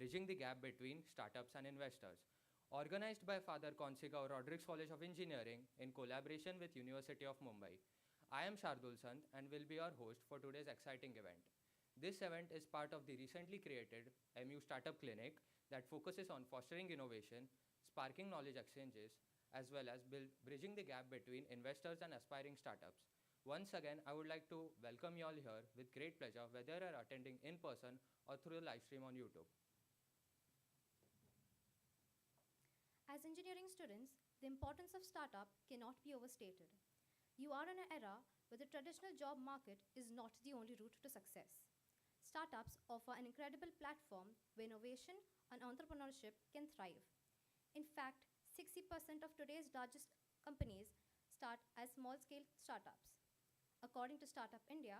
Bridging the Gap Between Startups and Investors, organized by Father Konsigaur Rodrigues College of Engineering in collaboration with University of Mumbai. I am Shardul Sant and will be your host for today's exciting event. This event is part of the recently created MU Startup Clinic that focuses on fostering innovation, sparking knowledge exchanges, as well as bridging the gap between investors and aspiring startups. Once again, I would like to welcome you all here with great pleasure, whether you are attending in person or through the live stream on YouTube. As engineering students, the importance of startup cannot be overstated. You are in an era where the traditional job market is not the only route to success. Startups offer an incredible platform where innovation and entrepreneurship can thrive. In fact, 60% of today's largest companies start as small scale startups. According to Startup India,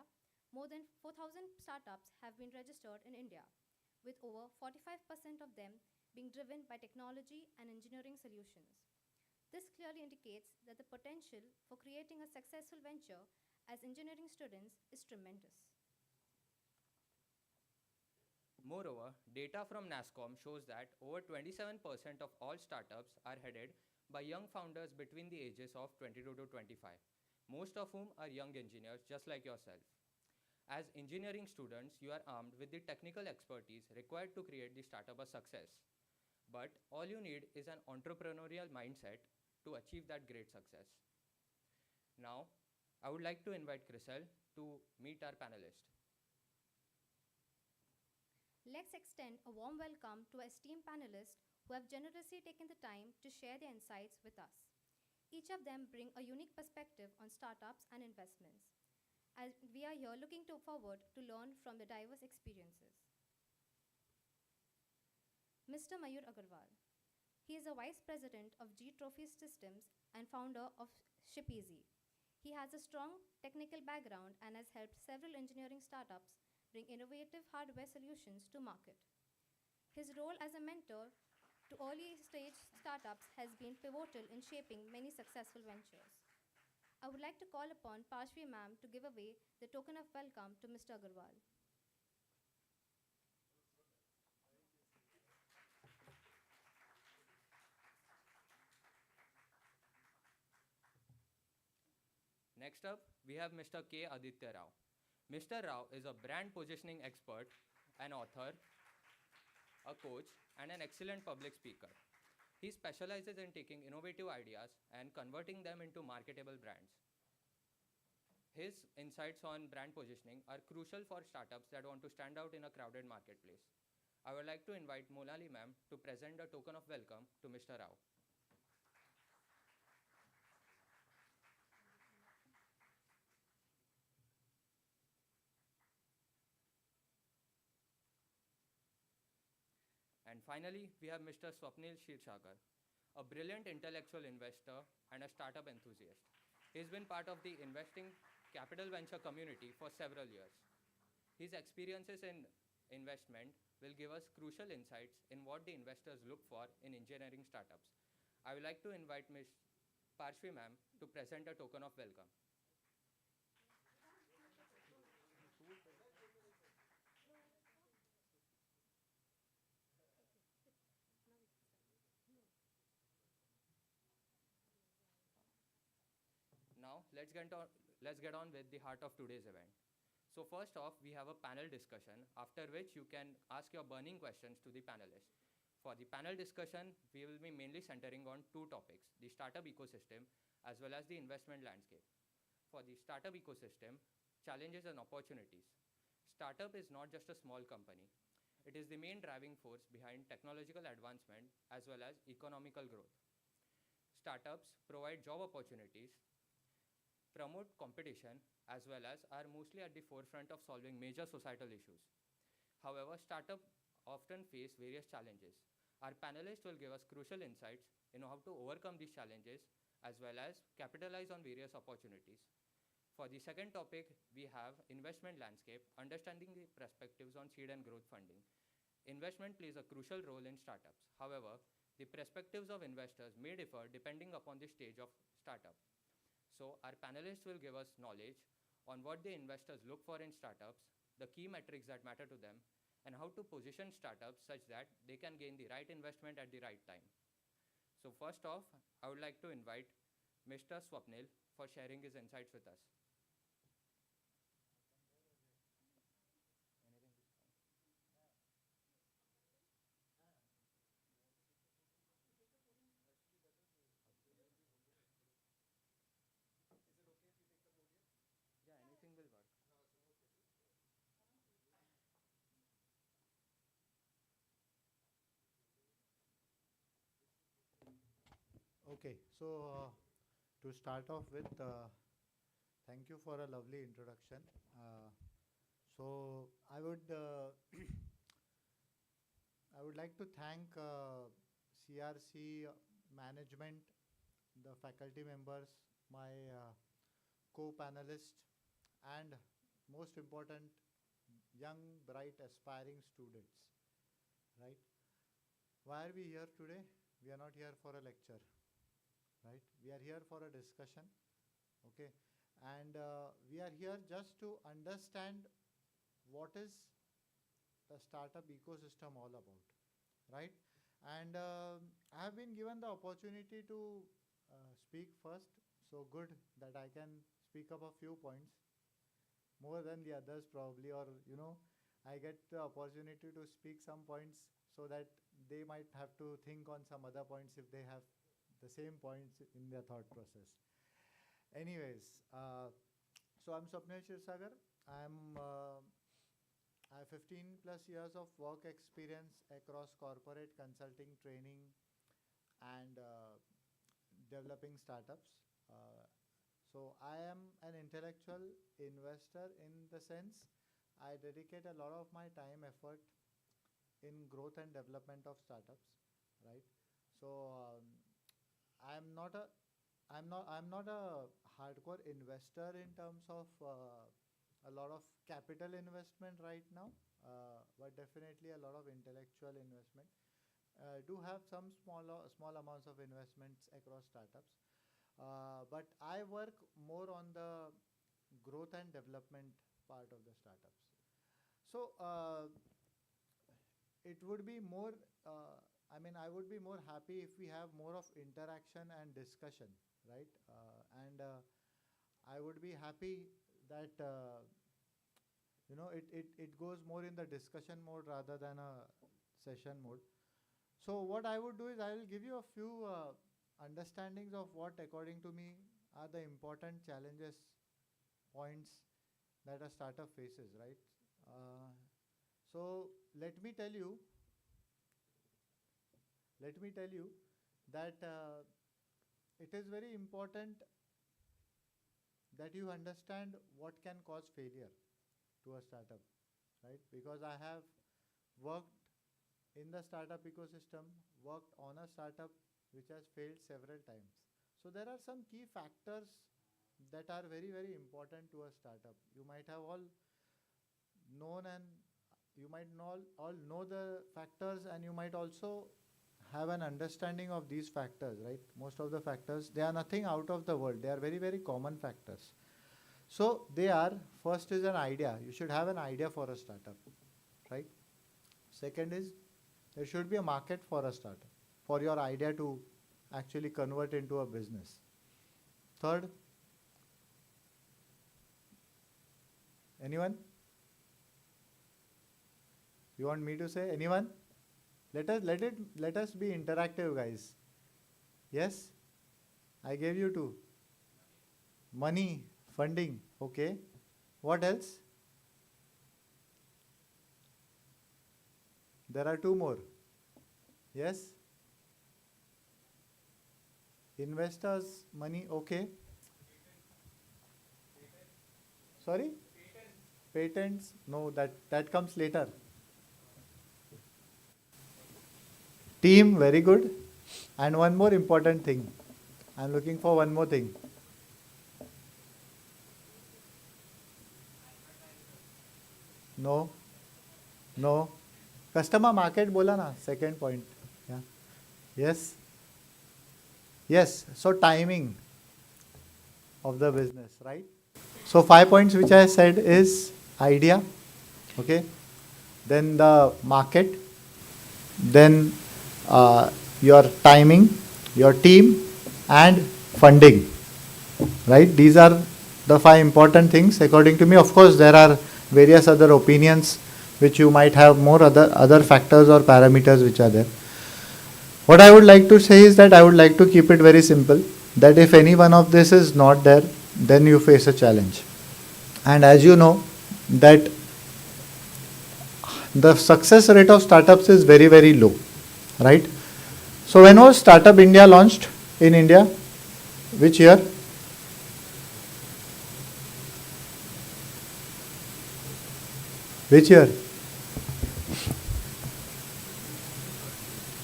more than 4,000 startups have been registered in India, with over 45% of them being driven by technology and engineering solutions. This clearly indicates that the potential for creating a successful venture as engineering students is tremendous. Moreover, data from NASSCOM shows that over 27% of all startups are headed by young founders between the ages of 22 to 25, most of whom are young engineers just like yourself. As engineering students, you are armed with the technical expertise required to create the startup a success. But all you need is an entrepreneurial mindset to achieve that great success. Now, I would like to invite Chriselle to meet our panelist. Let's extend a warm welcome to our esteemed panelists who have generously taken the time to share their insights with us. Each of them bring a unique perspective on startups and investments. And we are here looking forward to learn from the diverse experiences. Mr. Mayur Agarwal. He is a vice president of G Trophy Systems and founder of ShipEasy. He has a strong technical background and has helped several engineering startups bring innovative hardware solutions to market. His role as a mentor to early stage startups has been pivotal in shaping many successful ventures. I would like to call upon Parshvi ma'am to give away the token of welcome to Mr. Agarwal. Next up, we have Mr. K. Aditya Rao. Mr. Rao is a brand positioning expert, an author, a coach, and an excellent public speaker. He specializes in taking innovative ideas and converting them into marketable brands. His insights on brand positioning are crucial for startups that want to stand out in a crowded marketplace. I would like to invite Monali ma'am to present a token of welcome to Mr. Rao. And finally, we have Mr. Swapnil Shirshakar, a brilliant intellectual investor and a startup enthusiast. He's been part of the investing capital venture community for several years. His experiences in investment will give us crucial insights in what the investors look for in engineering startups. I would like to invite Ms. Parshvi ma'am to present a token of welcome. Now, let's get on with the heart of today's event. So first off, we have a panel discussion, after which you can ask your burning questions to the panelists. For the panel discussion, we will be mainly centering on two topics, the startup ecosystem as well as the investment landscape. For the startup ecosystem, challenges and opportunities. Startup is not just a small company. It is the main driving force behind technological advancement as well as economical growth. Startups provide job opportunities, promote competition, as well as are mostly at the forefront of solving major societal issues. However, startups often face various challenges. Our panelists will give us crucial insights in how to overcome these challenges as well as capitalize on various opportunities. For the second topic, we have investment landscape, understanding the perspectives on seed and growth funding. Investment plays a crucial role in startups. However, the perspectives of investors may differ depending upon the stage of startup. So our panelists will give us knowledge on what the investors look for in startups, the key metrics that matter to them, and how to position startups such that they can gain the right investment at the right time. So first off, I would like to invite Mr. Swapnil for sharing his insights with us. Yeah, anything will work. Okay, so to start off with, thank you for a lovely introduction. So I would like to thank CRC management, the faculty members, my co-panelists, and most important, young, bright, aspiring students. Right? Why are we here today? We are not here for a lecture, right? We are here for a discussion, okay? And we are here just to understand what is the startup ecosystem all about, right? And I have been given the opportunity to speak first, so good that I can speak up a few points, more than the others probably, or I get the opportunity to speak some points so that they might have to think on some other points if they have the same points in their thought process. Anyways, so I'm Fr.CRCE. I have 15 plus years of work experience across corporate consulting, training, and developing startups. So I am an intellectual investor in the sense I dedicate a lot of my time, effort in growth and development of startups, right? So I'm not a hardcore investor in terms of a lot of capital investment right now, but definitely a lot of intellectual investment. Do have some small amounts of investments across startups, but I work more on the growth and development part of the startups. So it would be more, I would be more happy if we have more of interaction and discussion, right? And I would be happy that, it goes more in the discussion mode rather than a session mode. So what I would do is I will give you a few understandings of what, according to me, are the important challenges, points that a startup faces, right? So let me tell you that it is very important that you understand what can cause failure to a startup, right? Because I have worked in the startup ecosystem, worked on a startup which has failed several times. So there are some key factors that are very, very important to a startup. You might have all known, and you might all know the factors, and you might also have an understanding of these factors, right? Most of the factors, they are nothing out of the world. They are very, very common factors. So they are, first is an idea. You should have an idea for a startup, right? Second is, there should be a market for a startup, for your idea to actually convert into a business. Third, anyone? You want me to say? Anyone? Let us be interactive, guys. Yes? I gave you two. Money, funding, okay. What else? There are two more. Yes? Investors, money, okay. Sorry? Patents? No, that comes later. Team, very good. And one more important thing. I'm looking for one more thing. No. No. Customer market bola na, second point. Yeah. Yes. Yes. So timing of the business, right? So 5 points which I said is idea. Okay. then the market, then your timing, your team, and funding, right? These are the 5 important things according to me. Of course, there are various other opinions which you might have, more other factors or parameters which are there. What I would like to say is that I would like to keep it very simple, that if any one of this is not there, then you face a challenge. And as you know, that the success rate of startups is very, very low, right? So when was Startup India launched in India? Which year? Which year?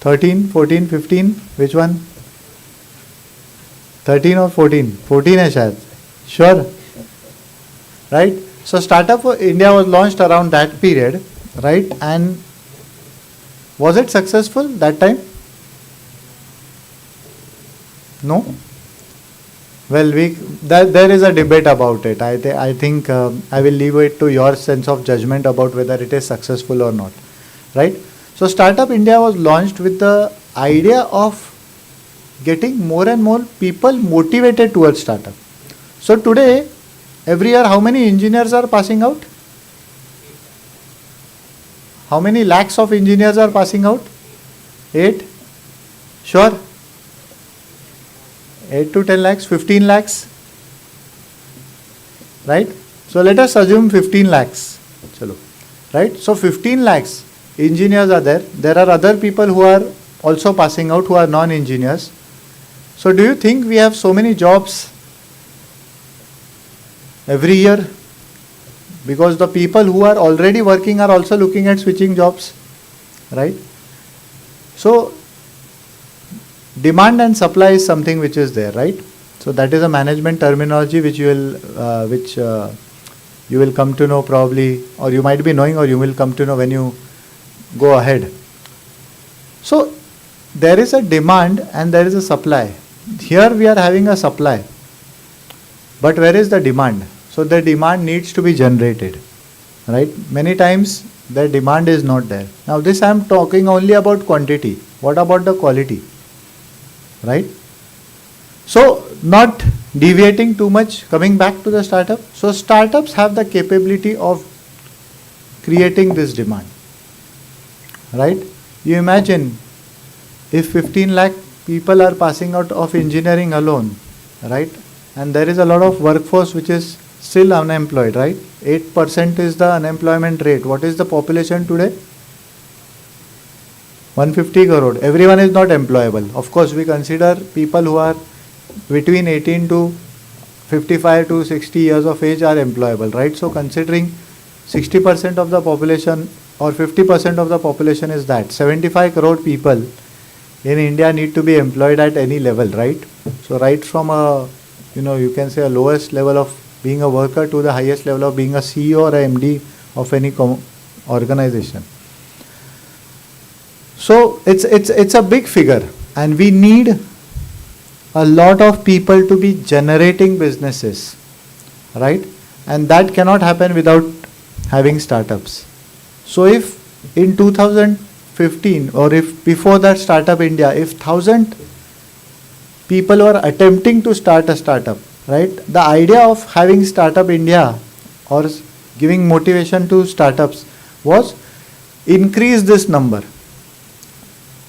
13, 14, 15? Which one? 13 or 14? 14 hai shayad. Sure? Right? So Startup India was launched around that period, right? And was it successful that time? No? Well, there is a debate about it. I think I will leave it to your sense of judgment about whether it is successful or not, right? So Startup India was launched with the idea of getting more and more people motivated towards startup. So today, every year, how many engineers are passing out? How many lakhs of engineers are passing out? 8? Sure? 8 to 10 lakhs, 15 lakhs, right? So let us assume 15 lakhs, chalo, right? So 15 lakhs engineers are there. There are other people who are also passing out who are non-engineers. So do you think we have so many jobs every year? Because the people who are already working are also looking at switching jobs, right? So demand and supply is something which is there, right? So that is a management terminology which you will come to know probably, or you might be knowing, or you will come to know when you go ahead. So there is a demand and there is a supply. Here we are having a supply, but where is the demand? So the demand needs to be generated, right? Many times the demand is not there. Now this I am talking only about quantity. What about the quality? Right? So not deviating too much, coming back to the startup. So startups have the capability of creating this demand, right? You imagine if 15 lakh people are passing out of engineering alone, right? And there is a lot of workforce which is still unemployed, right? 8% is the unemployment rate. What is the population today? 150 crore. Everyone is not employable. Of course, we consider people who are between 18 to 55 to 60 years of age are employable, right? So considering 60% of the population or 50% of the population is that, 75 crore people in India need to be employed at any level, right? So right from a, you can say a lowest level of being a worker to the highest level of being a CEO or a MD of any organization. So it's a big figure, and we need a lot of people to be generating businesses, right? And that cannot happen without having startups. So if in 2015 or if before that Startup India, if 1,000 people were attempting to start a startup, right? The idea of having Startup India or giving motivation to startups was increase this number.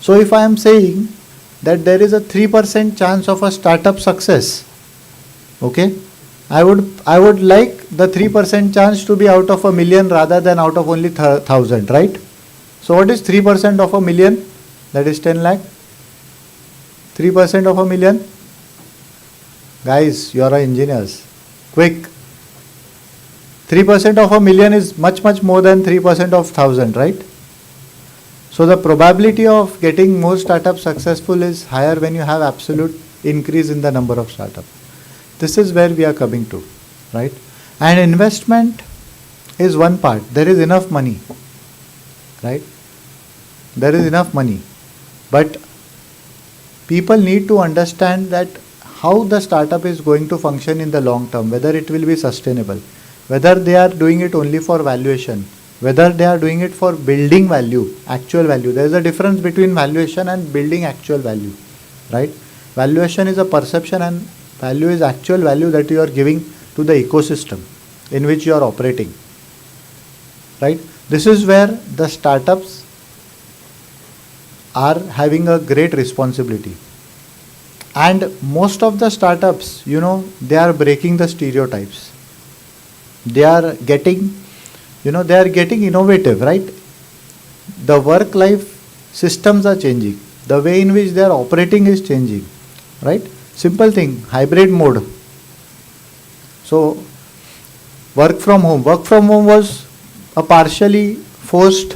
So if I am saying that there is a 3% chance of a startup success, okay, I would like the 3% chance to be out of a million rather than out of only 1,000, right? So what is 3% of a million? That is 10 lakh. 3% of a million. Guys, you are engineers. Quick. 3% of a million is much more than 3% of 1,000, right? So the probability of getting more startups successful is higher when you have absolute increase in the number of startups. This is where we are coming to, right? And investment is one part. There is enough money, right? There is enough money. But people need to understand that how the startup is going to function in the long term, whether it will be sustainable, whether they are doing it only for valuation, whether they are doing it for building value, actual value. There is a difference between valuation and building actual value, right? Valuation is a perception and value is actual value that you are giving to the ecosystem in which you are operating, right? This is where the startups are having a great responsibility. And most of the startups, they are breaking the stereotypes. They are getting, they are getting innovative, right? The work-life systems are changing. The way in which they are operating is changing, right? Simple thing, hybrid mode. So, work from home. Work from home was a partially forced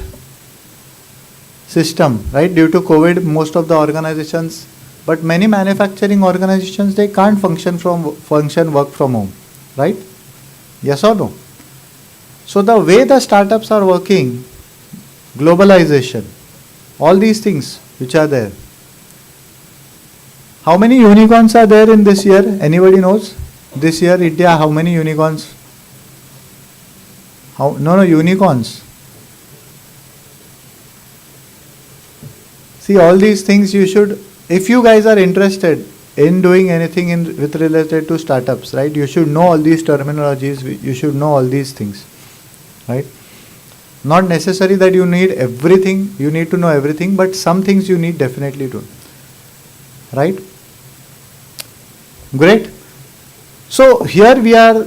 system, right? Due to COVID, most of the organizations, but many manufacturing organizations, they can't function work from home, right? Yes or no? So the way the startups are working, globalization, all these things which are there. How many unicorns are there in this year? Anybody knows? This year, India, how many unicorns? Unicorns. See, all these things you should, if you guys are interested in doing anything with related to startups, right? You should know all these terminologies, you should know all these things, right? Not necessary that you need everything, you need to know everything, but some things you need definitely to, right? Great. So here we are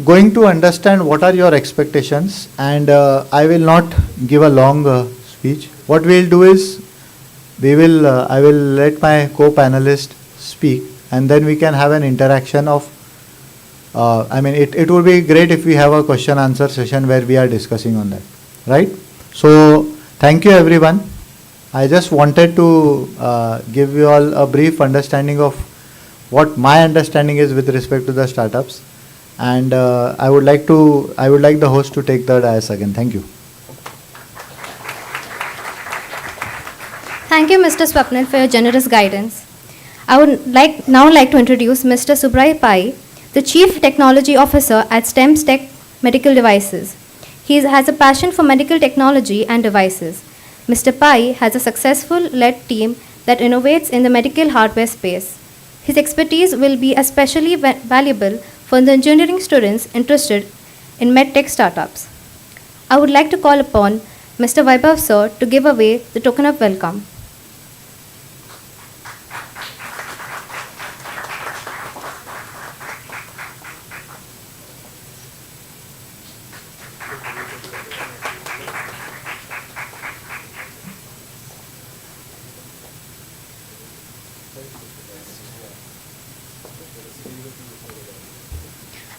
going to understand what are your expectations, and I will not give a long speech. What we will do is, I will let my co-panelist speak, and then we can have an interaction of, it would be great if we have a question answer session where we are discussing on that, right? So thank you everyone. I just wanted to give you all a brief understanding of what my understanding is with respect to the startups, and I would like the host to take the dais again. Thank you. Thank you, Mr. Swapnil, for your generous guidance. I would now like to introduce Mr. Subrai Pai, the Chief Technology Officer at STEMS Tech Medical Devices. He has a passion for medical technology and devices. Mr. Pai has a successful led team that innovates in the medical hardware space. His expertise will be especially valuable for the engineering students interested in medtech startups. I would like to call upon Mr. Vaibhav sir to give away the token of welcome.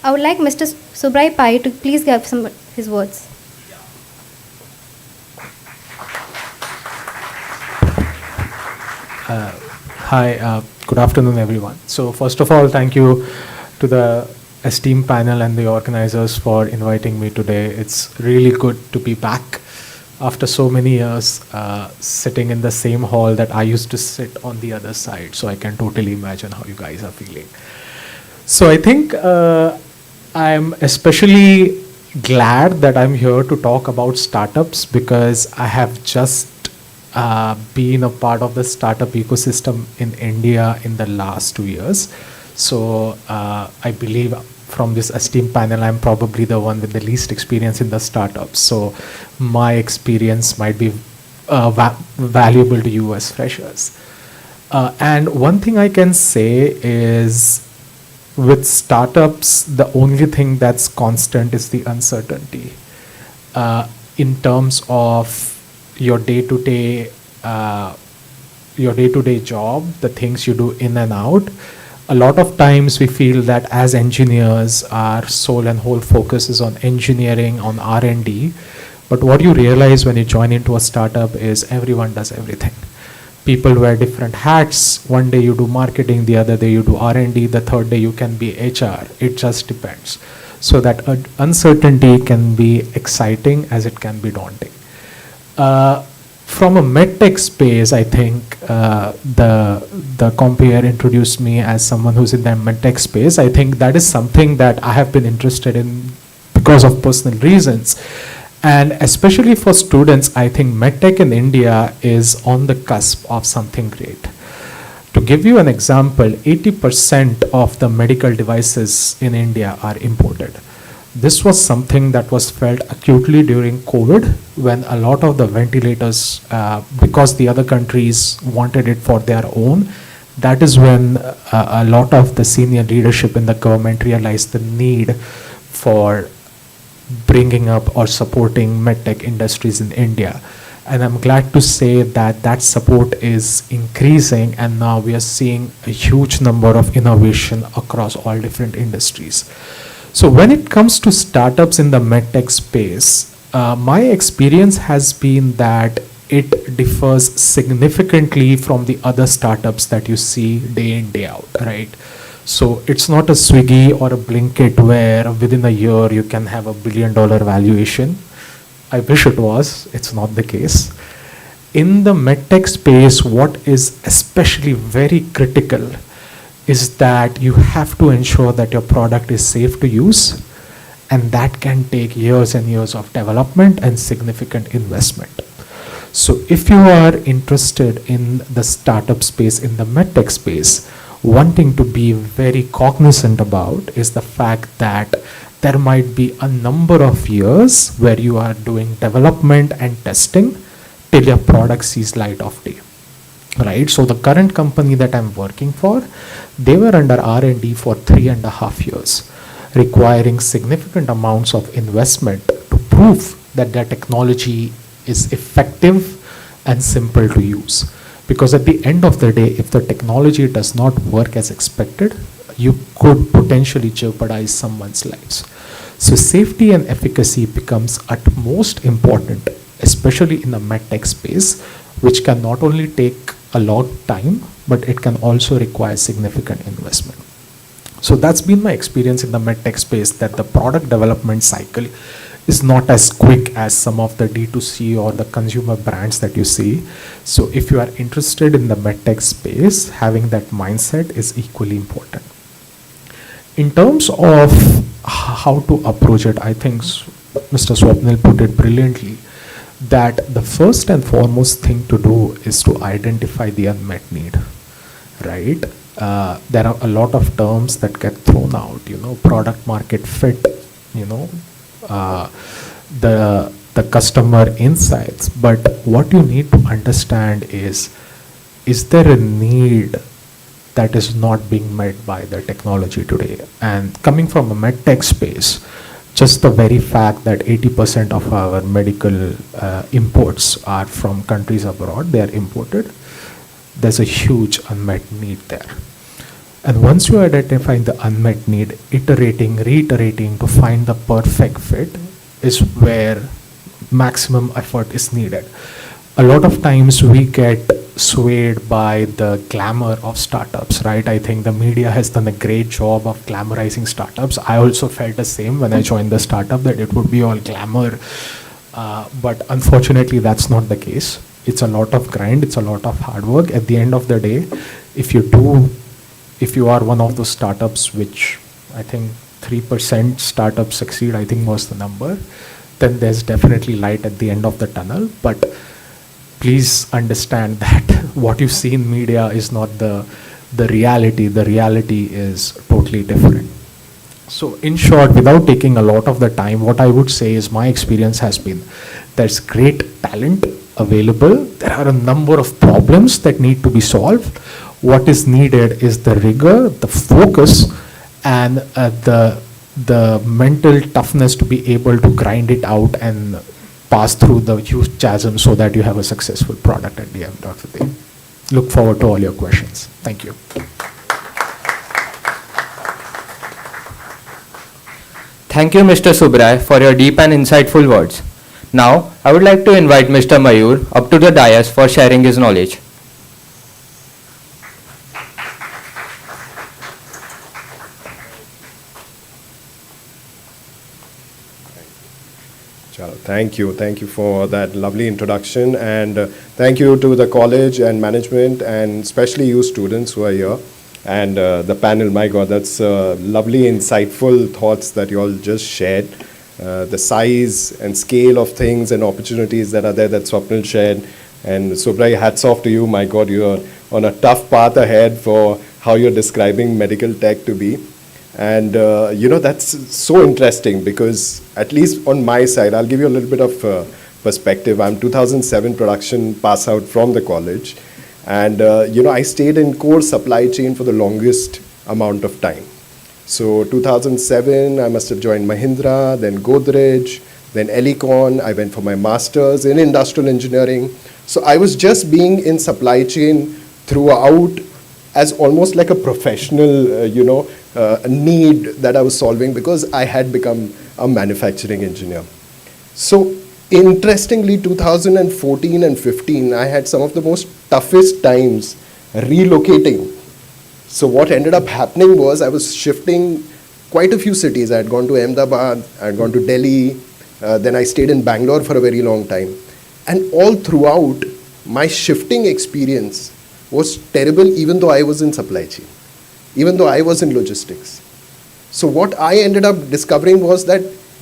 I would like Mr. Subrai Pai to please give his words. Hi, good afternoon everyone. So first of all, thank you to the esteemed panel and the organizers for inviting me today. It's really good to be back after so many years sitting in the same hall that I used to sit on the other side. So I can totally imagine how you guys are feeling. So I think I'm especially glad that I'm here to talk about startups because I have just been a part of the startup ecosystem in India in the last 2 years. So I believe from this esteemed panel, I'm probably the one with the least experience in the startups. So my experience might be valuable to you as freshers. And one thing I can say is with startups, the only thing that's constant is the uncertainty. In terms of your day-to-day job, the things you do in and out, a lot of times we feel that as engineers, our sole and whole focus is on engineering, on R&D. But what you realize when you join into a startup is everyone does everything. People wear different hats. One day you do marketing, the other day you do R&D, the third day you can be HR. It just depends. So that uncertainty can be exciting as it can be daunting. From a medtech space, I think the compere introduced me as someone who's in the medtech space. I think that is something that I have been interested in because of personal reasons. And especially for students, I think medtech in India is on the cusp of something great. To give you an example, 80% of the medical devices in India are imported. This was something that was felt acutely during COVID, when a lot of the ventilators, because the other countries wanted it for their own, that is when a lot of the senior leadership in the government realized the need for bringing up or supporting medtech industries in India. And I'm glad to say that that support is increasing, and now we are seeing a huge number of innovation across all different industries. So when it comes to startups in the medtech space, my experience has been that it differs significantly from the other startups that you see day in, day out, right? So it's not a Swiggy or a Blinkit where within a year you can have $1 billion valuation. I wish it was, it's not the case. In the medtech space, what is especially very critical is that you have to ensure that your product is safe to use, and that can take years and years of development and significant investment. So if you are interested in the startup space, in the medtech space, one thing to be very cognizant about is the fact that there might be a number of years where you are doing development and testing till your product sees light of day, right? So the current company that I'm working for, they were under R&D for 3.5 years, requiring significant amounts of investment to prove that their technology is effective and simple to use. Because at the end of the day, if the technology does not work as expected, you could potentially jeopardize someone's lives. So safety and efficacy becomes utmost important, especially in the medtech space, which can not only take a long time, but it can also require significant investment. So that's been my experience in the medtech space, that the product development cycle is not as quick as some of the D2C or the consumer brands that you see. So if you are interested in the medtech space, having that mindset is equally important. In terms of how to approach it, I think Mr. Swapnil put it brilliantly, that the first and foremost thing to do is to identify the unmet need, right? There are a lot of terms that get thrown out, product market fit, the customer insights. But what you need to understand is there a need that is not being met by the technology today? And coming from a medtech space, just the very fact that 80% of our medical imports are from countries abroad, they are imported, there's a huge unmet need there. And once you identify the unmet need, reiterating to find the perfect fit is where maximum effort is needed. A lot of times we get swayed by the glamour of startups, right? I think the media has done a great job of glamorizing startups. I also felt the same when I joined the startup, that it would be all glamour. But unfortunately, that's not the case. It's a lot of grind. It's a lot of hard work. At the end of the day, if you are one of those startups, which I think 3% startups succeed, I think was the number, then there's definitely light at the end of the tunnel. But please understand that what you see in media is not the reality. The reality is totally different. So in short, without taking a lot of the time, what I would say is my experience has been there's great talent available. There are a number of problems that need to be solved. What is needed is the rigor, the focus, and the mental toughness to be able to grind it out and pass through the huge chasm so that you have a successful product at the end of the day. Look forward to all your questions. Thank you. Thank you, Mr. Subrai, for your deep and insightful words. Now, I would like to invite Mr. Mayur up to the dais for sharing his knowledge. Thank you for that lovely introduction, and thank you to the college and management, and especially you students who are here, and the panel. My God, that's lovely, insightful thoughts that you all just shared. the size and scale of things and opportunities that are there that Swapnil shared. And Subrai, hats off to you. My God, you're on a tough path ahead for how you're describing medical tech to be. And, that's so interesting because, at least on my side, I'll give you a little bit of perspective. I'm 2007 production pass out from the college. And, I stayed in core supply chain for the longest amount of time. So 2007, I must have joined Mahindra, then Godrej, then Elecon. I went for my master's in industrial engineering. So I was just being in supply chain throughout as almost like a professional, need that I was solving because I had become a manufacturing engineer. So interestingly, 2014 and 15, I had some of the most toughest times relocating. So what ended up happening was I was shifting quite a few cities. I had gone to Ahmedabad, I had gone to Delhi, then I stayed in Bangalore for a very long time. And all throughout, my shifting experience was terrible even though I was in supply chain, even though I was in logistics. So what I ended up discovering was that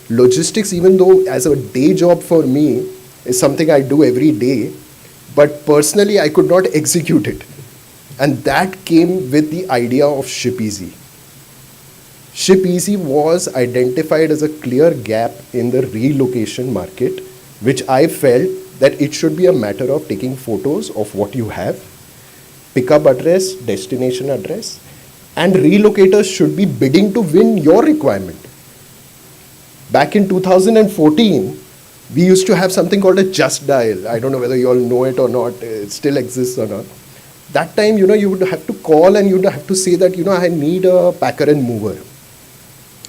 logistics, even though as a day job for me, is something I do every day, but personally I could not execute it. And that came with the idea of ShipEasy. ShipEasy was identified as a clear gap in the relocation market, which I felt that it should be a matter of taking photos of what you have, pickup address, destination address, and relocators should be bidding to win your requirement. Back in 2014, we used to have something called a Just Dial. I don't know whether you all know it or not, it still exists or not. That time, you would have to call and you would have to say that, I need a packer and mover.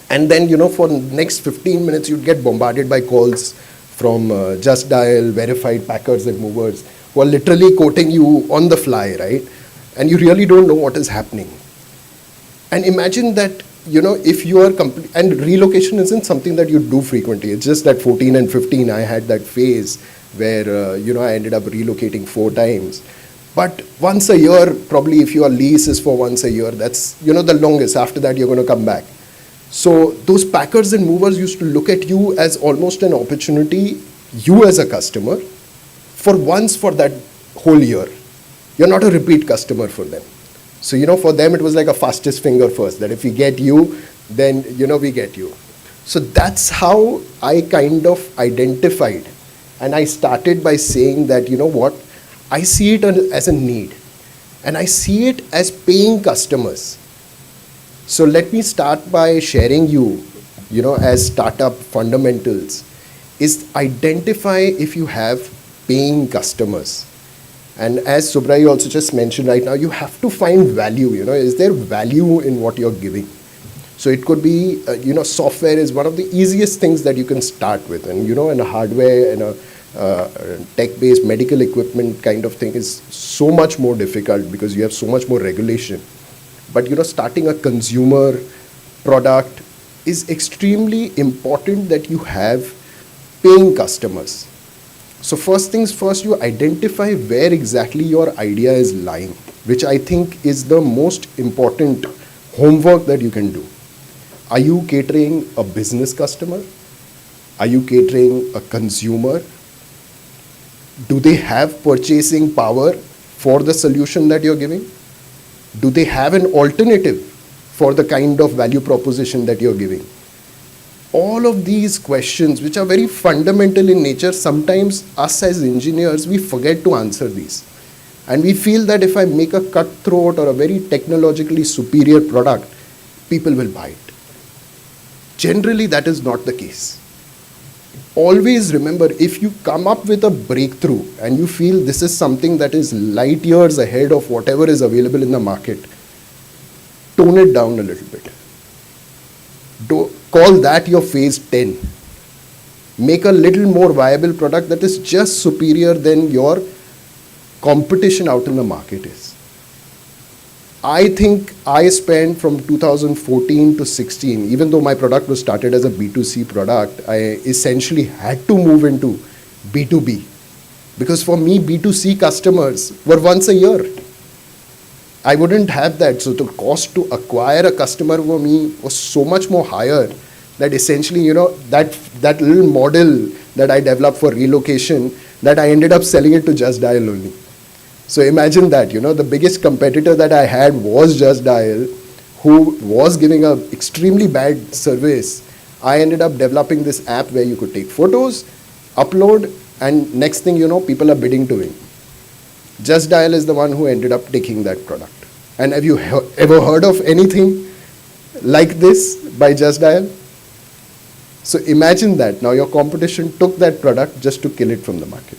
And then, for next 15 minutes, you'd get bombarded by calls from Just Dial, verified packers and movers, who are literally quoting you on the fly, right? And you really don't know what is happening. And imagine that, if you are and relocation isn't something that you do frequently. It's just that 14 and 15, I had that phase where, I ended up relocating 4 times. But once a year, probably if your lease is for once a year, that's, the longest. After that, you're going to come back. So those packers and movers used to look at you as almost an opportunity, you as a customer, for once for that whole year. You're not a repeat customer for them. So, for them, it was like a fastest finger first, that if we get you, then, we get you. So that's how I kind of identified. And I started by saying that, what, I see it as a need. And I see it as paying customers. So let me start by sharing you, as startup fundamentals, is identify if you have paying customers. And as Subrai also just mentioned right now, you have to find value, is there value in what you're giving? So it could be, software is one of the easiest things that you can start with. And, and a hardware and a tech-based medical equipment kind of thing is so much more difficult because you have so much more regulation. But, starting a consumer product is extremely important that you have paying customers. So first things first, you identify where exactly your idea is lying, which I think is the most important homework that you can do. Are you catering a business customer? Are you catering a consumer? Do they have purchasing power for the solution that you're giving? Do they have an alternative for the kind of value proposition that you're giving? All of these questions, which are very fundamental in nature, sometimes us as engineers, we forget to answer these. And we feel that if I make a cutthroat or a very technologically superior product, people will buy it. Generally, that is not the case. Always remember, if you come up with a breakthrough and you feel this is something that is light years ahead of whatever is available in the market, tone it down a little bit. Call that your phase 10. Make a little more viable product that is just superior than your competition out in the market is. I think I spent from 2014 to 16, even though my product was started as a B2C product, I essentially had to move into B2B. Because for me, B2C customers were once a year. I wouldn't have that. So the cost to acquire a customer for me was so much more higher that essentially, that little model that I developed for relocation, that I ended up selling it to Just Dial only. So imagine that, the biggest competitor that I had was Just Dial, who was giving a extremely bad service. I ended up developing this app where you could take photos, upload, and next thing you know, people are bidding to win. Just Dial is the one who ended up taking that product. And have you ever heard of anything like this by Just Dial? So imagine that. Now your competition took that product just to kill it from the market.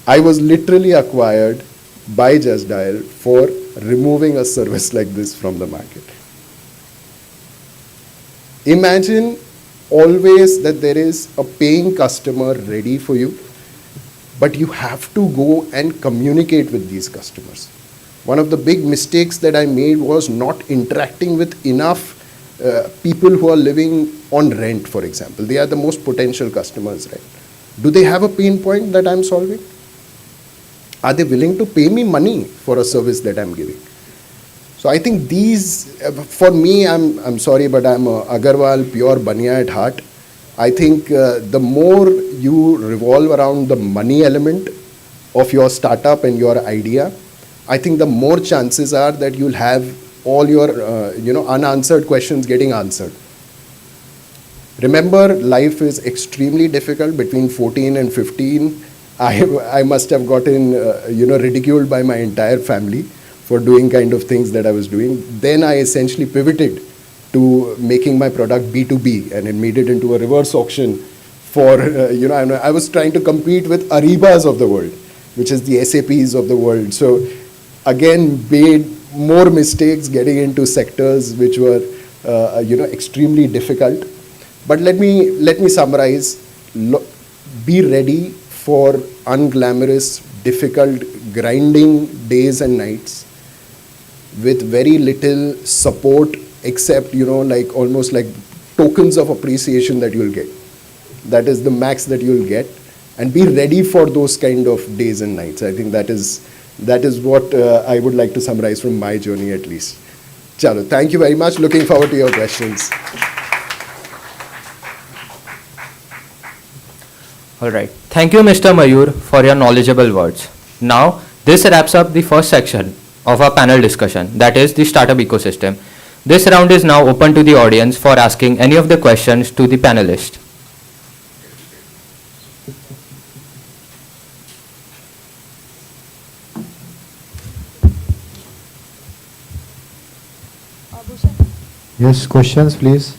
I was literally acquired by Just Dial for removing a service like this from the market. Imagine always that there is a paying customer ready for you, but you have to go and communicate with these customers. One of the big mistakes that I made was not interacting with enough people who are living on rent, for example. They are the most potential customers, right? Do they have a pain point that I'm solving? Are they willing to pay me money for a service that I'm giving? So I think these, for me, I'm sorry, but I'm a Agarwal pure Bania at heart. I think the more you revolve around the money element of your startup and your idea, I think the more chances are that you'll have all your unanswered questions getting answered. Remember, life is extremely difficult. Between 14 and 15, I must have gotten ridiculed by my entire family for doing kind of things that I was doing. Then I essentially pivoted to making my product B2B, and it made it into a reverse auction for, I was trying to compete with Aribas of the world, which is the SAPs of the world. So again, made more mistakes getting into sectors which were, extremely difficult. But let me summarize. Be ready for unglamorous, difficult, grinding days and nights with very little support, except, almost like tokens of appreciation that you'll get. That is the max that you'll get. And be ready for those kind of days and nights. I think that is what I would like to summarize from my journey at least. Chalo, thank you very much. Looking forward to your questions. All right. Thank you, Mr. Mayur, for your knowledgeable words. Now, this wraps up the first section of our panel discussion, that is the startup ecosystem. This round is now open to the audience for asking any of the questions to the panelists. Yes, questions, please.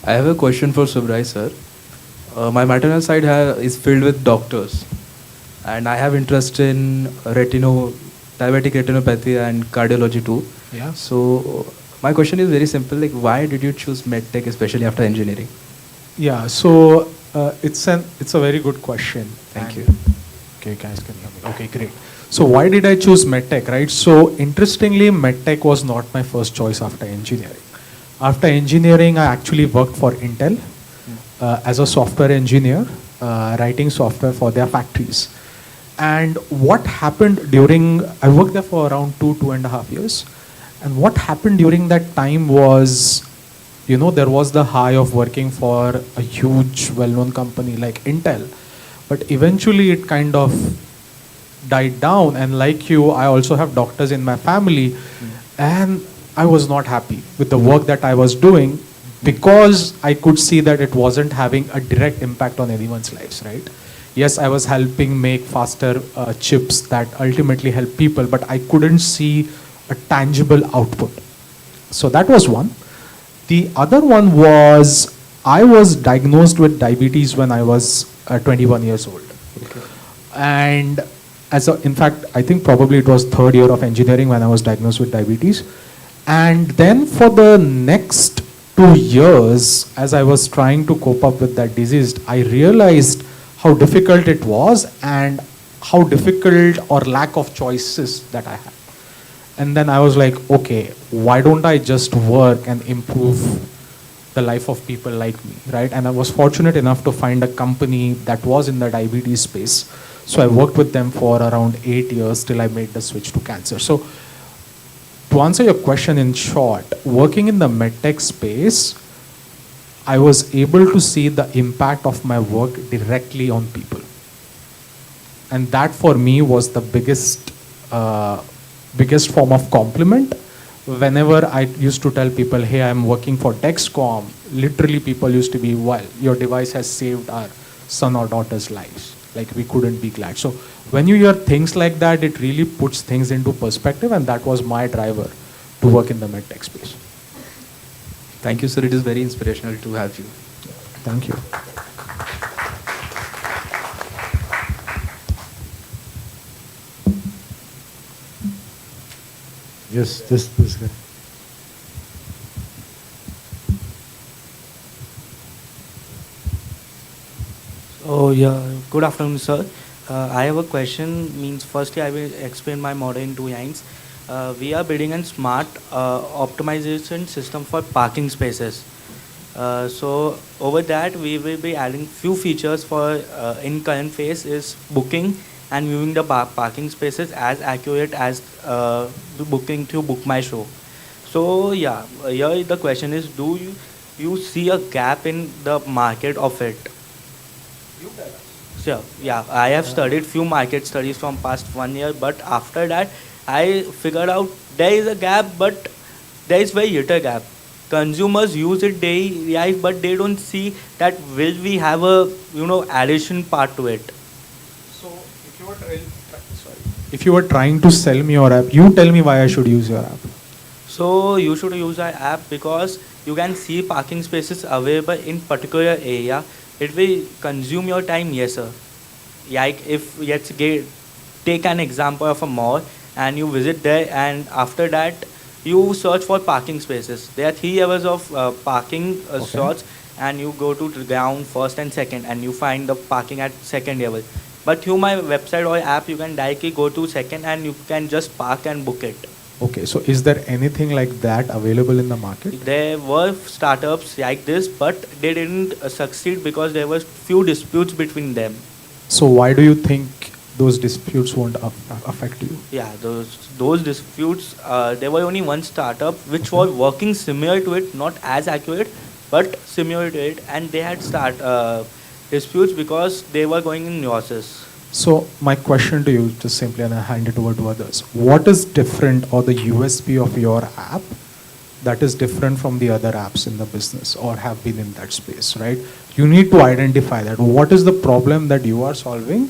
I have a question for Subrai sir. My maternal side is filled with doctors, and I have interest in diabetic retinopathy and cardiology too. Yeah. So my question is very simple, like why did you choose medtech, especially after engineering? Yeah, so it's a very good question. Thank you. Okay, guys can hear me. Okay, great. So why did I choose medtech, right? So interestingly, medtech was not my first choice after engineering. After engineering, I actually worked for Intel as a software engineer, writing software for their factories. And what happened I worked there for around 2.5 years. And what happened during that time was, there was the high of working for a huge, well-known company like Intel. But eventually it kind of died down. And like you, I also have doctors in my family. And I was not happy with the work that I was doing because I could see that it wasn't having a direct impact on anyone's lives, right? Yes, I was helping make faster chips that ultimately help people, but I couldn't see a tangible output. So that was one. The other one was I was diagnosed with diabetes when I was 21 years old. Okay. And in fact, I think probably it was third year of engineering when I was diagnosed with diabetes. And then for the next 2 years, as I was trying to cope up with that disease, I realized how difficult it was and how difficult or lack of choices that I had. And then I was like, okay, why don't I just work and improve the life of people like me, right? And I was fortunate enough to find a company that was in the diabetes space. So I worked with them for around 8 years till I made the switch to cancer. So to answer your question in short, working in the medtech space, I was able to see the impact of my work directly on people. And that for me was the biggest form of compliment. Whenever I used to tell people, hey, I'm working for Dexcom, literally people used to be, well, your device has saved our son or daughter's lives. Like, we couldn't be glad. So when you hear things like that, it really puts things into perspective, and that was my driver to work in the medtech space. Thank you, sir. It is very inspirational to have you. Thank you. Yes, this guy. Oh yeah, good afternoon, sir. I have a question. Means firstly, I will explain my model in 2 lines. We are building a smart optimization system for parking spaces. So over that, we will be adding few features for in current phase is booking and viewing the parking spaces as accurate as the booking through Book My Show. So yeah, here the question is, do you see a gap in the market of it? Sure. Yeah, I have studied few market studies from past 1 year, but after that, I figured out there is a gap, but there is very little gap. Consumers use it daily life, but they don't see that will we have a addition part to it. So if you were trying to sell me your app, you tell me why I should use your app. So you should use our app because you can see parking spaces available in particular area. It will consume your time, yes sir. Like if take an example of a mall and you visit there, and after that you search for parking spaces. There are 3 levels of parking slots, and you go to the ground first and second, and you find the parking at second level. But through my website or app, you can directly go to second and you can just park and book it. Okay, so is there anything like that available in the market? There were startups like this, but they didn't succeed because there were few disputes between them. So why do you think those disputes won't affect you? Yeah, those disputes, there were only one startup which was working similar to it, not as accurate, but similar to it, and they had disputes because they were going in losses. So my question to you, just simply, and I hand it over to others. What is different, or the USP of your app that is different from the other apps in the business or have been in that space, right? You need to identify that. What is the problem that you are solving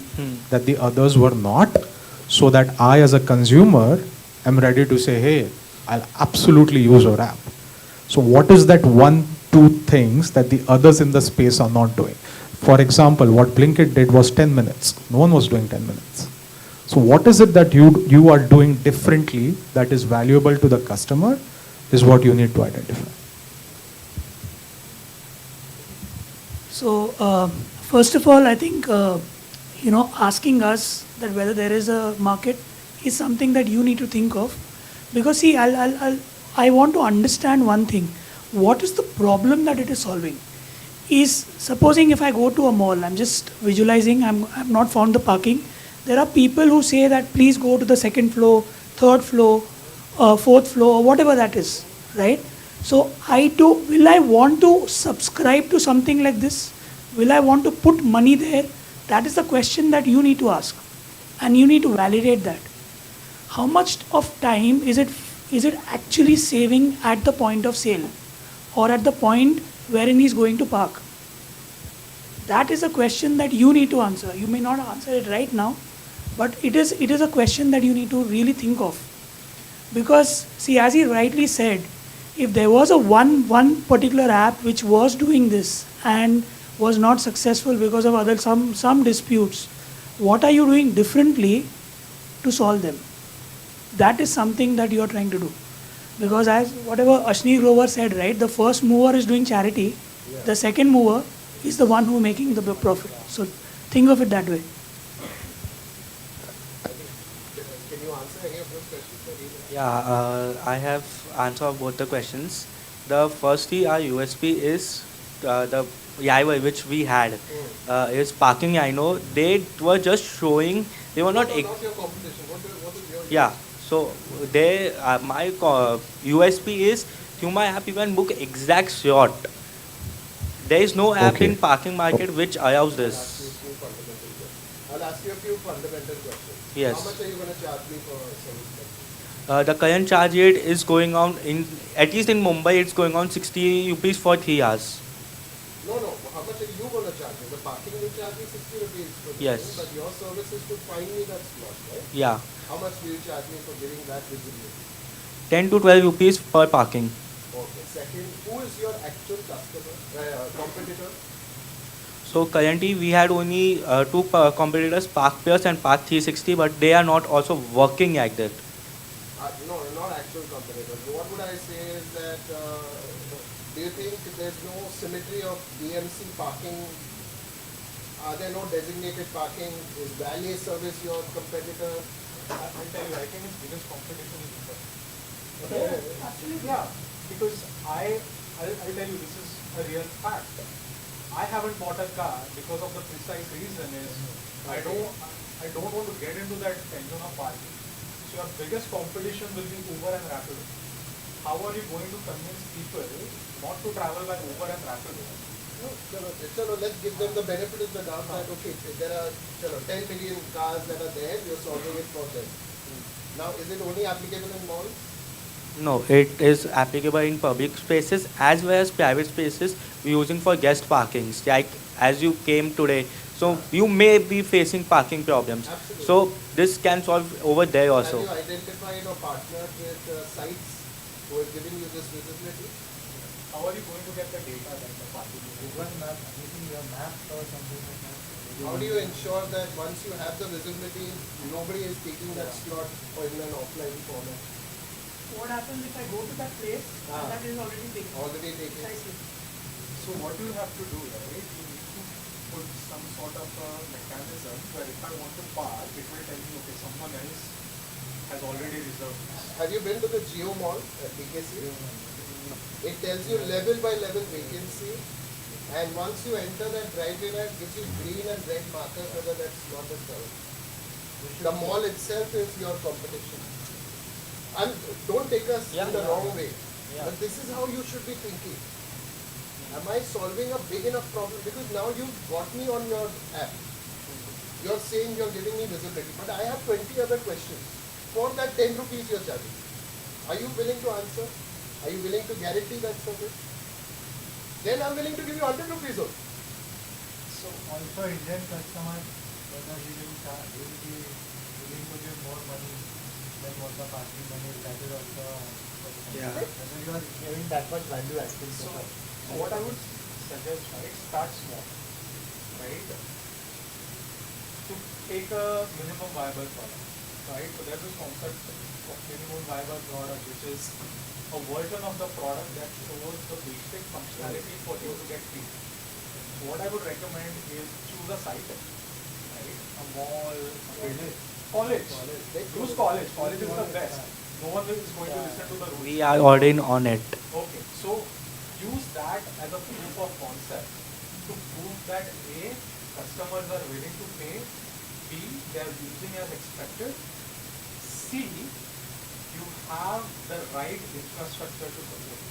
that the others were not, so that I as a consumer am ready to say, hey, I'll absolutely use your app. So what is that 1-2 things that the others in the space are not doing? For example, what Blinkit did was 10 minutes. No one was doing 10 minutes. So what is it that you are doing differently that is valuable to the customer is what you need to identify. So first of all, I think, asking us that whether there is a market is something that you need to think of. Because see, I want to understand one thing. What is the problem that it is solving? Is supposing if I go to a mall, I'm just visualizing, I've not found the parking. There are people who say that please go to the second floor, third floor, fourth floor, whatever that is, right? So will I want to subscribe to something like this? Will I want to put money there? That is the question that you need to ask, and you need to validate that. How much of time is it actually saving at the point of sale, or at the point wherein he's going to park? That is a question that you need to answer. You may not answer it right now, but it is a question that you need to really think of. Because see, as he rightly said, if there was a one particular app which was doing this and was not successful because of some disputes, what are you doing differently to solve them? That is something that you are trying to do. Because as whatever Ashni Grover said, right, the first mover is doing charity, the second mover is the one who is making the profit. So think of it that way. Can you answer any of those questions? Yeah, I have answered both the questions. The firstly, our USP is the Yaiwa which we had is parking. I know they were just showing, they were not. Not your competition. What is your? Yeah. So they, my USP is through my app you can book exact slot. There is no app Okay. in parking market which allows this. I'll ask you a few fundamental questions. Yes. How much are you going to charge me for service? The current charge rate is going on in, at least in Mumbai, it's going on 60 rupees for 3 hours. No. How much are you going to charge me? The parking will charge me 60 rupees for the Yes. thing, but your service is to find me that slot, right? Yeah, How much will you charge me for giving that visibility? 10 to 12 rupees per parking. Okay. Second, who is your actual customer, competitor? So currently we had only two competitors, Park Plus and Park 360, but they are not also working like that. No, not actual competitors. What would I say is that, do you think there's no symmetry of BMC parking? Are there no designated parking? Is valet service your competitor? I'll tell you, I think its biggest competition is Uber. Absolutely. Yeah, because I'll tell you, this is a real fact. I haven't bought a car because of the precise reason is I don't want to get into that tension of parking. So your biggest competition will be Uber and Rapido. How are you going to convince people not to travel by Uber and Rapido? No, let's give them the benefit of the doubt that, okay, there are 10 million cars that are there, you're solving it for them. Now, is it only applicable in malls? No, it is applicable in public spaces as well as private spaces we're using for guest parkings. Like as you came today, so you may be facing parking problems. Absolutely. So this can solve over there also. Have you identified or partnered with sites who are giving you this visibility? How are you going to get the data that the parking is? Google Map, using your map or something like that. How do you ensure that once you have the visibility, nobody is taking that slot or in an offline format? What happens if I go to that place and that is already taken? Already taken. Precisely. So what you have to do, right, you need to put some sort of a mechanism where if I want to park, it will tell me, okay, someone else has already reserved this. Have you been to the Geo Mall at BKC? It tells you level by level vacancy, and once you enter that driveway, it gives you green and red markers whether that slot is covered. The mall itself is your competition. And don't take us in the wrong way, but this is how you should be thinking. Am I solving a big enough problem? Because now you've got me on your app. You're saying you're giving me visibility, but I have 20 other questions. For that 10 rupees you're charging. Are you willing to answer? Are you willing to guarantee that service? Then I'm willing to give you 100 rupees also. So also Indian customers, whether he will be willing to give more money than what the parking money is, that is also Yeah. whether you are giving that much value actually. So what I would suggest, right, start small, right? To take a minimum viable product, right? So there's this concept of minimum viable product, which is a version of the product that shows the basic functionality for you to get paid. So what I would recommend is choose a site, right? A mall, college. Use college. College is the best. No one is going to listen to the rules. We are already on it. Okay, so use that as a proof of concept to prove that A, customers are willing to pay, B, they are using as expected, C, you have the right infrastructure to support.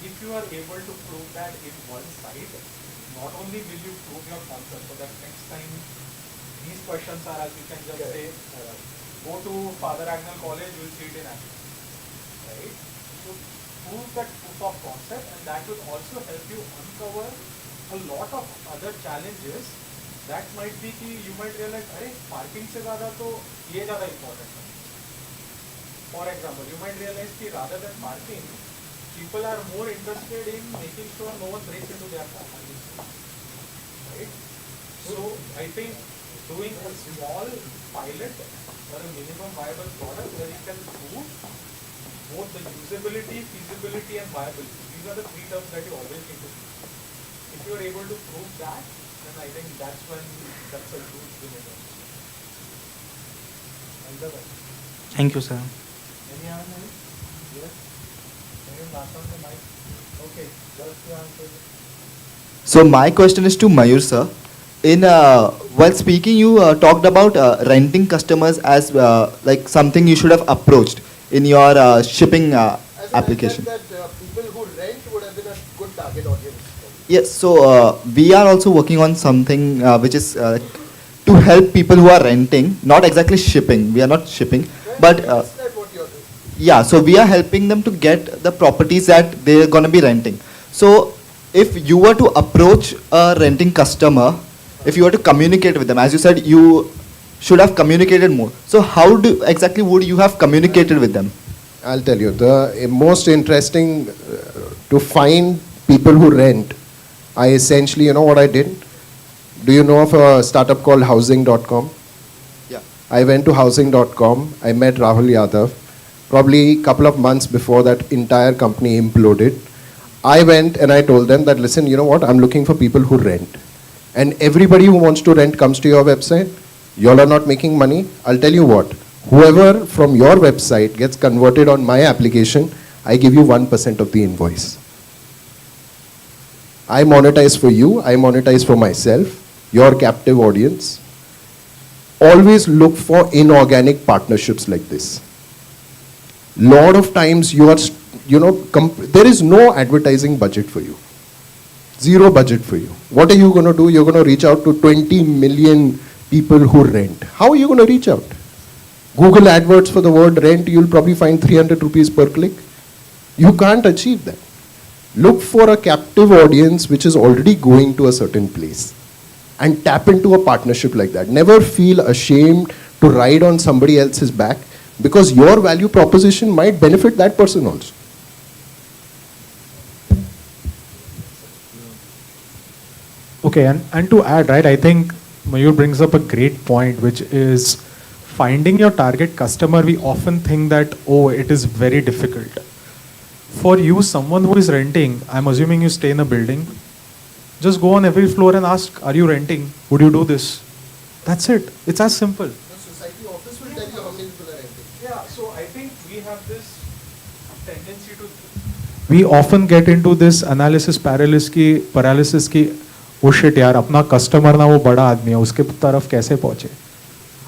If you are able to prove that in one site, not only will you prove your concept, so that next time these questions are as you can just say, go to Father Agnel College, you will see it in action. Right? So prove that proof of concept, and that will also help you uncover a lot of other challenges that might be कि you might realize अरे parking से ज़्यादा तो ये ज़्यादा important है. For example, you might realize कि rather than parking, people are more interested in making sure no one breaks into their car. Right? So I think doing a small pilot or a minimum viable product where you can prove both the usability, feasibility and viability. These are the three terms that you always need to prove. If you are able to prove that, then I think that's when that's a huge win. Thank you, sir. Any other name? Yes. Can you pass on the mic? Okay, just to answer. So my question is to Mayur sir. In while speaking, you talked about renting customers as like something you should have approached in your shipping application. People who rent would have been a good target audience. Yes, so we are also working on something which is to help people who are renting, not exactly shipping. We are not shipping, but yeah, so we are helping them to get the properties that they're going to be renting. So if you were to approach a renting customer, if you were to communicate with them, as you said, you should have communicated more. So how exactly would you have communicated with them? I'll tell you, the most interesting to find people who rent, I essentially, you know what I did? Do you know of a startup called housing.com? Yeah. I went to housing.com, I met Rahul Yadav. Probably a couple of months before that entire company imploded. I went and I told them that, listen, you know what, I'm looking for people who rent. And everybody who wants to rent comes to your website. Y'all are not making money. I'll tell you what, whoever from your website gets converted on my application, I give you 1% of the invoice. I monetize for you, I monetize for myself, your captive audience. Always look for inorganic partnerships like this. Lot of times you are, there is no advertising budget for you. Zero budget for you. What are you going to do? You're going to reach out to 20 million people who rent. How are you going to reach out? Google AdWords for the word rent, you'll probably find 300 rupees per click. You can't achieve that. Look for a captive audience which is already going to a certain place and tap into a partnership like that. Never feel ashamed to ride on somebody else's back, because your value proposition might benefit that person also. Okay, and to add, right, I think Mayur brings up a great point, which is finding your target customer. We often think that, oh, it is very difficult. For you, someone who is renting, I'm assuming you stay in a building, just go on every floor and ask, are you renting? Would you do this? That's it. It's as simple. The society office will tell you how many people are renting. Yeah, so I think we have this tendency to... We often get into this analysis paralysis की oh shit यार, अपना customer ना वो बड़ा आदमी है, उसके तरफ कैसे पहुंचे?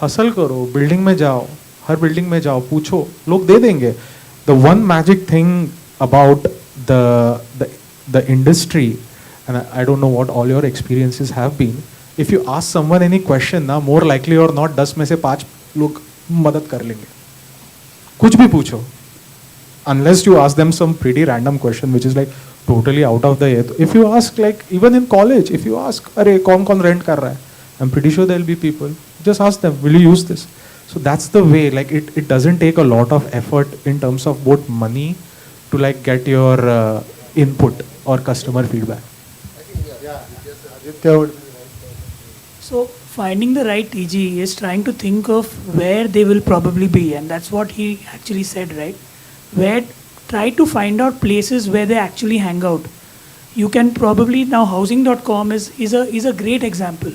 हसल करो, बिल्डिंग में जाओ, हर बिल्डिंग में जाओ, पूछो, लोग दे देंगे. The one magic thing about the industry, and I don't know what all your experiences have been, if you ask someone any question ना, more likely or not 10 में से 5 लोग मदद कर लेंगे. कुछ भी पूछो, unless you ask them some pretty random question which is like totally out of the air. If you ask, like even in college, if you ask, अरे कौन rent कर रहा है, I'm pretty sure there'll be people. Just ask them, will you use this? So that's the way. Like it doesn't take a lot of effort in terms of both money to like get your input or customer feedback. So finding the right TG is trying to think of where they will probably be, and that's what he actually said, right? Try to find out places where they actually hang out. You can probably now housing.com is a great example.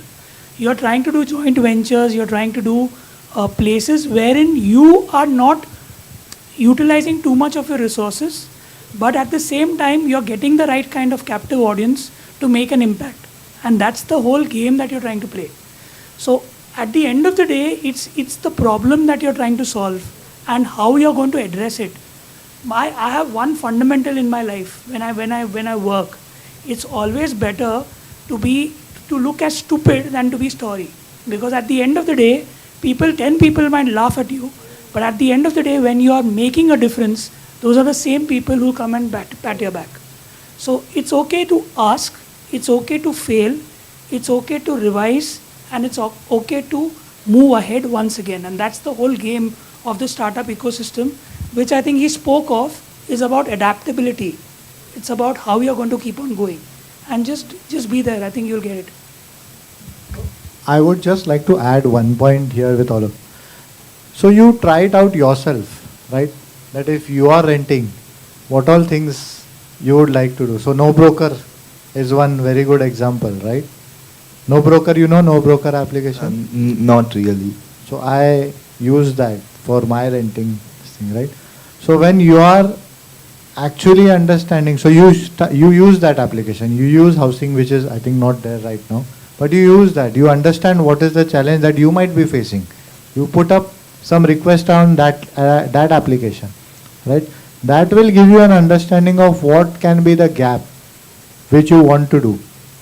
You're trying to do joint ventures, you're trying to do places wherein you are not utilizing too much of your resources, but at the same time you're getting the right kind of captive audience to make an impact. And that's the whole game that you're trying to play. So at the end of the day, it's the problem that you're trying to solve and how you're going to address it. I have one fundamental in my life when I work. It's always better to look as stupid than to be story. Because at the end of the day, 10 people might laugh at you, but at the end of the day, when you are making a difference, those are the same people who come and pat your back. So it's okay to ask, it's okay to fail, it's okay to revise, and it's okay to move ahead once again. And that's the whole game of the startup ecosystem, which I think he spoke of, is about adaptability. It's about how you're going to keep on going. And just be there. I think you'll get it. I would just like to add one point here with all of. So you try it out yourself, right? That if you are renting, what all things you would like to do. So No Broker is one very good example, right? No Broker, you know No Broker application? Not really. So I use that for my renting thing, right? So when you are actually understanding, so you use that application, you use housing, which is I think not there right now, but you use that. You understand what is the challenge that you might be facing. You put up some request on that application, right? That will give you an understanding of what can be the gap which you want to do,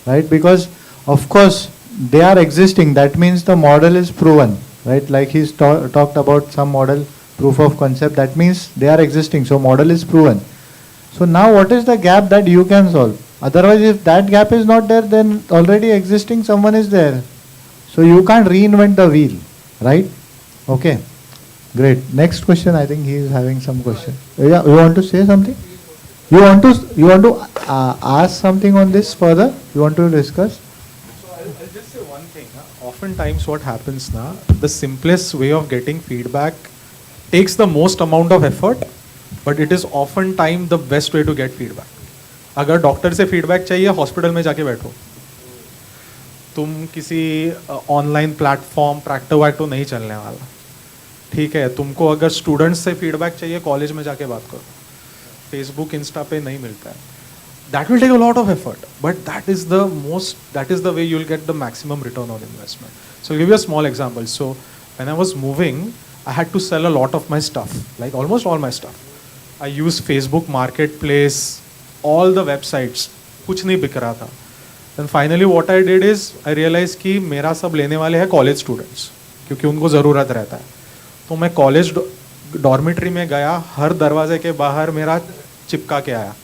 right? Because of course they are existing. That means the model is proven, right? Like he's talked about some model proof of concept. That means they are existing. So model is proven. So now what is the gap that you can solve? Otherwise, if that gap is not there, then already existing someone is there. So you can't reinvent the wheel, right? Okay, great. Next question. I think he is having some question. Yeah, you want to say something? You want to ask something on this further? You want to discuss? So I'll just say one thing. Oftentimes what happens now, the simplest way of getting feedback takes the most amount of effort, but it is oftentimes the best way to get feedback. अगर doctor से feedback चाहिए, hospital में जाके बैठो. तुम किसी online platform Practo नहीं चलने वाला, ठीक है? तुमको अगर स्टूडेंट्स से फीडबैक चाहिए, कॉलेज में जाके बात करो. फेसबुक इंस्टा पे नहीं मिलता है. That will take a lot of effort, but that is the way you'll get the maximum return on investment. So I'll give you a small example. So when I was moving, I had to sell a lot of my stuff, like almost all my stuff. I used Facebook Marketplace, all the websites, कुछ नहीं बिक रहा था. Then finally what I did is I realized कि मेरा सब लेने वाले हैं कॉलेज स्टूडेंट्स, क्योंकि उनको ज़रूरत रहता है. तो मैं कॉलेज डॉर्मेट्री में गया, हर दरवाजे के बाहर मेरा चिपका के आया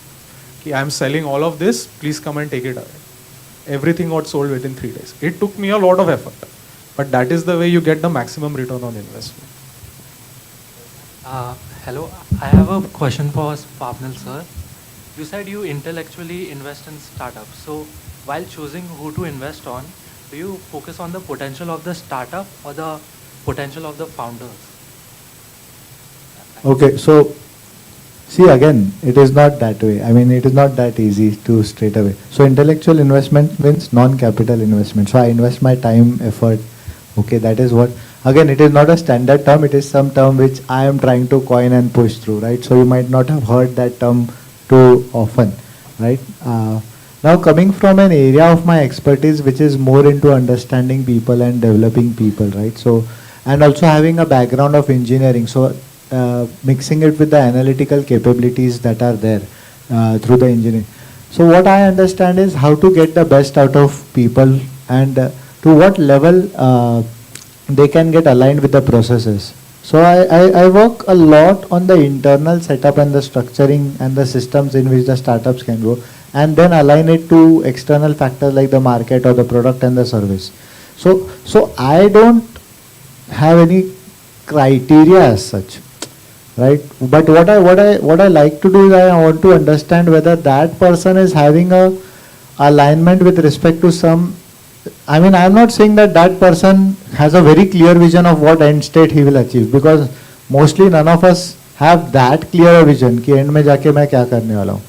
कि I am selling all of this, please come and take it away. Everything got sold within 3 days. It took me a lot of effort, but that is the way you get the maximum return on investment. Hello, I have a question for Swapnil sir. You said you intellectually invest in startups. So while choosing who to invest on, do you focus on the potential of the startup or the potential of the founders? Okay, so see again, it is not that way. I mean, it is not that easy to straight away. So intellectual investment means non-capital investment. So I invest my time, effort. Okay, that is what. Again, it is not a standard term. It is some term which I am trying to coin and push through, right? So you might not have heard that term too often, right? Now coming from an area of my expertise, which is more into understanding people and developing people, right? So, and also having a background of engineering. So mixing it with the analytical capabilities that are there through the engineering. So what I understand is how to get the best out of people and to what level they can get aligned with the processes. So I work a lot on the internal setup and the structuring and the systems in which the startups can go, and then align it to external factors like the market or the product and the service. So I don't have any criteria as such, right? But what I like to do is I want to understand whether that person is having a alignment with respect to some. I mean, I am not saying that that person has a very clear vision of what end state he will achieve, because mostly none of us have that clear vision कि end में जाके मैं क्या करने वाला हूँ,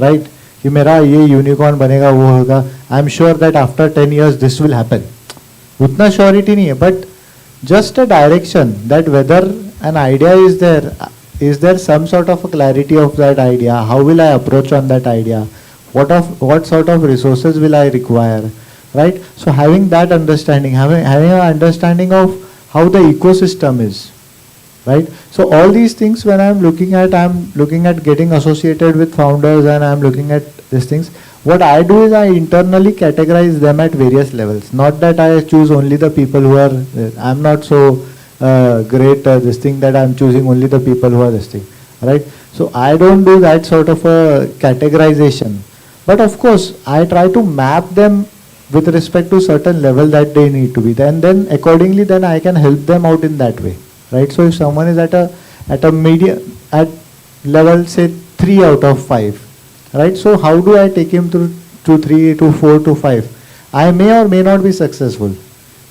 right? कि मेरा ये यूनिकॉर्न बनेगा, वो होगा. I am sure that after 10 years this will happen. उतना श्योरिटी नहीं है, but just a direction that whether an idea is there some sort of a clarity of that idea? How will I approach on that idea? What sort of resources will I require? Right? So having that understanding, having an understanding of how the ecosystem is, right? So all these things when I'm looking at getting associated with founders, and I'm looking at these things. What I do is I internally categorize them at various levels. Not that I choose only the people who are, I'm not so great this thing that I'm choosing only the people who are this thing, right? So I don't do that sort of a categorization. But of course, I try to map them with respect to certain level that they need to be. Then accordingly, then I can help them out in that way, right? So if someone is at level say 3 out of 5, right? So how do I take him to 3 to 4 to 5? I may or may not be successful,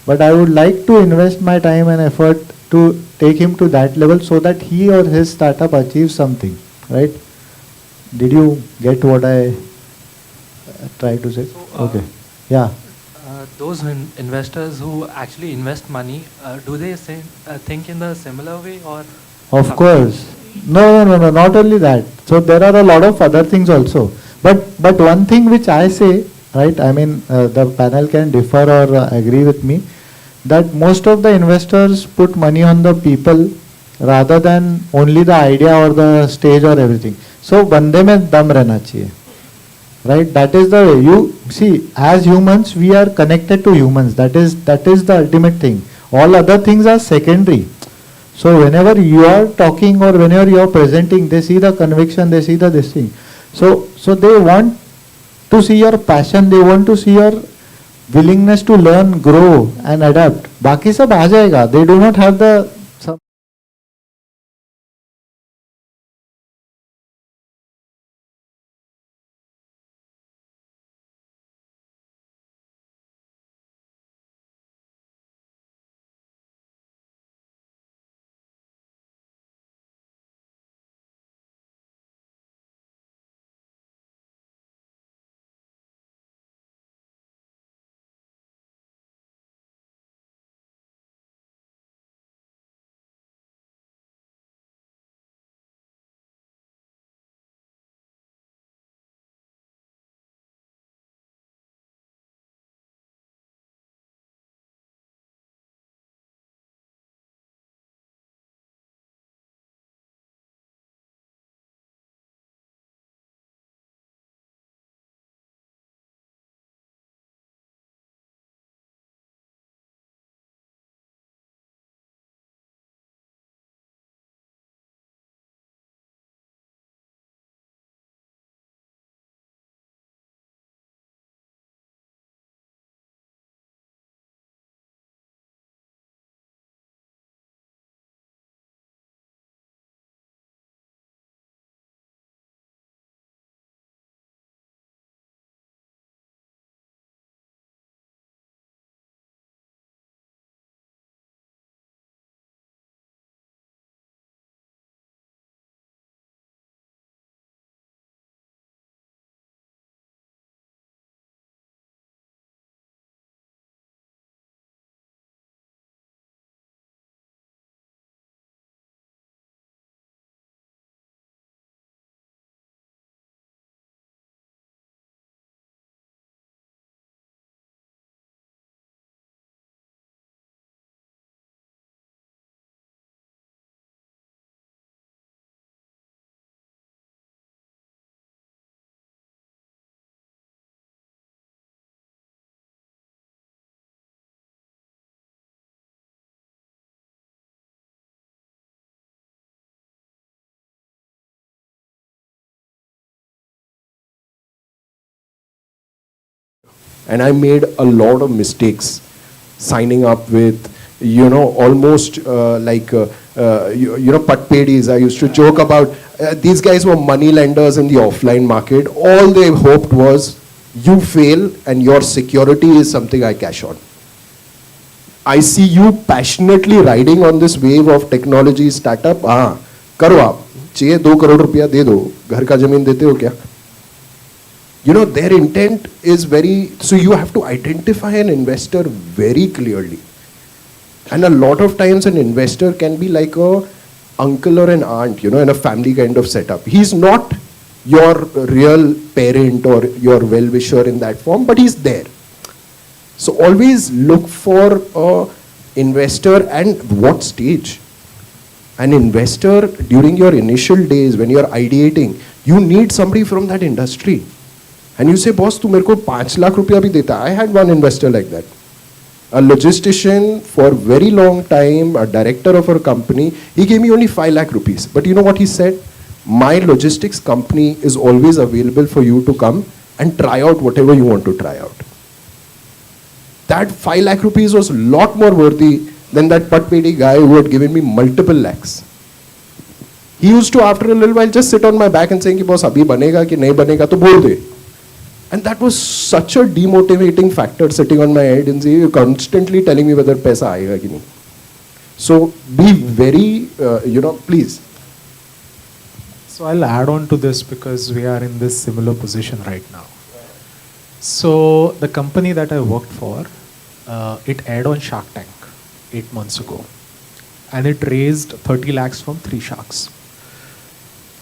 but I would like to invest my time and effort to take him to that level so that he or his startup achieves something, right? Did you get what I tried to say? So, Okay. Yeah. Those investors who actually invest money, do they think in the similar way, or? Of course. No, not only that. So there are a lot of other things also. But one thing which I say, right? I mean, the panel can differ or agree with me that most of the investors put money on the people rather than only the idea or the stage or everything. So bande mein dam rehna chahiye, right? That is the way. You see, as humans, we are connected to humans. That is the ultimate thing. All other things are secondary. So whenever you are talking or whenever you are presenting, they see the conviction, they see the this thing. So they want to see your passion, they want to see your willingness to learn, grow and adapt. बाकी सब आ जाएगा. They do not have the some. And I made a lot of mistakes signing up with, almost patpedis. I used to joke about, these guys were money lenders in the offline market. All they hoped was, you fail and your security is something I cash on. I see you passionately riding on this wave of technology startup. हाँ, करो आप, चाहिए 2 करोड़ रुपया दे दो, घर का जमीन देते हो क्या? Their intent is very, so you have to identify an investor very clearly. And a lot of times an investor can be like a uncle or an aunt, in a family kind of setup. He's not your real parent or your well-wisher in that form, but he's there. So always look for a investor, and what stage. An investor during your initial days when you're ideating, you need somebody from that industry. And you say, boss, tu mereko 5 lakh rupiya bhi deta. I had one investor like that. A logistician for a very long time, a director of a company, he gave me only 5 lakh rupees. But you know what he said? My logistics company is always available for you to come and try out whatever you want to try out. That 5 lakh rupees was a lot more worthy than that patpedi guy who had given me multiple lakhs. He used to, after a little while, just sit on my back and saying, boss, abhi banega ki nahi banega, to bol de. And that was such a demotivating factor sitting on my head and say, constantly telling me whether paisa aayega ki nahi. So be very, please. So I'll add on to this because we are in this similar position right now. So the company that I worked for, it aired on Shark Tank 8 months ago. And it raised 30 lakhs from 3 sharks.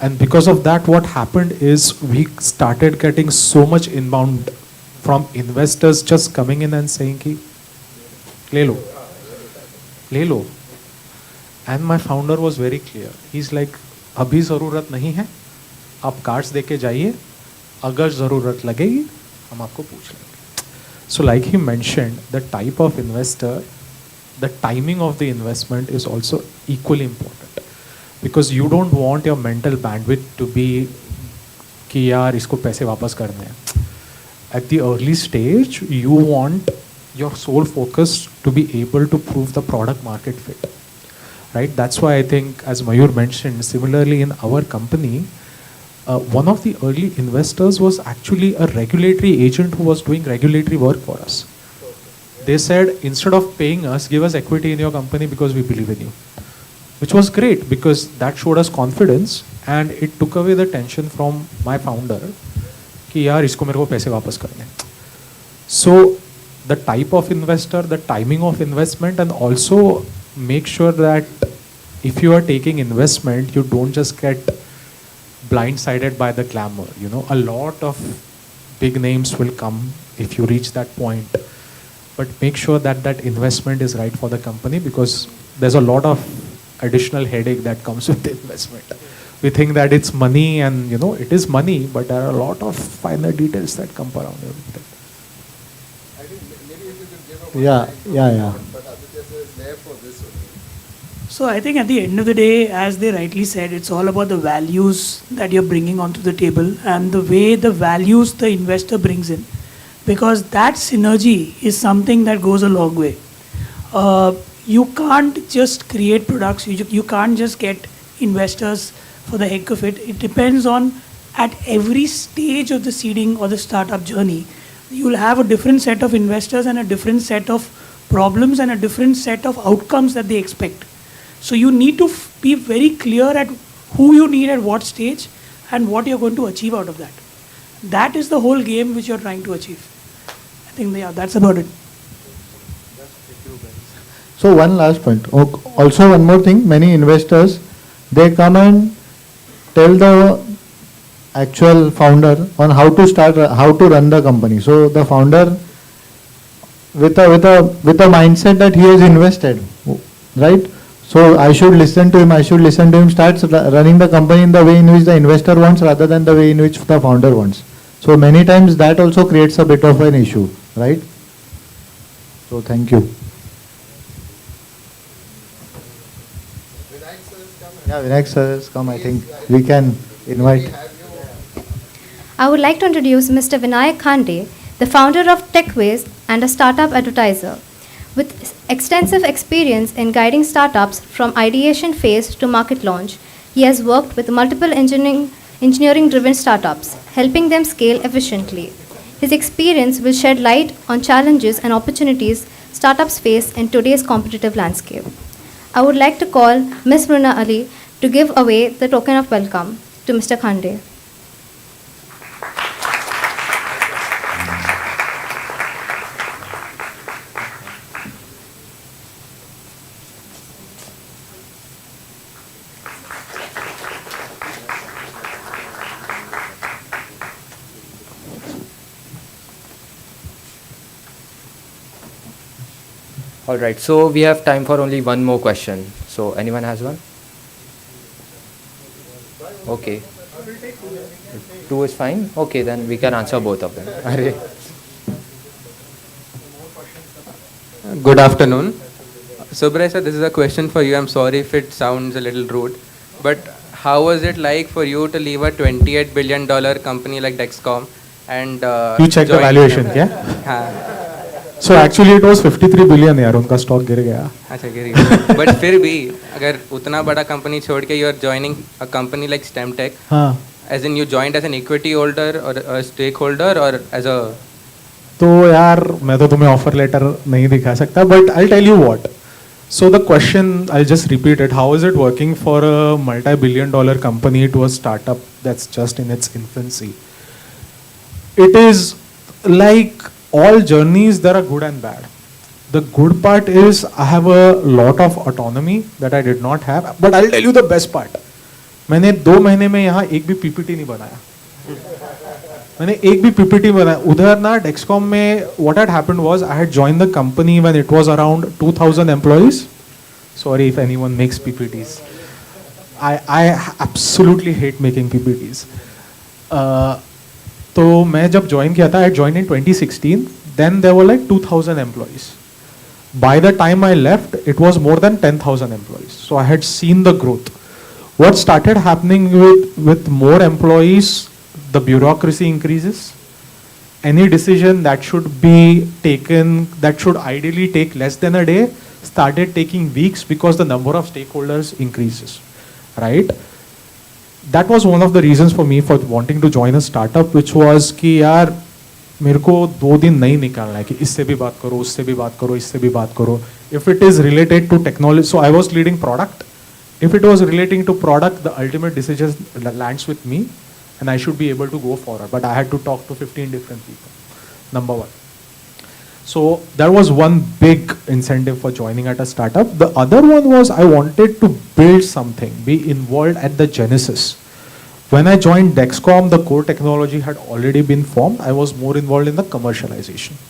And because of that, what happened is we started getting so much inbound from investors just coming in and saying ki, le lo. And my founder was very clear. He's like, abhi zarurat nahi hai, aap cards deke jaiye, agar zarurat lagegi, hum aapko pooch lenge. So like he mentioned, the type of investor, the timing of the investment is also equally important. Because you don't want your mental bandwidth to be कि यार इसको पैसे वापस करने हैं. At the early stage, you want your sole focus to be able to prove the product market fit. Right? That's why I think, as Mayur mentioned, similarly in our company, one of the early investors was actually a regulatory agent who was doing regulatory work for us. They said, instead of paying us, give us equity in your company because we believe in you. Which was great because that showed us confidence and it took away the tension from my founder कि यार इसको मेरे को पैसे वापस करने. So the type of investor, the timing of investment, and also make sure that if you are taking investment, you don't just get blindsided by the glamour. You know, a lot of big names will come if you reach that point. But make sure that that investment is right for the company because there's a lot of additional headache that comes with the investment. We think that it's money and, you know, it is money, but there are a lot of finer details that come around everything. I think maybe if you could give a Yeah. But Aditya sir is there for this only. So I think at the end of the day, as they rightly said, it's all about the values that you're bringing onto the table and the way the values the investor brings in. Because that synergy is something that goes a long way. You can't just create products, you can't just get investors for the heck of it. It depends on at every stage of the seeding or the startup journey, you'll have a different set of investors and a different set of problems and a different set of outcomes that they expect. So you need to be very clear at who you need at what stage and what you're going to achieve out of that. That is the whole game which you're trying to achieve. I think, yeah, that's about it. So one last point. Also one more thing, many investors, they come and tell the actual founder on how to start, how to run the company. So the founder with a mindset that he has invested, right? So I should listen to him, starts running the company in the way in which the investor wants rather than the way in which the founder wants. So many times that also creates a bit of an issue, right? So thank you. Yeah, Vinayak sir has come. I think we can invite. I would like to introduce Mr. Vinayak Khande, the founder of TechWays and a startup advertiser. With extensive experience in guiding startups from ideation phase to market launch, he has worked with multiple engineering-driven startups, helping them scale efficiently. His experience will shed light on challenges and opportunities startups face in today's competitive landscape. I would like to call Ms. Mruna Ali to give away the token of welcome to Mr. Khande. All right, so we have time for only one more question. So anyone has one? Okay. Two is fine? Okay, then we can answer both of them. Good afternoon. Subray sir, this is a question for you. I'm sorry if it sounds a little rude, but how was it like for you to leave a $28 billion company like Dexcom and you checked the valuation, yeah? हाँ. So actually it was 53 billion यार उनका stock गिर गया. अच्छा गिर गया. But फिर भी अगर उतना बड़ा company छोड़ के you are joining a company like STEMtech, हाँ. as in you joined as an equity holder or a stakeholder or as a तो यार मैं तो तुम्हें offer letter नहीं दिखा सकता, but I'll tell you what. So the question, I'll just repeat it. How is it working for a multi-billion-dollar company to a startup that's just in its infancy? It is like all journeys, there are good and bad. The good part is I have a lot of autonomy that I did not have. But I'll tell you the best part. मैंने 2 महीने में यहाँ एक भी PPT नहीं बनाया. मैंने एक भी पीपीटी बनाया उधर ना डेक्सकॉम में. What had happened was I had joined the company when it was around 2000 employees. Sorry if anyone makes PPTs. I absolutely hate making PPTs. तो मैं जब ज्वाइन किया था, I joined in 2016. Then there were like 2,000 employees. By the time I left, it was more than 10,000 employees. So I had seen the growth. What started happening with more employees, the bureaucracy increases. Any decision that should be taken, that should ideally take less than a day, started taking weeks because the number of stakeholders increases. Right? That was one of the reasons for me for wanting to join a startup, which was कि यार मेरे को 2 दिन नहीं निकालना है कि इससे भी बात करो, उससे भी बात करो, इससे भी बात करो. If it is related to technology, so I was leading product. If it was relating to product, the ultimate decision lands with me, and I should be able to go forward. But I had to talk to 15 different people. Number one. So that was one big incentive for joining at a startup. The other one was I wanted to build something, be involved at the genesis. When I joined Dexcom, the core technology had already been formed. I was more involved in the commercialization.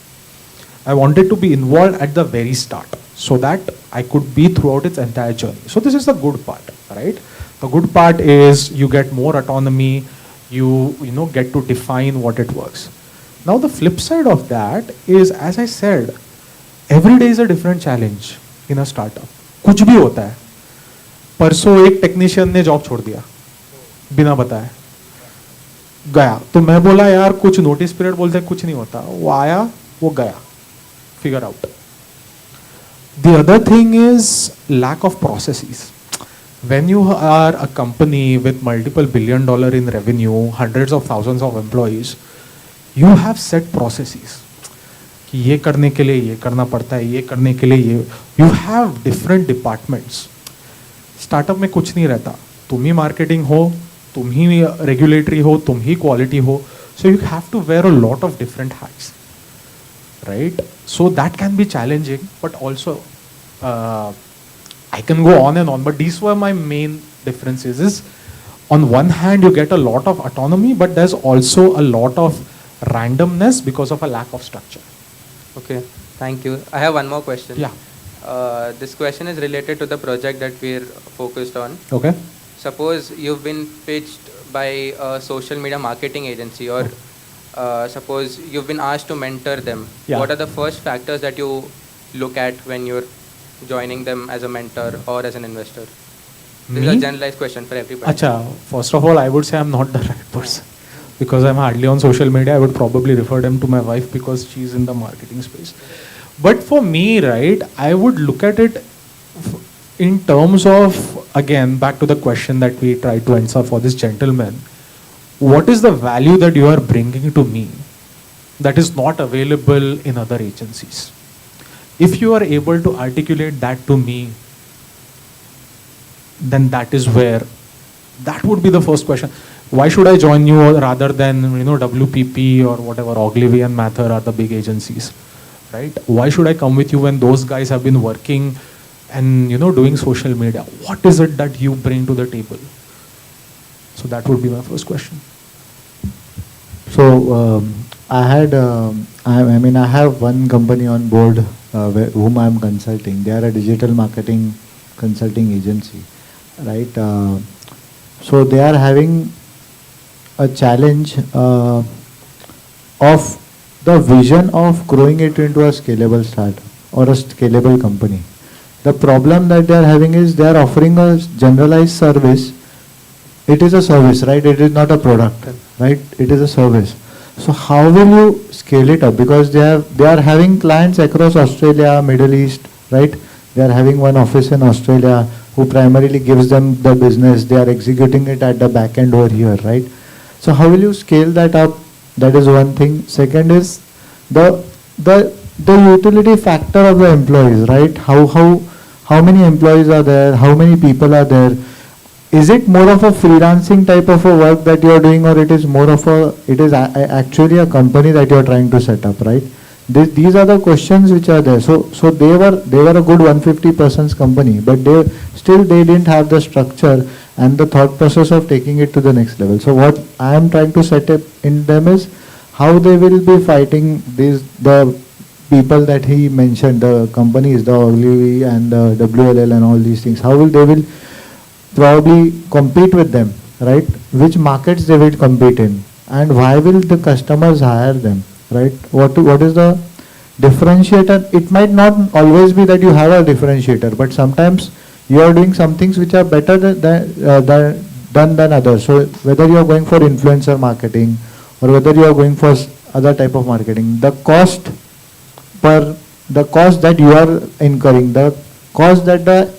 I wanted to be involved at the very start so that I could be throughout its entire journey. So this is the good part, right? The good part is you get more autonomy, you get to define what it works. Now the flip side of that is, as I said, every day is a different challenge in a startup. कुछ भी होता है. परसों एक technician ने job छोड़ दिया बिना बताए, गया. तो मैं बोला यार कुछ नोटिस पीरियड बोलते हैं, कुछ नहीं होता. वो आया, वो गया. Figure out. The other thing is lack of processes. When you are a company with multiple $1 billion in revenue, hundreds of thousands of employees, you have set processes. कि ये करने के लिए ये करना पड़ता है, ये करने के लिए ये. You have different departments. Startup में कुछ नहीं रहता. तुम ही मार्केटिंग हो, तुम ही रेगुलेटरी हो, तुम ही क्वालिटी हो. So you have to wear a lot of different hats, right? So that can be challenging, but also I can go on and on. But these were my main differences. Is on one hand you get a lot of autonomy, but there's also a lot of randomness because of a lack of structure. Okay, thank you. I have one more question. Yeah. This question is related to the project that we're focused on. Okay. Suppose you've been pitched by a social media marketing agency, or suppose you've been asked to mentor them. Yeah. What are the first factors that you look at when you're joining them as a mentor or as an investor? This is a generalized question for everybody. Acha, first of all, I would say I'm not the right person. Because I'm hardly on social media, I would probably refer them to my wife because she's in the marketing space. But for me, right, I would look at it in terms of, again, back to the question that we tried to answer for this gentleman. What is the value that you are bringing to me that is not available in other agencies? If you are able to articulate that to me, then that is where, that would be the first question. Why should I join you rather than WPP or whatever, Ogilvy and Mather are the big agencies, right? Why should I come with you when those guys have been working and doing social media? What is it that you bring to the table? So that would be my first question. So I have one company on board whom I am consulting. They are a digital marketing consulting agency, right? So they are having a challenge of the vision of growing it into a scalable startup or a scalable company. The problem that they are having is they are offering a generalized service. It is a service, right? It is not a product, right? It is a service. So how will you scale it up? Because they are having clients across Australia, Middle East, right? They are having one office in Australia who primarily gives them the business. They are executing it at the back end over here, right? So how will you scale that up? That is one thing. Second is the utility factor of the employees, right? How many employees are there? How many people are there? Is it more of a freelancing type of a work that you are doing, or it is more of actually a company that you are trying to set up, right? These are the questions which are there. So they were a good 150 persons company, but they didn't have the structure and the thought process of taking it to the next level. So what I am trying to set up in them is how they will be fighting the people that he mentioned, the companies, the Ogilvy and the WLL and all these things. How will they will probably compete with them, right? Which markets they will compete in, and why will the customers hire them, right? What is the differentiator? It might not always be that you have a differentiator, but sometimes you are doing some things which are better than others. So whether you are going for influencer marketing or whether you are going for other type of marketing, the cost that you are incurring, the cost that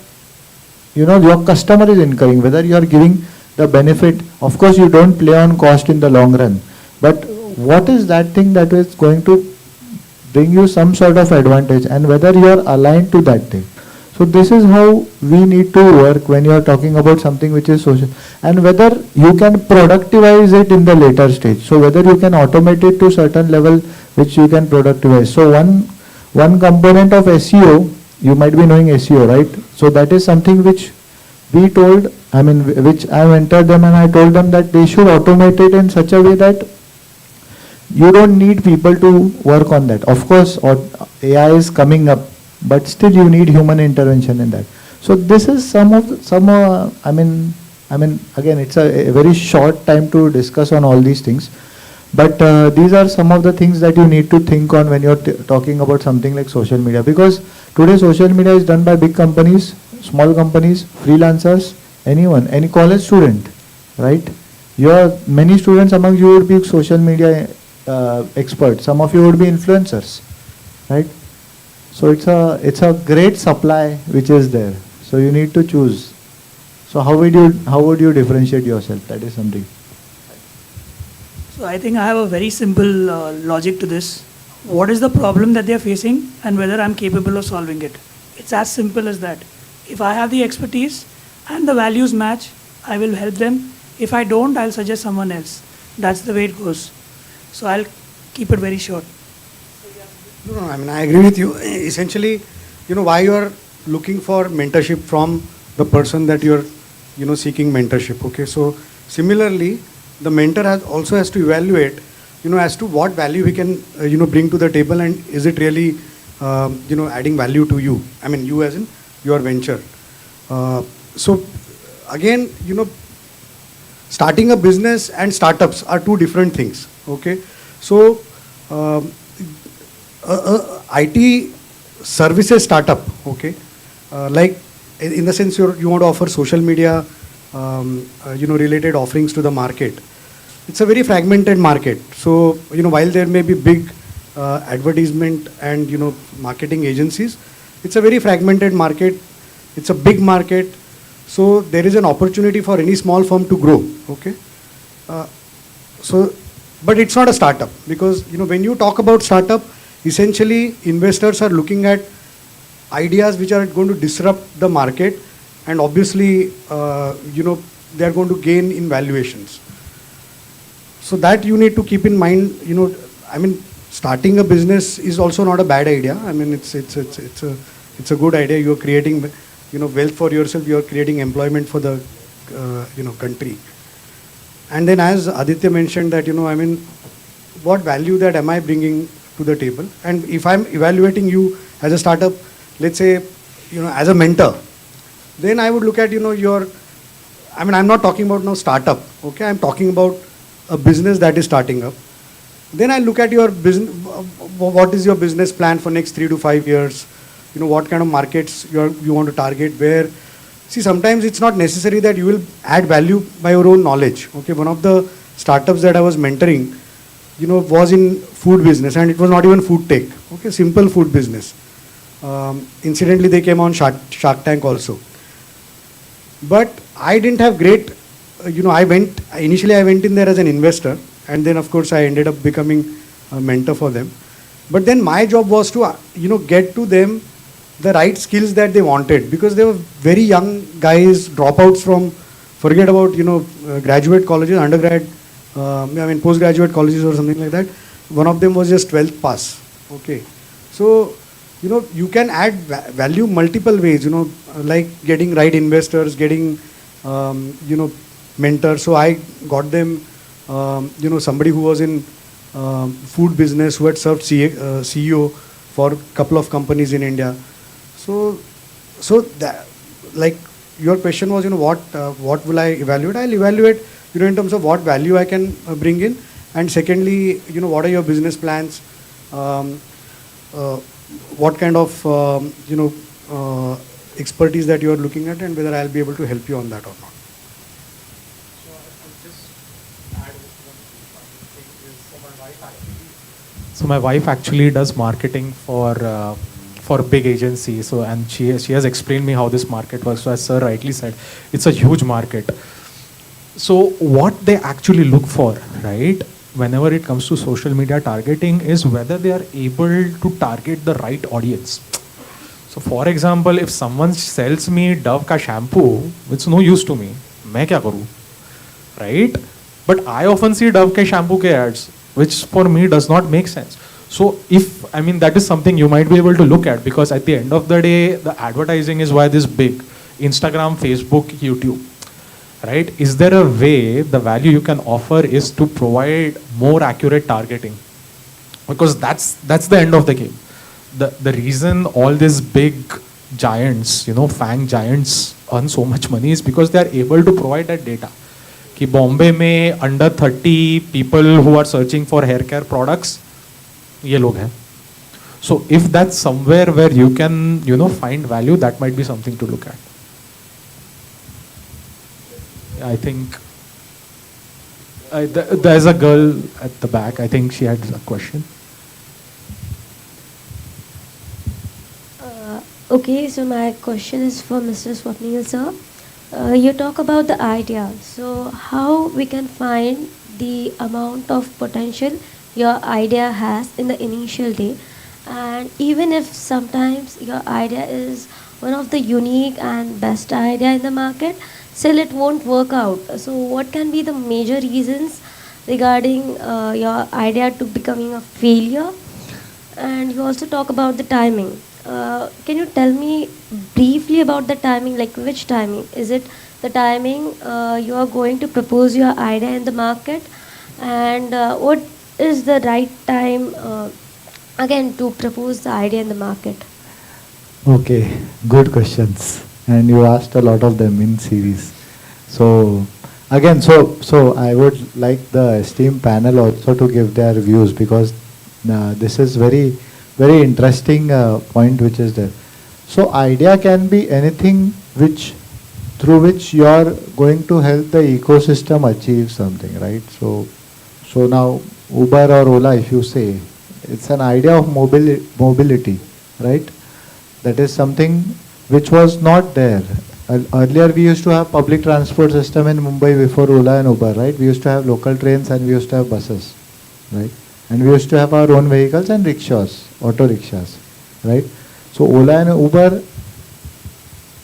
your customer is incurring, whether you are giving the benefit. Of course, you don't play on cost in the long run, but what is that thing that is going to bring you some sort of advantage, and whether you are aligned to that thing. So this is how we need to work when you are talking about something which is social, and whether you can productivize it in the later stage. So whether you can automate it to certain level which you can productivize. So one component of SEO, you might be knowing SEO, right? So that is something which we told, which I mentored them, and I told them that they should automate it in such a way that you don't need people to work on that. Of course, AI is coming up, but still you need human intervention in that. So this is again, it's a very short time to discuss on all these things, but these are some of the things that you need to think on when you're talking about something like social media, because today social media is done by big companies, small companies, freelancers, anyone, any college student, right? Many students among you would be social media experts, some of you would be influencers, right? So it's a great supply which is there. So you need to choose. So how would you differentiate yourself? That is something. So I think I have a very simple logic to this. What is the problem that they are facing and whether I'm capable of solving it? It's as simple as that. If I have the expertise and the values match, I will help them. If I don't, I'll suggest someone else. That's the way it goes. So I'll keep it very short. No, I agree with you. Essentially, why you are looking for mentorship from the person that you're, seeking mentorship. Okay, so similarly, the mentor also has to evaluate, as to what value we can, bring to the table, and is it really, adding value to you. You as in your venture. So again, starting a business and startups are two different things. Okay, so IT services startup, okay, like in the sense you want to offer social media, related offerings to the market. It's a very fragmented market. So while there may be big advertisement and marketing agencies, it's a very fragmented market. It's a big market. So there is an opportunity for any small firm to grow. Okay, but it's not a startup, because when you talk about startup, essentially investors are looking at ideas which are going to disrupt the market, and obviously they are going to gain in valuations. So that you need to keep in mind. Starting a business is also not a bad idea. It's a good idea. You're creating wealth for yourself. You're creating employment for the country. And then, as Aditya mentioned, that what value that am I bringing to the table? And if I'm evaluating you as a startup, let's say as a mentor, then I would look at your. I'm not talking about now startup. Okay, I'm talking about a business that is starting up. Then I look at your business. What is your business plan for next 3 to 5 years? What kind of markets you want to target? Where? See, sometimes it's not necessary that you will add value by your own knowledge. Okay, one of the startups that I was mentoring, was in food business, and it was not even food tech. Okay, simple food business. Incidentally, they came on Shark Tank also. But I didn't have great, initially I went in there as an investor, and then of course I ended up becoming a mentor for them. But then my job was to, get to them the right skills that they wanted, because they were very young guys, dropouts from, forget about, graduate colleges, undergrad, postgraduate colleges or something like that. One of them was just 12th pass. Okay. So, you can add value multiple ways, like getting right investors, getting, mentors. So I got them, somebody who was in food business who had served CEO for a couple of companies in India. So that, like, your question was, what will I evaluate? I'll evaluate, in terms of what value I can bring in, and secondly, what are your business plans? What kind of expertise that you are looking at, and whether I'll be able to help you on that or not. So my wife actually does marketing for big agencies. So, and she has explained me how this market works. So as sir rightly said, it's a huge market. So what they actually look for, right, whenever it comes to social media targeting, is whether they are able to target the right audience. So for example, if someone sells me Dove ka shampoo, it's no use to me. मैं क्या करूँ, right? But I often see Dove ke shampoo ke ads, which for me does not make sense. So that is something you might be able to look at, because at the end of the day, the advertising is why this big. Instagram, Facebook, YouTube, right? Is there a way the value you can offer is to provide more accurate targeting? Because that's the end of the game. The reason all these big giants, FANG giants earn so much money is because they are able to provide that data. Ki Bombay में under 30 people who are searching for hair care products, ये लोग हैं. So if that's somewhere where you can, find value, that might be something to look at. I think there's a girl at the back. I think she had a question. Okay, so my question is for Mr. Swapnil sir. You talk about the idea. So how we can find the amount of potential your idea has in the initial day, and even if sometimes your idea is one of the unique and best idea in the market, still it won't work out. So what can be the major reasons regarding your idea to becoming a failure? And you also talk about the timing. Can you tell me briefly about the timing, like which timing? Is it the timing you are going to propose your idea in the market, and what is the right time again to propose the idea in the market? Okay, good questions, and you asked a lot of them in series. So again, so I would like the esteemed panel also to give their views, because this is very interesting point which is there. So idea can be anything through which you are going to help the ecosystem achieve something, right? So now Uber or Ola, if you say, it's an idea of mobility, right? That is something which was not there. Earlier we used to have public transport system in Mumbai before Ola and Uber, right? We used to have local trains and we used to have buses, right? And we used to have our own vehicles and rickshaws, auto rickshaws, right? So Ola and Uber,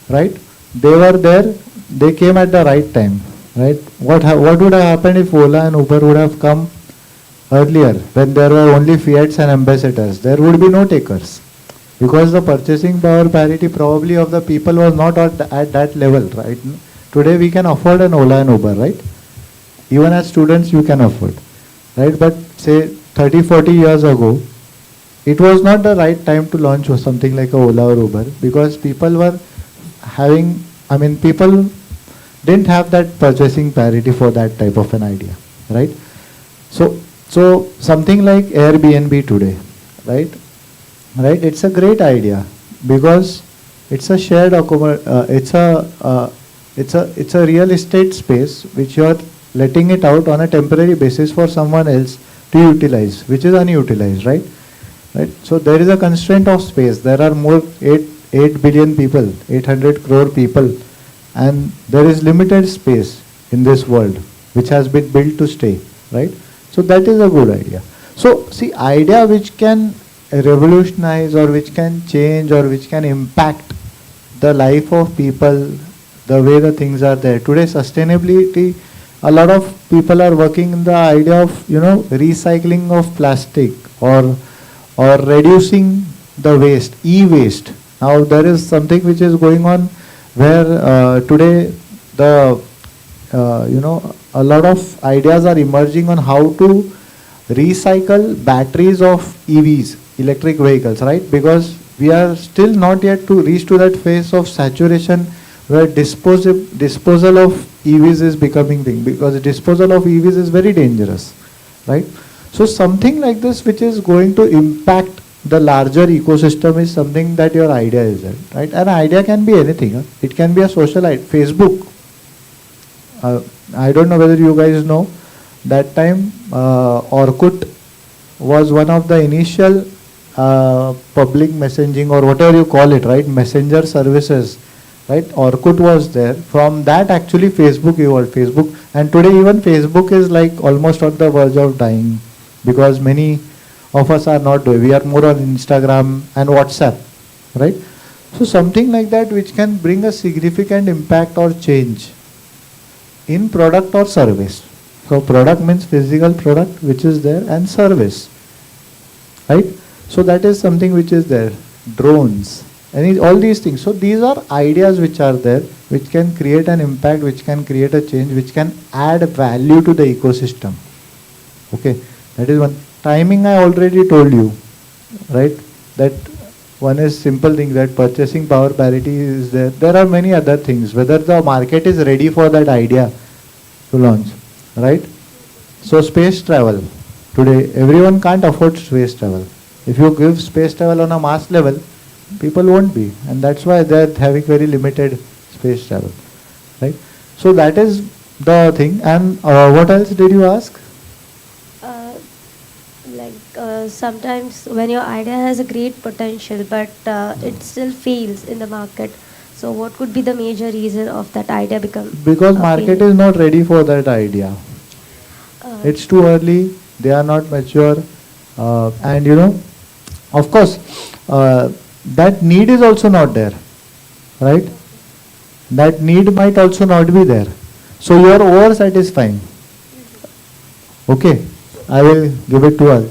right? They were there, they came at the right time, right? What would have happened if Ola and Uber would have come earlier, when there were only Fiats and ambassadors? There would be no takers, because the purchasing power parity probably of the people was not at that level, right? Today we can afford an Ola and Uber, right? Even as students you can afford, right? But say 30-40 years ago, it was not the right time to launch something like a Ola or Uber, because people were people didn't have that purchasing parity for that type of an idea, right? So something like Airbnb today, right? It's a great idea, because it's a shared it's a real estate space which you are letting it out on a temporary basis for someone else to utilize, which is unutilized, right? So there is a constraint of space. There are more 8 billion people, 800 crore people, and there is limited space in this world which has been built to stay, right? So that is a good idea. So see, idea which can revolutionize or which can change or which can impact the life of people, the way the things are there. Today sustainability, a lot of people are working in the idea of recycling of plastic or reducing the waste, e-waste. Now there is something which is going on where today a lot of ideas are emerging on how to recycle batteries of EVs, electric vehicles, right? Because we are still not yet to reach to that phase of saturation where disposal of EVs is becoming thing, because disposal of EVs is very dangerous, right? So something like this which is going to impact the larger ecosystem is something that your idea is in, right? An idea can be anything. Huh? It can be a social idea. Facebook. I don't know whether you guys know, that time Orkut was one of the initial public messaging or whatever you call it, right? Messenger services, right? Orkut was there. From that actually Facebook evolved. Facebook, and today even Facebook is like almost on the verge of dying, because many of us are not doing. We are more on Instagram and WhatsApp, right? So something like that which can bring a significant impact or change in product or service. So product means physical product which is there, and service, right? So that is something which is there. Drones, all these things. So these are ideas which are there, which can create an impact, which can create a change, which can add value to the ecosystem. Okay, that is one. Timing I already told you, right? That one is simple thing, that purchasing power parity is there. There are many other things. Whether the market is ready for that idea to launch, right? So space travel. Today everyone can't afford space travel. If you give space travel on a mass level, people won't be, and that's why they're having very limited space travel, right? So that is the thing. And what else did you ask? Sometimes when your idea has a great potential, but it still fails in the market. So what could be the major reason of that idea become? Because market is not ready for that idea. It's too early. They are not mature, and of course, that need is also not there, right? That need might also not be there. So you are over satisfying. Okay, I will give it to her.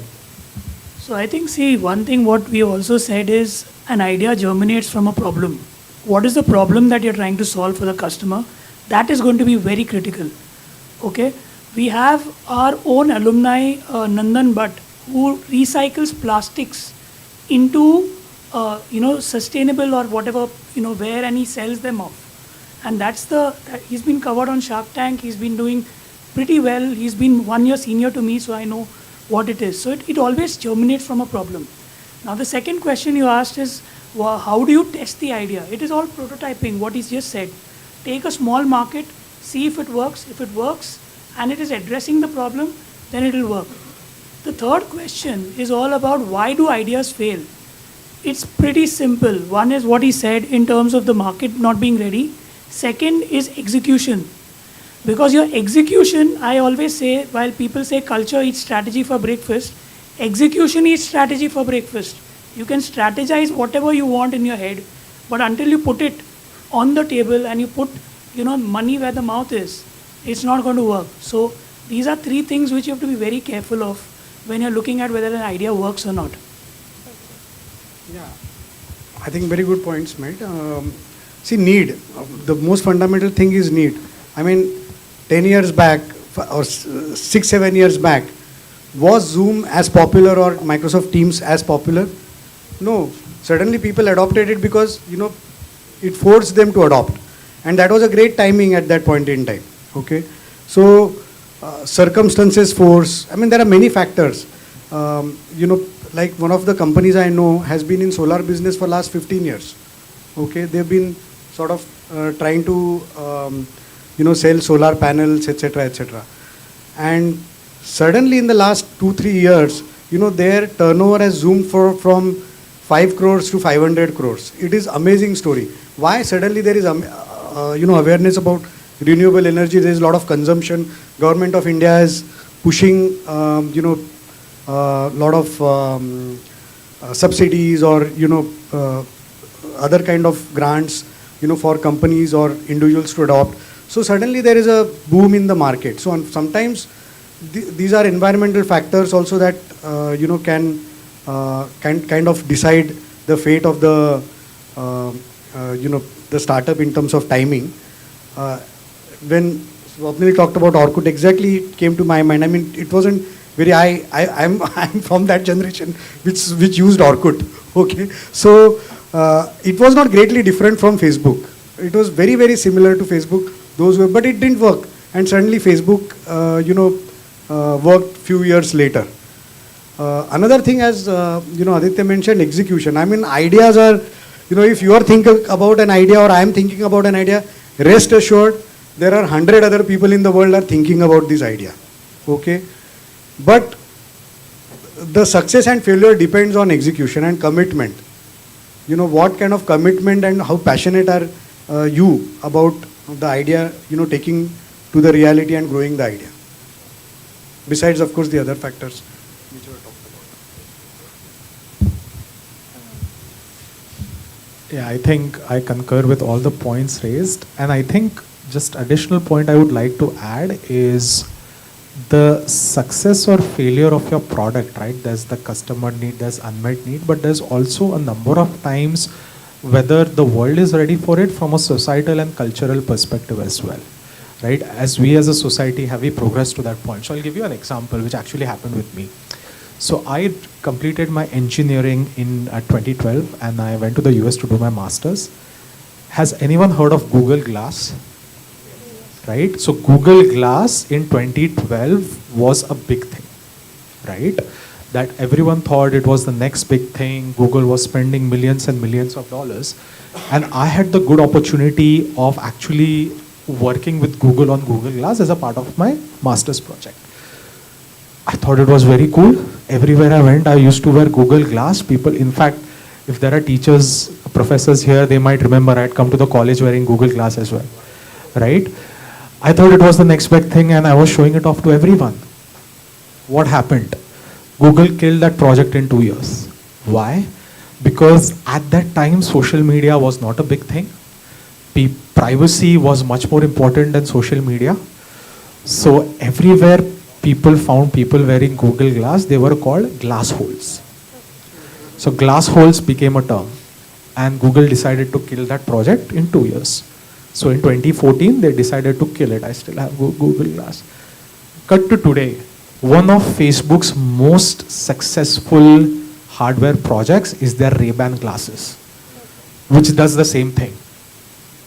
So I think, see, one thing what we also said is an idea germinates from a problem. What is the problem that you're trying to solve for the customer? That is going to be very critical. Okay, we have our own alumni, Nandan Bhatt, who recycles plastics into sustainable or whatever, where, and he sells them off. And he's been covered on Shark Tank. He's been doing pretty well. He's been 1 year senior to me, so I know what it is. So it always germinates from a problem. Now the second question you asked is, how do you test the idea? It is all prototyping, what he's just said. Take a small market, see if it works. If it works and it is addressing the problem, then it will work. The third question is all about, why do ideas fail? It's pretty simple. One is what he said in terms of the market not being ready. Second is execution. Because your execution, I always say, while people say culture eats strategy for breakfast, execution eats strategy for breakfast. You can strategize whatever you want in your head, but until you put it on the table and you put money where the mouth is, it's not going to work. So these are three things which you have to be very careful of when you're looking at whether an idea works or not. Yeah, I think very good points, mate. See, need. The most fundamental thing is need. I mean, 10 years back or 6-7 years back, was Zoom as popular or Microsoft Teams as popular? No. Suddenly people adopted it because, it forced them to adopt. And that was a great timing at that point in time. Okay. So, circumstances force, there are many factors. Like one of the companies I know has been in solar business for last 15 years. Okay. They've been sort of trying to, sell solar panels, etc., etc. And suddenly in the last 2-3 years, their turnover has zoomed from 5 crores to 500 crores. It is amazing story. Why? Suddenly there is, awareness about renewable energy. There is a lot of consumption. Government of India is pushing, lot of subsidies or, other kind of grants, for companies or individuals to adopt. So suddenly there is a boom in the market. So sometimes these are environmental factors also that can kind of decide the fate of the the startup in terms of timing. When Swapnil talked about Orkut, exactly it came to my mind. It wasn't I'm from that generation which used Orkut. Okay, so it was not greatly different from Facebook. It was very, very similar to Facebook. But it didn't work, and suddenly Facebook, worked few years later. Another thing, as Aditya mentioned, execution. I mean, ideas are, if you are thinking about an idea or I am thinking about an idea, rest assured, there are 100 other people in the world are thinking about this idea. Okay, but the success and failure depends on execution and commitment. What kind of commitment and how passionate are you about the idea, taking to the reality and growing the idea. Besides, of course, the other factors which were talked about. Yeah, I think I concur with all the points raised. And I think just additional point I would like to add is the success or failure of your product, right? There's the customer need, there's unmet need, but there's also a number of times whether the world is ready for it from a societal and cultural perspective as well, right? As we as a society, have we progressed to that point? So I'll give you an example which actually happened with me. So I completed my engineering in 2012 and I went to the US to do my master's. Has anyone heard of Google Glass? Right? So Google Glass in 2012 was a big thing, right? That everyone thought it was the next big thing. Google was spending millions and millions of dollars. And I had the good opportunity of actually working with Google on Google Glass as a part of my master's project. I thought it was very cool. Everywhere I went, I used to wear Google Glass. People, in fact, if there are teachers, professors here, they might remember I had come to the college wearing Google Glass as well, right? I thought it was the next big thing and I was showing it off to everyone. What happened? Google killed that project in 2 years. Why? Because at that time, social media was not a big thing. Privacy was much more important than social media. So everywhere people found people wearing Google Glass, they were called glass holes. So glass holes became a term and Google decided to kill that project in 2 years. So in 2014, they decided to kill it. I still have Google Glass. Cut to today, one of Facebook's most successful hardware projects is their Ray-Ban glasses, which does the same thing,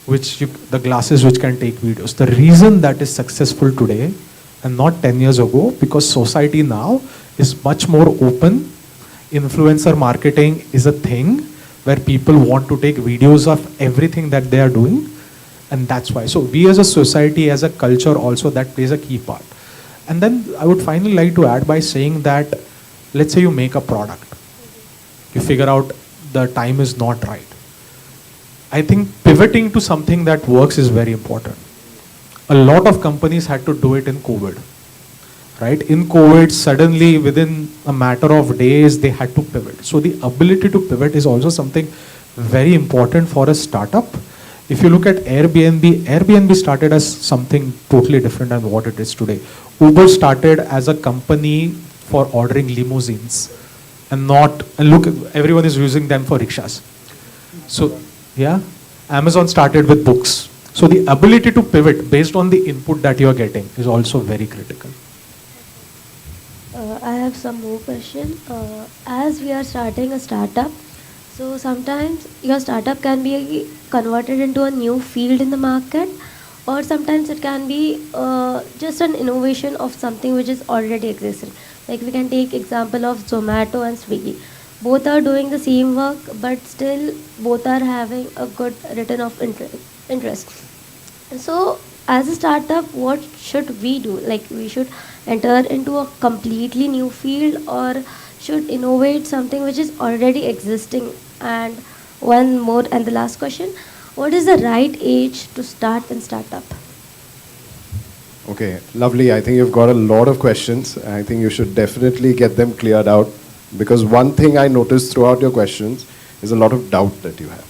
the glasses which can take videos. The reason that is successful today and not 10 years ago, because society now is much more open. Influencer marketing is a thing where people want to take videos of everything that they are doing. And that's why. So we as a society, as a culture also, that plays a key part. And then I would finally like to add by saying that, let's say you make a product. You figure out the time is not right. I think pivoting to something that works is very important. A lot of companies had to do it in COVID, right? In COVID, suddenly within a matter of days, they had to pivot. So the ability to pivot is also something very important for a startup. If you look at Airbnb started as something totally different than what it is today. Uber started as a company for ordering limousines and look, everyone is using them for rickshaws. So yeah, Amazon started with books. So the ability to pivot based on the input that you are getting is also very critical. I have some more question. As we are starting a startup, so sometimes your startup can be converted into a new field in the market, or sometimes it can be just an innovation of something which is already existing. Like we can take example of Zomato and Swiggy. Both are doing the same work, but still both are having a good return of interest. So as a startup, what should we do? Like we should enter into a completely new field, or should innovate something which is already existing? And one more and the last question, what is the right age to start in startup? Okay, lovely. I think you've got a lot of questions. I think you should definitely get them cleared out, because one thing I noticed throughout your questions is a lot of doubt that you have,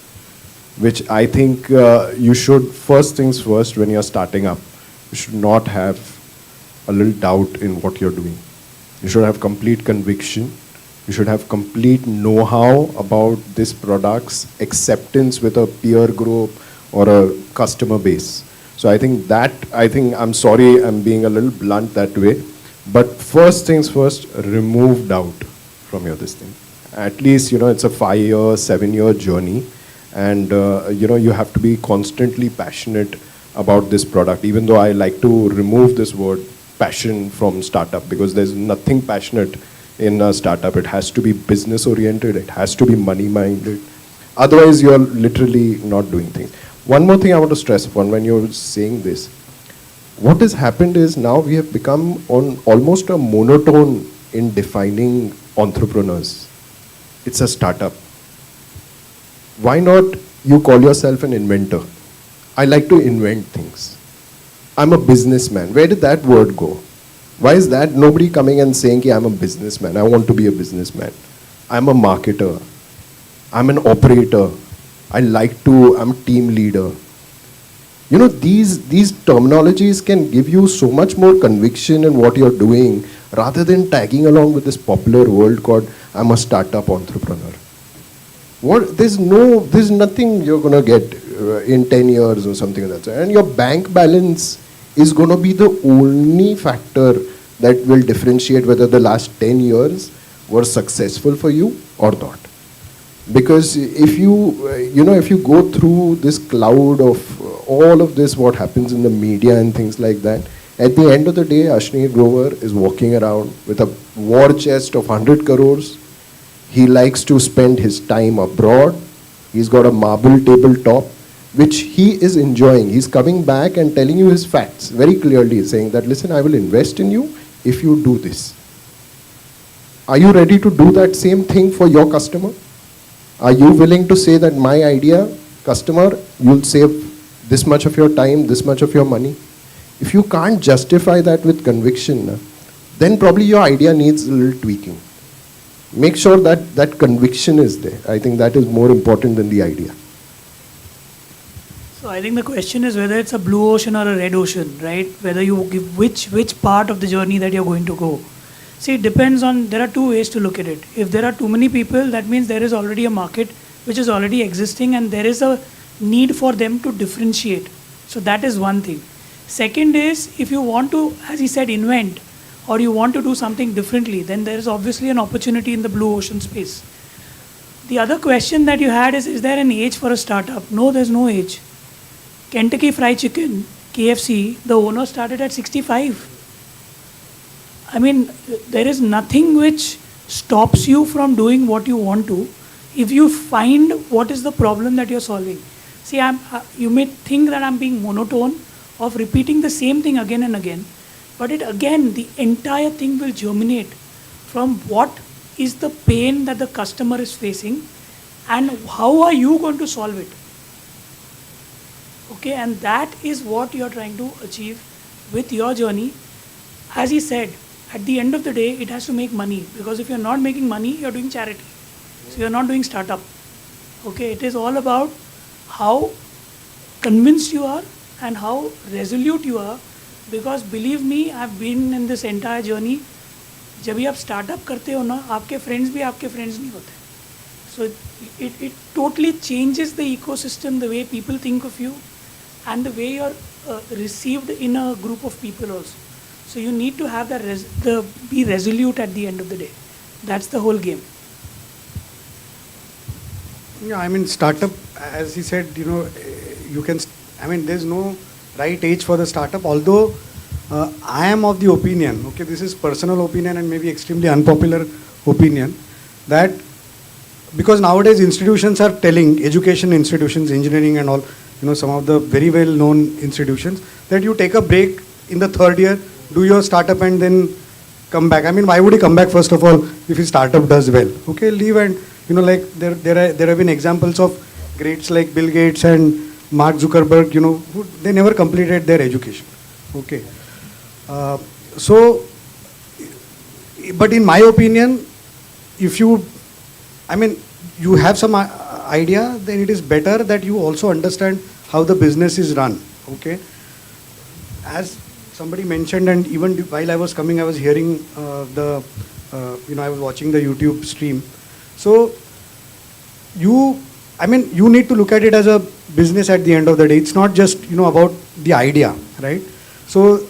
which I think you should, first things first, when you're starting up, you should not have a little doubt in what you're doing. You should have complete conviction. You should have complete know-how about this product's acceptance with a peer group or a customer base. So I think I'm sorry I'm being a little blunt that way, But first things first, remove doubt from your this thing. At least, it's a 5-year, 7-year journey. And, you have to be constantly passionate about this product, even though I like to remove this word passion from startup, because there's nothing passionate in a startup. It has to be business oriented, it has to be money minded. Otherwise, you're literally not doing things. One more thing I want to stress upon when you're saying this. What has happened is now we have become on almost a monotone in defining entrepreneurs. It's a startup. Why not you call yourself an inventor? I like to invent things. I'm a businessman. Where did that word go? Why is that nobody coming and saying, "Ki, I'm a businessman, I want to be a businessman. I'm a marketer. I'm an operator. I'm a team leader." These terminologies can give you so much more conviction in what you're doing rather than tagging along with this popular word called, "I'm a startup entrepreneur." There's nothing you're going to get in 10 years or something like that. And your bank balance is going to be the only factor that will differentiate whether the last 10 years were successful for you or not. Because if you go through this cloud of all of this, what happens in the media and things like that, at the end of the day, Ashneer Grover is walking around with a war chest of 100 crores. He likes to spend his time abroad. He's got a marble tabletop, which he is enjoying. He's coming back and telling you his facts very clearly, saying that, "Listen, I will invest in you if you do this." Are you ready to do that same thing for your customer? Are you willing to say that my idea, customer, you'll save this much of your time, this much of your money? If you can't justify that with conviction, then probably your idea needs a little tweaking. Make sure that that conviction is there. I think that is more important than the idea. So I think the question is whether it's a blue ocean or a red ocean, right? Whether you give which part of the journey that you're going to go. See, it depends on, there are two ways to look at it. If there are too many people, that means there is already a market which is already existing and there is a need for them to differentiate. So that is one thing. Second is, if you want to, as he said, invent, or you want to do something differently, then there is obviously an opportunity in the blue ocean space. The other question that you had is there an age for a startup? No, there's no age. Kentucky Fried Chicken, KFC, the owner started at 65. I mean, there is nothing which stops you from doing what you want to if you find what is the problem that you're solving. See, you may think that I'm being monotone of repeating the same thing again and again, but the entire thing will germinate from what is the pain that the customer is facing and how are you going to solve it. Okay, and that is what you're trying to achieve with your journey. As he said, at the end of the day, it has to make money, because if you're not making money, you're doing charity. So you're not doing startup. Okay, it is all about how convinced you are and how resolute you are, because believe me, I've been in this entire journey. जब भी आप startup करते हो ना, आपके friends भी आपके friends नहीं होते. So it totally changes the ecosystem, the way people think of you, and the way you're received in a group of people also. So you need to have be resolute at the end of the day. That's the whole game. Yeah, I mean, startup, as he said, there's no right age for the startup, although I am of the opinion, okay, this is personal opinion and maybe extremely unpopular opinion, that because nowadays institutions are telling, education institutions, engineering and all, some of the very well known institutions, that you take a break in the third year, do your startup and then come back. I mean, why would he come back first of all if his startup does well? Okay, leave and, there have been examples of greats like Bill Gates and Mark Zuckerberg, who, they never completed their education. Okay. But in my opinion, if you have some idea, then it is better that you also understand how the business is run. Okay. As somebody mentioned, and even while I was coming, I was hearing I was watching the YouTube stream. So you need to look at it as a business at the end of the day. It's not just, about the idea, right? So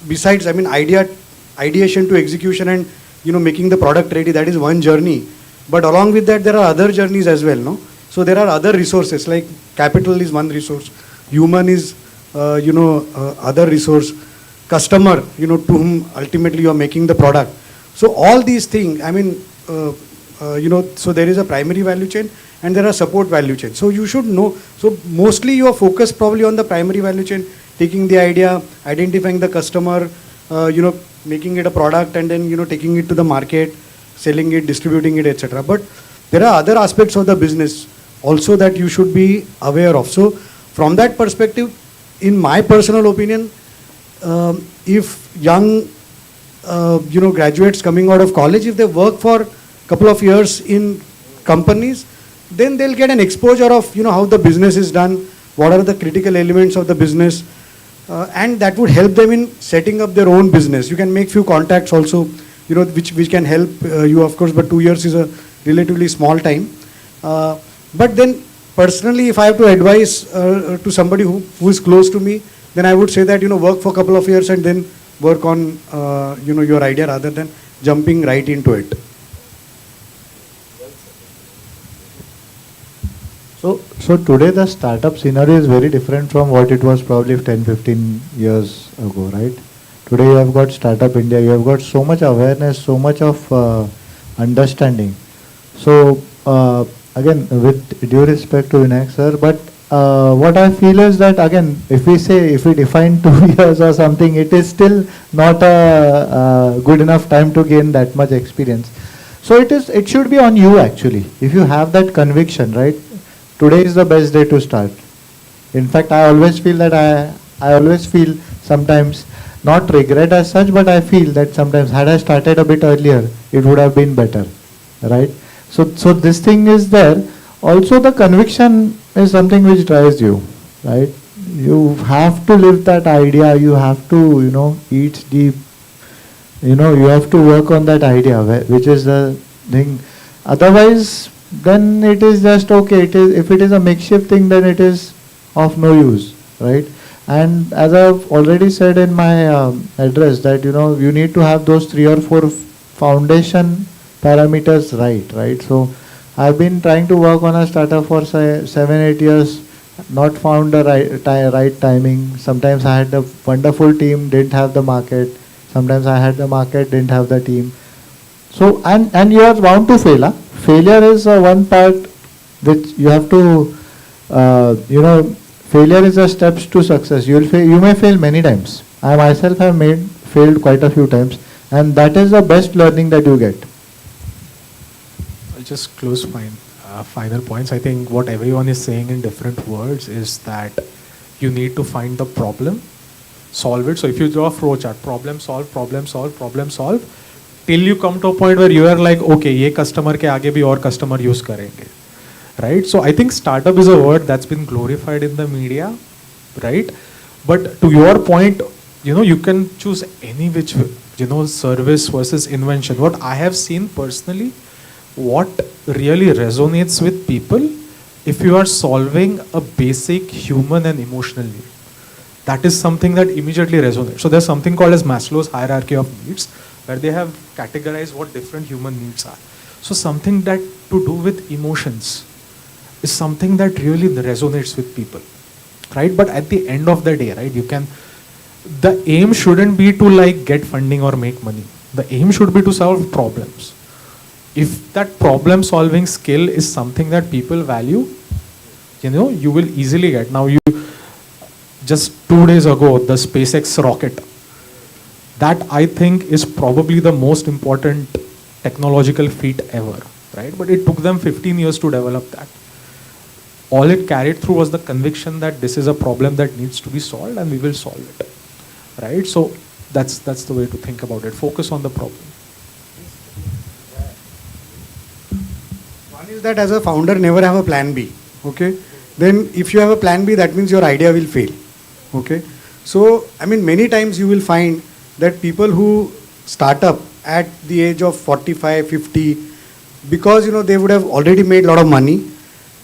besides, I mean, ideation to execution and, making the product ready, that is one journey. But along with that, there are other journeys as well, no? So there are other resources, like capital is one resource, human is, other resource, customer, to whom ultimately you are making the product. So all these things, I mean, so there is a primary value chain and there are support value chain. So you should know. So mostly you are focused probably on the primary value chain, taking the idea, identifying the customer, making it a product, and then, taking it to the market, selling it, distributing it, etc. But there are other aspects of the business also that you should be aware of. So from that perspective, in my personal opinion, if young, graduates coming out of college, if they work for a couple of years in companies, then they'll get an exposure of, how the business is done, what are the critical elements of the business, and that would help them in setting up their own business. You can make few contacts also, which can help you, of course, but 2 years is a relatively small time. But then personally, if I have to advise to somebody who is close to me, then I would say that, work for a couple of years and then work on, your idea rather than jumping right into it. So today the startup scenario is very different from what it was probably 10, 15 years ago, right? Today you have got Startup India, you have got so much awareness, so much of understanding. So again, with due respect to Vinayak sir, but what I feel is that again, if we define 2 years or something, it is still not a good enough time to gain that much experience. So it should be on you actually. If you have that conviction, right? Today is the best day to start. In fact, I always feel that I always feel sometimes, not regret as such, but I feel that sometimes had I started a bit earlier, it would have been better, right? So this thing is there. Also, the conviction is something which drives you, right? You have to live that idea. You have to, eat deep. You have to work on that idea, which is the thing. Otherwise, then it is just okay. If it is a makeshift thing, then it is of no use, right? And as I've already said in my address, that you need to have those 3 or 4 foundation parameters right? So I've been trying to work on a startup for 7-8 years, not found the right timing. Sometimes I had a wonderful team, didn't have the market. Sometimes I had the market, didn't have the team. So and you are bound to fail. Huh? Failure is one part which you have to, failure is a steps to success. You may fail many times. I myself have failed quite a few times, and that is the best learning that you get. I'll just close my final points. I think what everyone is saying in different words is that you need to find the problem, solve it. So if you draw a flow chart, problem solve, problem solve, problem solve, till you come to a point where you are like, okay, ye customer ke aage bhi aur customer use karenge, right? So I think startup is a word that's been glorified in the media, right? But to your point, you can choose any which, service versus invention. What I have seen personally, what really resonates with people, if you are solving a basic human and emotional need, that is something that immediately resonates. So there's something called as Maslow's hierarchy of needs, where they have categorized what different human needs are. So something that to do with emotions is something that really resonates with people, right? But at the end of the day, right, the aim shouldn't be to get funding or make money. The aim should be to solve problems. If that problem solving skill is something that people value, you will easily get. Now just 2 days ago, the SpaceX rocket, that I think is probably the most important technological feat ever, right? But it took them 15 years to develop that. All it carried through was the conviction that this is a problem that needs to be solved and we will solve it, right? So that's the way to think about it. Focus on the problem. One is that as a founder, never have a plan B, okay? Then if you have a plan B, that means your idea will fail, okay? So, many times you will find that people who start up at the age of 45, 50, because they would have already made a lot of money,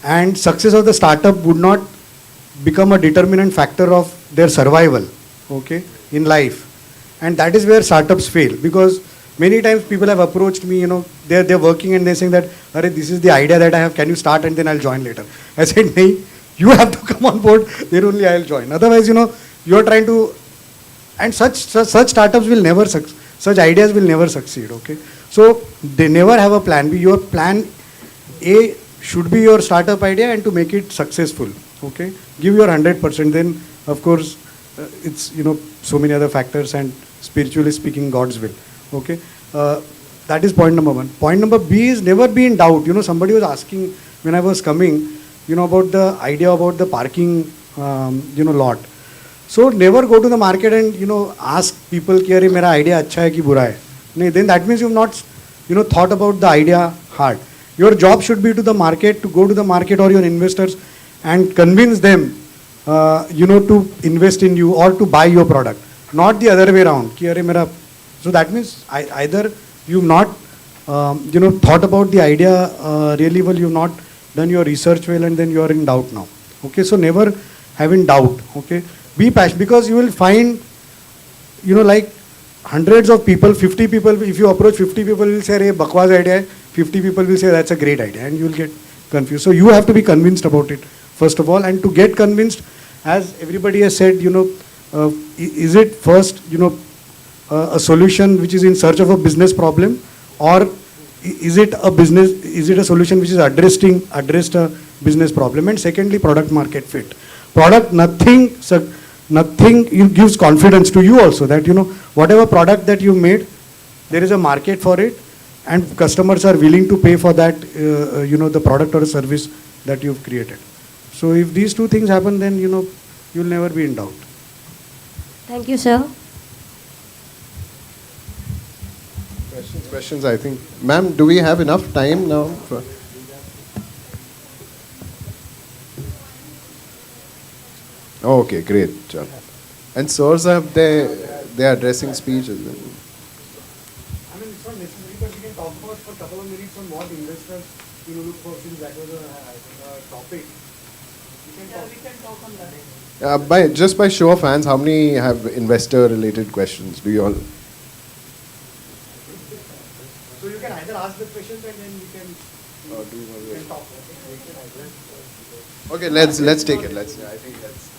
and success of the startup would not become a determinant factor of their survival, okay, in life. And that is where startups fail, because many times people have approached me, they're working and they're saying that, Arey, this is the idea that I have, can you start and then I'll join later. I said, nahi, you have to come on board, then only I'll join. Otherwise, you're trying to, and such startups will never succeed, such ideas will never succeed, okay? So they never have a plan B. Your plan A should be your startup idea and to make it successful, okay? Give your 100%, then of course, it's, so many other factors, and spiritually speaking, God's will, okay? That is point number one. Point number B is never be in doubt. Somebody was asking when I was coming, about the idea about the parking, lot. So never go to the market and, ask people, ki, "Arey, mera idea acha hai ki bura hai?" Then that means you've not, thought about the idea hard. Your job should be to the market, to go to the market or your investors and convince them, to invest in you or to buy your product. Not the other way around. Ki, "Arey, mera." So that means either you've not, thought about the idea really well, you've not done your research well, and then you are in doubt now. Okay, so never have in doubt. Okay, be passionate, because you will find, like hundreds of people, 50 people, if you approach 50 people, will say, "Hey, bakwas idea," 50 people will say, "That's a great idea," and you will get confused. So you have to be convinced about it, first of all, and to get convinced, as everybody has said, is it first, a solution which is in search of a business problem, or is it a solution which is addressed a business problem? And secondly, product market fit. Product, nothing gives confidence to you also that, whatever product that you made, there is a market for it, and customers are willing to pay for that, the product or service that you've created. So if these two things happen, then, you'll never be in doubt. Thank you, sir. Questions, I think. Ma'am, do we have enough time now? Okay, great. And sirs have their addressing speech as well. I mean, it's not necessary, but we can talk about for a couple of minutes on what investors look for, since that was a topic. We can talk on that. Just by show of hands, how many have investor-related questions? Do you all? So you can either ask the questions and then we can talk. Okay, let's take it. I think let's.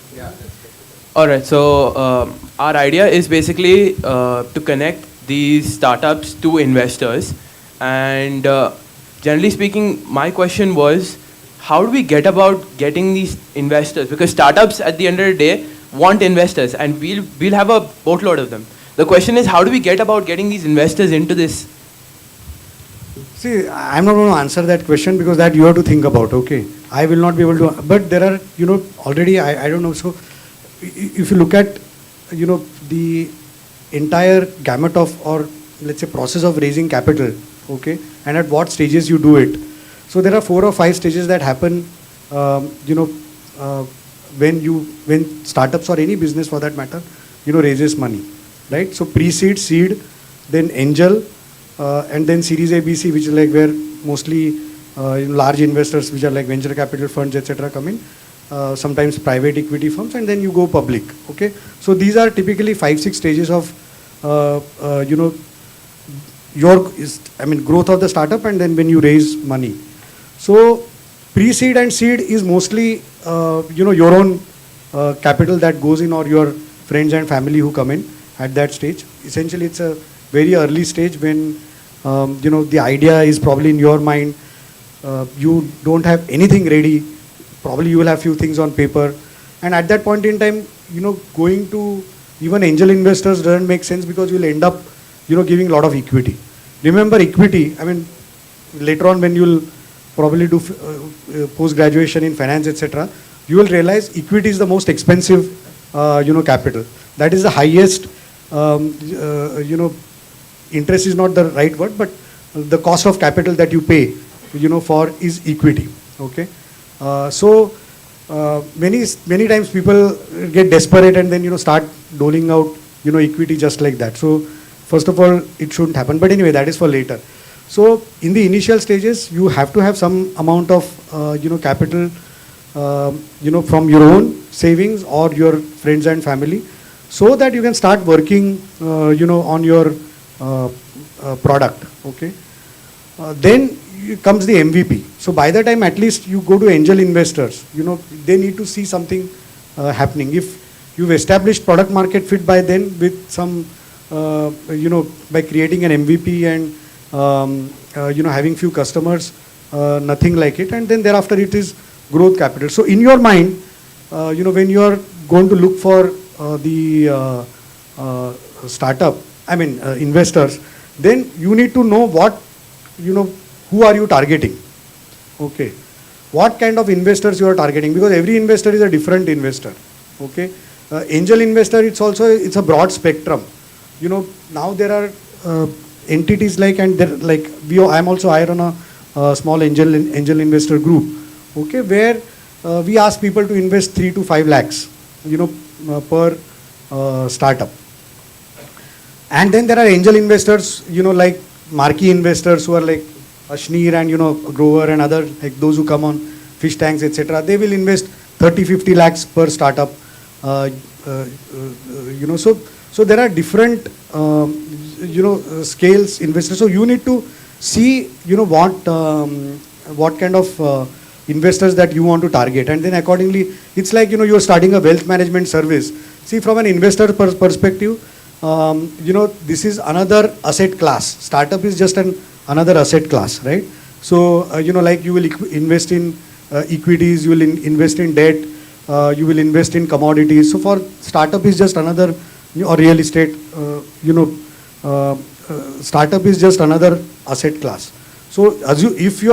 All right. So our idea is basically to connect these startups to investors, and generally speaking, my question was, how do we get about getting these investors? Because startups, at the end of the day, want investors, and we'll have a boatload of them. The question is, how do we get about getting these investors into this? See, I'm not going to answer that question, because that you have to think about, okay? I will not be able to, but there are, already, I don't know, so if you look at, the entire gamut of, or let's say process of raising capital, okay, and at what stages you do it. So there are 4 or 5 stages that happen, when startups or any business for that matter, raises money, right? So pre-seed, seed, then angel, and then series A, B, C, which is like where mostly large investors, which are like venture capital funds, etc., come in. Sometimes private equity firms, and then you go public. Okay, so these are typically 5-6 stages of growth of the startup, and then when you raise money. So pre-seed and seed is mostly your own capital that goes in, or your friends and family who come in at that stage. Essentially, it's a very early stage when the idea is probably in your mind. You don't have anything ready. Probably you will have few things on paper, and at that point in time, going to even angel investors doesn't make sense, because you'll end up, giving a lot of equity. Remember, equity. I mean, later on when you'll probably do post graduation in finance, etc., you will realize equity is the most expensive, capital. That is the highest. Interest is not the right word, but the cost of capital that you pay, for is equity. Okay. So many times people get desperate and then start doling out equity just like that. So first of all, it shouldn't happen. But anyway, that is for later. So in the initial stages, you have to have some amount of capital from your own savings or your friends and family. so that you can start working, on your product. Okay. Then comes the MVP. So by the time at least you go to angel investors, they need to see something happening. If you've established product market fit by then with some, by creating an MVP and having few customers, nothing like it, and then thereafter it is growth capital. So in your mind, when you are going to look for the startup, investors, then you need to know what, who are you targeting? Okay. What kind of investors you are targeting? Because every investor is a different investor. Okay. Angel investor, it's a broad spectrum. Now there are entities like, and I'm also hired on a small angel investor group. Okay, where we ask people to invest 3 to 5 lakhs, per startup. And then there are angel investors, like marquee investors who are like Ashneer and Grover and other, like those who come on fish tanks, etc. They will invest 30-50 lakhs per startup. So there are different scales investors. So you need to see what kind of investors that you want to target, and then accordingly it's like you're starting a wealth management service. See, from an investor perspective, this is another asset class. Startup is just another asset class, right? So like you will invest in equities, you will invest in debt, you will invest in commodities. So for startup is just another, or real estate, startup is just another asset class. So if you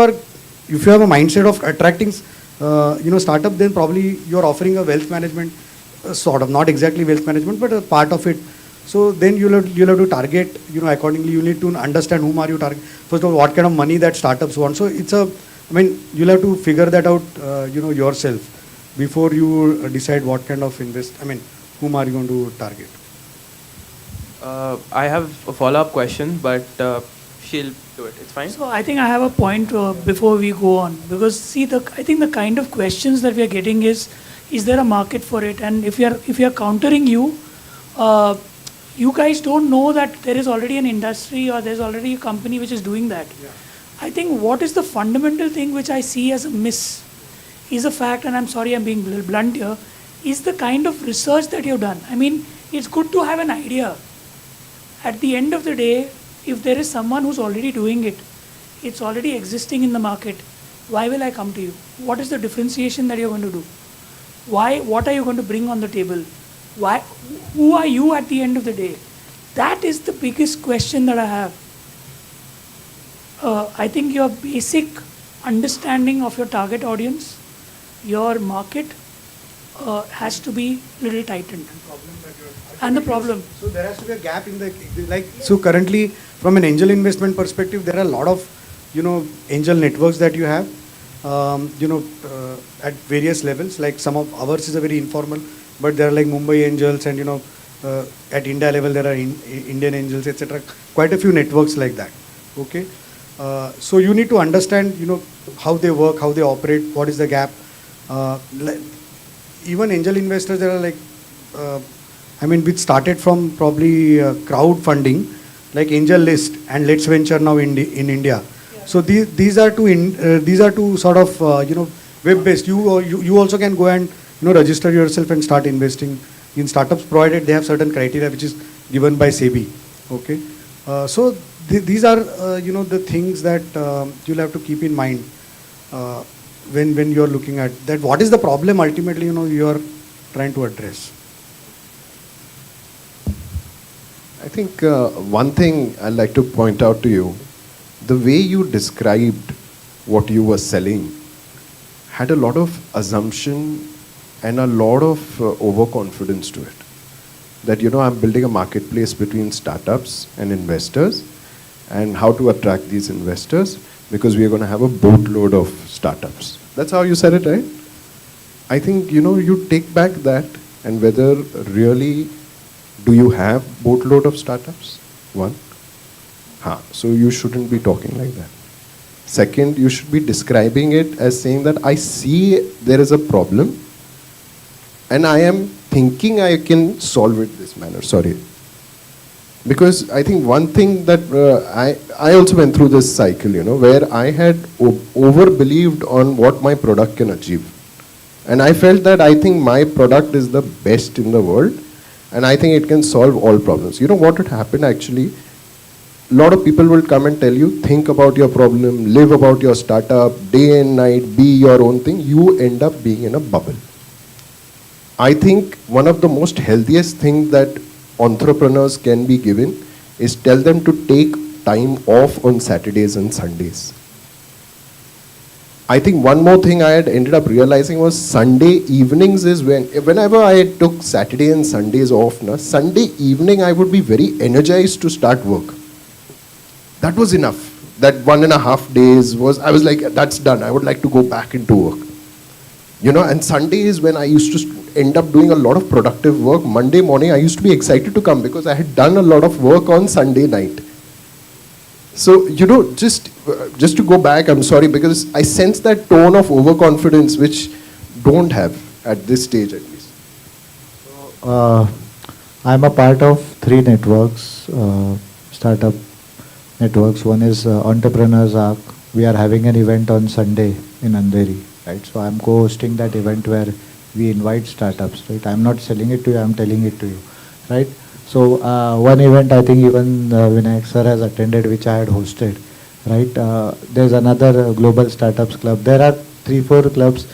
have a mindset of attracting startup, then probably you're offering a wealth management, sort of, not exactly wealth management, but a part of it. So then you'll have to target, accordingly. You need to understand whom are you target. First of all, what kind of money that startups want. So you'll have to figure that out, yourself before you decide what kind of whom are you going to target. I have a follow-up question, but she'll do it. It's fine. So I think I have a point before we go on, because see, I think the kind of questions that we are getting is there a market for it? And if we are countering you, you guys don't know that there is already an industry or there's already a company which is doing that. Yeah. I think what is the fundamental thing which I see as a miss is a fact, and I'm sorry I'm being a little blunt here, is the kind of research that you've done. It's good to have an idea. At the end of the day, if there is someone who's already doing it, it's already existing in the market, why will I come to you? What is the differentiation that you're going to do? What are you going to bring on the table? Who are you at the end of the day? That is the biggest question that I have. I think your basic understanding of your target audience, your market, has to be little tightened. And the problem. So there has to be a gap in so currently from an angel investment perspective, there are a lot of, angel networks that you have, at various levels. Like some of ours is a very informal, but there are like Mumbai Angels and, at India level, there are Indian Angels, etc. Quite a few networks like that. Okay. So you need to understand, how they work, how they operate, what is the gap. Even angel investors, there are like, which started from probably crowdfunding, like Angel List and Let's Venture now in India. Yeah. So these are two sort of web-based. You also can go and register yourself and start investing in startups, provided they have certain criteria which is given by SEBI. Okay. So these are the things that you'll have to keep in mind when you're looking at that. What is the problem ultimately you're trying to address? I think one thing I'd like to point out to you, the way you described what you were selling had a lot of assumption and a lot of overconfidence to it. That, I'm building a marketplace between startups and investors, and how to attract these investors, because we are going to have a boatload of startups. That's how you said it, right? I think, you take back that, and whether really do you have boatload of startups? One. So you shouldn't be talking like that. Second, you should be describing it as saying that I see there is a problem and I am thinking I can solve it this manner. Sorry. Because I think one thing that I also went through this cycle, where I had over-believed on what my product can achieve. And I felt that I think my product is the best in the world, and I think it can solve all problems. You know what had happened actually? A lot of people will come and tell you, think about your problem, live about your startup, day and night, be your own thing. You end up being in a bubble. I think one of the most healthiest things that entrepreneurs can be given is tell them to take time off on Saturdays and Sundays. I think one more thing I had ended up realizing was Sunday evenings is whenever I took Saturday and Sundays off, Sunday evening I would be very energized to start work. That was enough. That 1.5 days I was like, that's done. I would like to go back into work. And Sunday is when I used to end up doing a lot of productive work. Monday morning I used to be excited to come because I had done a lot of work on Sunday night. So, just to go back, I'm sorry, because I sense that tone of overconfidence which don't have at this stage at least. I'm a part of 3 networks, startup networks. One is Entrepreneurs Arc. We are having an event on Sunday in Andheri, right? So I'm co-hosting that event where we invite startups, right? I'm not selling it to you, I'm telling it to you, right? So one event I think even Vinayak sir has attended, which I had hosted, right? There's another Global Startups Club. There are 3-4 clubs.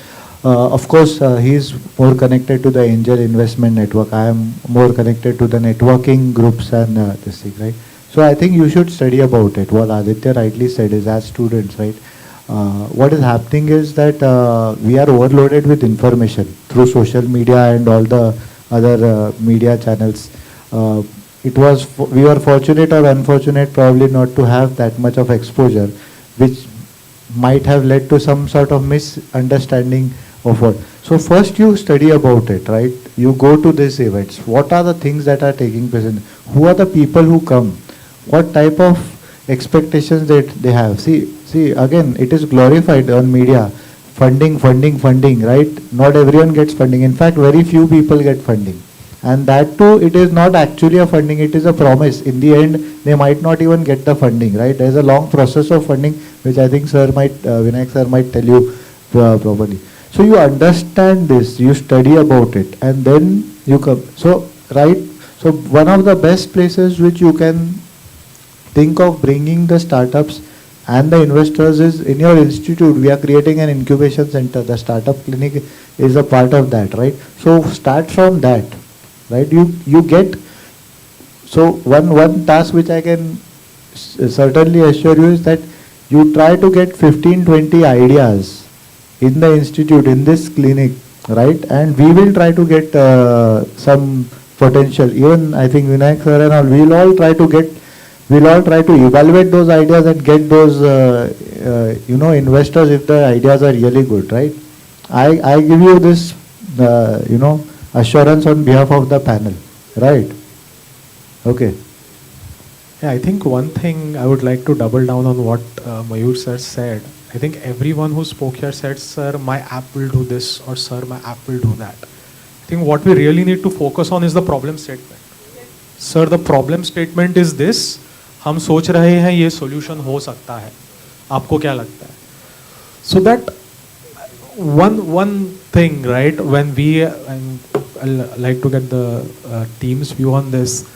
Of course, he's more connected to the angel investment network. I am more connected to the networking groups and this thing, right? So I think you should study about it. What Aditya rightly said is, as students, right? What is happening is that we are overloaded with information through social media and all the other media channels. We were fortunate or unfortunate probably not to have that much of exposure, which might have led to some sort of misunderstanding of what. So first you study about it, right? You go to these events. What are the things that are taking place? Who are the people who come? What type of expectations that they have? See, again, it is glorified on media. Funding, right? Not everyone gets funding. In fact, very few people get funding. And that too, it is not actually a funding, it is a promise. In the end, they might not even get the funding, right? There is a long process of funding, which I think Vinayak sir might tell you properly. So you understand this, you study about it, and then you come. So, right? So one of the best places which you can think of bringing the startups and the investors is in your institute. We are creating an incubation center. The startup clinic is a part of that, right? So start from that. Right, you get, so one task which I can certainly assure you is that you try to get 15-20 ideas in the institute, in this clinic, right? And we will try to get some potential. Even I think Vinayak sir and all, we'll all try to evaluate those ideas and get those investors if the ideas are really good, right? I give you this assurance on behalf of the panel, right? Okay. Yeah, I think one thing I would like to double down on what Mayur sir said. I think everyone who spoke here said, sir, my app will do this, or sir, my app will do that. I think what we really need to focus on is the problem statement. Sir, the problem statement is this. हम सोच रहे हैं ये solution हो सकता है. आपको क्या लगता है? So that one thing, right, when I'd like to get the team's view on this,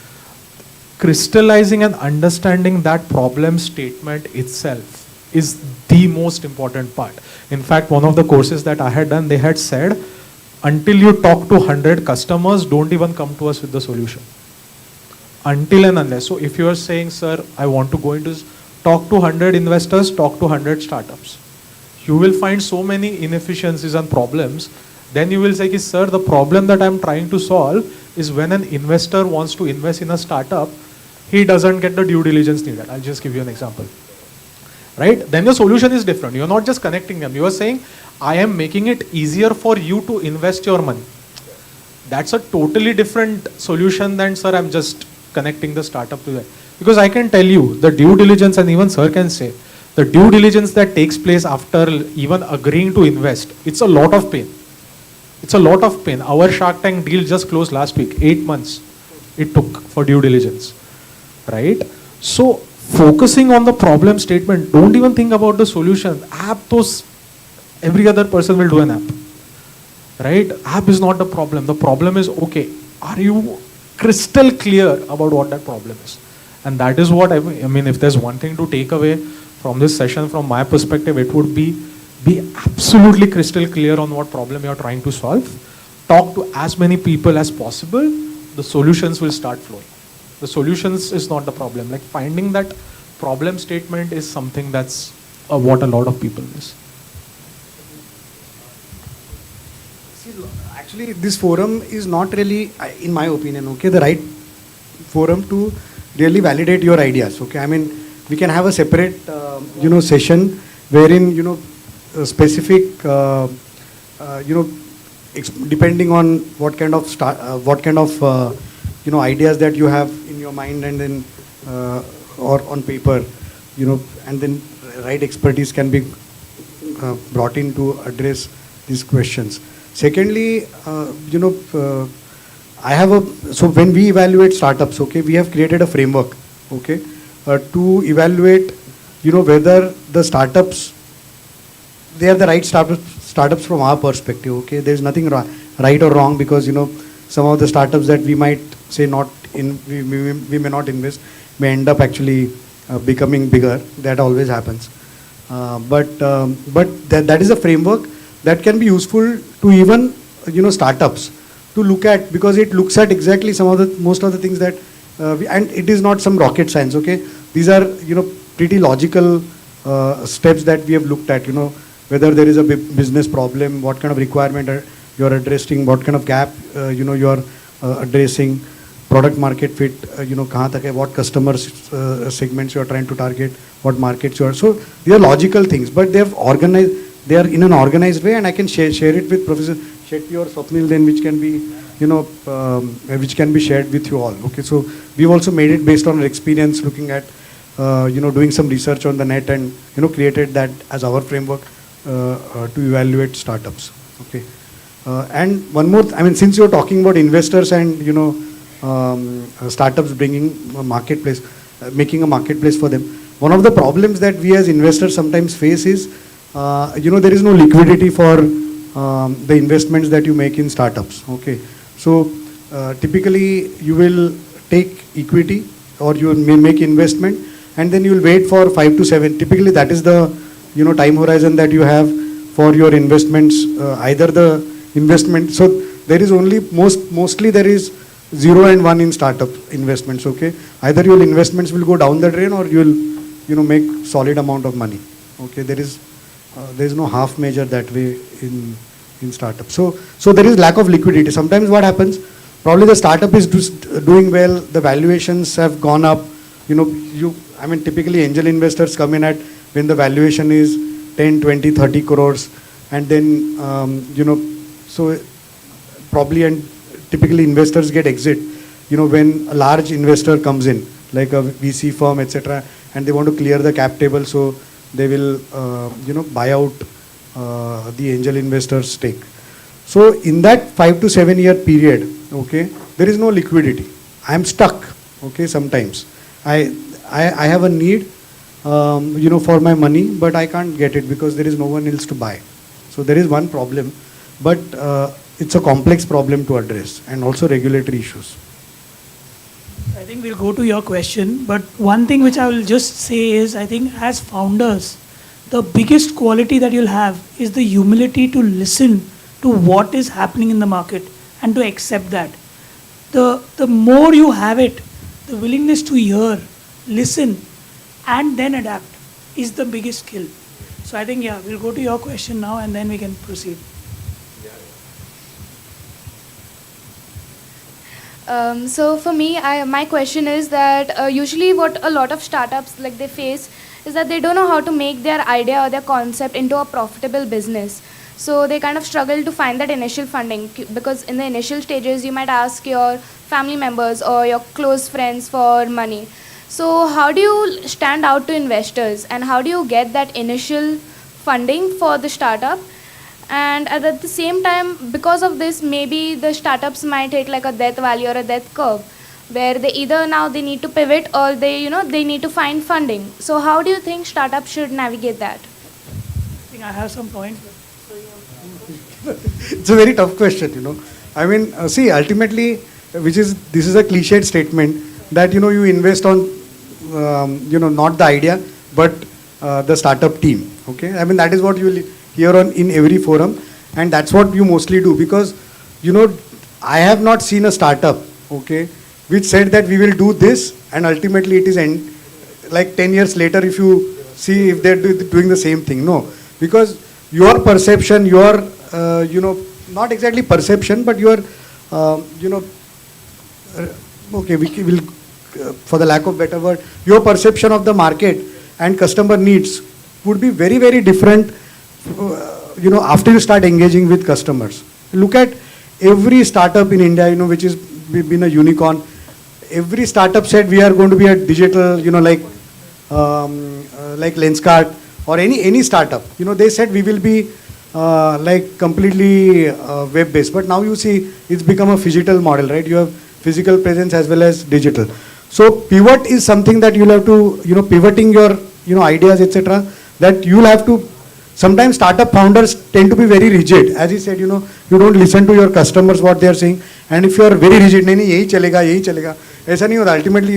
crystallizing and understanding that problem statement itself is the most important part. In fact, one of the courses that I had done, they had said, until you talk to 100 customers, don't even come to us with the solution. Until and unless. So if you are saying, sir, I want to go into talk to 100 investors, talk to 100 startups. You will find so many inefficiencies and problems. Then you will say, sir, the problem that I'm trying to solve is when an investor wants to invest in a startup, he doesn't get the due diligence needed. I'll just give you an example. Right? Then your solution is different. You're not just connecting them. You are saying, I am making it easier for you to invest your money. That's a totally different solution than, sir, I'm just connecting the startup to that. Because I can tell you, the due diligence, and even sir can say, the due diligence that takes place after even agreeing to invest, it's a lot of pain. It's a lot of pain. Our Shark Tank deal just closed last week. 8 months it took for due diligence, right? So focusing on the problem statement, don't even think about the solution. App, those every other person will do an app, right? App is not the problem. The problem is, okay, are you crystal clear about what that problem is? And that is what I mean, if there's one thing to take away from this session, from my perspective, it would be absolutely crystal clear on what problem you're trying to solve. Talk to as many people as possible. The solutions will start flowing. The solutions is not the problem. Like finding that problem statement is something that's what a lot of people miss. See, actually, this forum is not really, in my opinion, okay, the right forum to really validate your ideas. Okay, I mean, we can have a separate, session wherein, specific, depending on what kind of ideas that you have in your mind, and then or on paper, and then right expertise can be brought in to address these questions. Secondly, so when we evaluate startups, okay, we have created a framework, okay, to evaluate, whether the startups, they are the right startups from our perspective, okay. There's nothing right or wrong, because, some of the startups that we might say we may not invest, may end up actually becoming bigger. That always happens. But that is a framework that can be useful to even, startups to look at, because it looks at exactly most of the things that, and it is not some rocket science, okay. These are, pretty logical steps that we have looked at, whether there is a business problem, what kind of requirement you're addressing, what kind of gap, you're addressing, product market fit, kahan tak hai, what customer segments you're trying to target, what markets you are. So they are logical things, but they are in an organized way, and I can share it with Professor Shetty or Swapnil then, which can be, which can be shared with you all. Okay, so we've also made it based on our experience looking at, doing some research on the net, and, created that as our framework to evaluate startups. Okay. And one more, since you're talking about investors and, startups bringing a marketplace, making a marketplace for them, one of the problems that we as investors sometimes face is, there is no liquidity for the investments that you make in startups. Okay. So typically you will take equity, or you may make investment, and then you will wait for 5 to 7. Typically that is the, time horizon that you have for your investments, either the investment. So there is only mostly there is 0 and 1 in startup investments. Okay, either your investments will go down the drain, or you will, make solid amount of money. Okay, there is no half measure that way in startup. So there is lack of liquidity. Sometimes what happens, probably the startup is doing well, the valuations have gone up. Typically angel investors come in at when the valuation is 10, 20, 30 crores, and then, so probably, and typically investors get exit, when a large investor comes in, like a VC firm, etc., and they want to clear the cap table, so they will, buy out the angel investor's stake. So in that 5 to 7 year period, okay, there is no liquidity. I am stuck, okay, sometimes. I have a need, for my money, but I can't get it because there is no one else to buy. So there is one problem, but it's a complex problem to address, and also regulatory issues. I think we'll go to your question, but one thing which I will just say is, I think as founders, the biggest quality that you'll have is the humility to listen to what is happening in the market and to accept that. The more you have it, the willingness to hear, listen, and then adapt is the biggest skill. So I think, yeah, we'll go to your question now, and then we can proceed. So for me, my question is that usually what a lot of startups they face is that they don't know how to make their idea or their concept into a profitable business. So they kind of struggle to find that initial funding, because in the initial stages you might ask your family members or your close friends for money. So how do you stand out to investors, and how do you get that initial funding for the startup? And at the same time, because of this, maybe the startups might hit like a death valley or a death curve, where they either now they need to pivot or they need to find funding. So how do you think startups should navigate that? I think I have some points. It's a very tough question, I mean, see, ultimately, this is a cliched statement that, you invest on, not the idea, but the startup team, okay? I mean, that is what you will hear on in every forum, and that's what you mostly do, because, I have not seen a startup, okay, which said that we will do this, and ultimately it is like 10 years later, if you see if they're doing the same thing. No, because your perception, your, not exactly perception, but your, okay, we will, for the lack of better word, your perception of the market and customer needs would be very, very different, after you start engaging with customers. Look at every startup in India, which has been a unicorn. Every startup said we are going to be a digital, like Lenskart or any startup. They said we will be like completely web-based. But now you see it's become a phygital model, right? You have physical presence as well as digital. So pivot is something that you'll have to, pivoting your, ideas, etc. That you'll have to. Sometimes startup founders tend to be very rigid. As he said, you don't listen to your customers what they are saying. And if you are very rigid, नहीं यही चलेगा, यही चलेगा, ऐसा नहीं होता. Ultimately,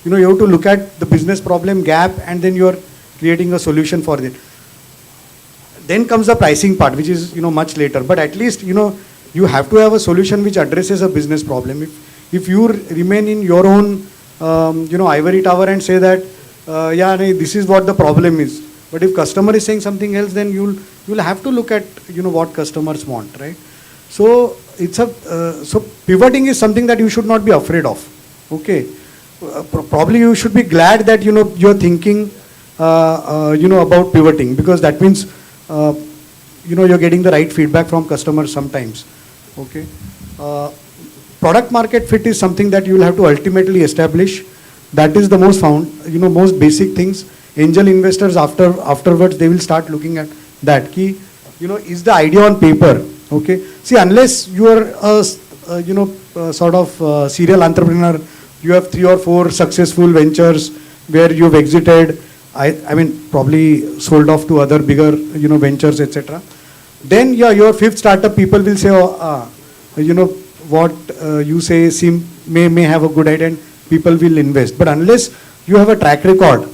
you have to look at the business problem gap, and then you are creating a solution for it. Then comes the pricing part, which is much later. But at least you have to have a solution which addresses a business problem. If you remain in your own ivory tower and say that this is what the problem is. But if customer is saying something else, then you'll have to look at what customers want, right? So it's so pivoting is something that you should not be afraid of. Okay, probably you should be glad that you're thinking about pivoting, because that means you're getting the right feedback from customers sometimes. Okay, product market fit is something that you will have to ultimately establish. That is the most most basic things. Angel investors afterwards they will start looking at that. Ki, is the idea on paper? Okay. See, unless you are a sort of serial entrepreneur, you have 3 or 4 successful ventures where you've exited. I mean, probably sold off to other bigger ventures, etc. Then your 5th startup, people will say, what you say may have a good idea, and people will invest. But unless you have a track record,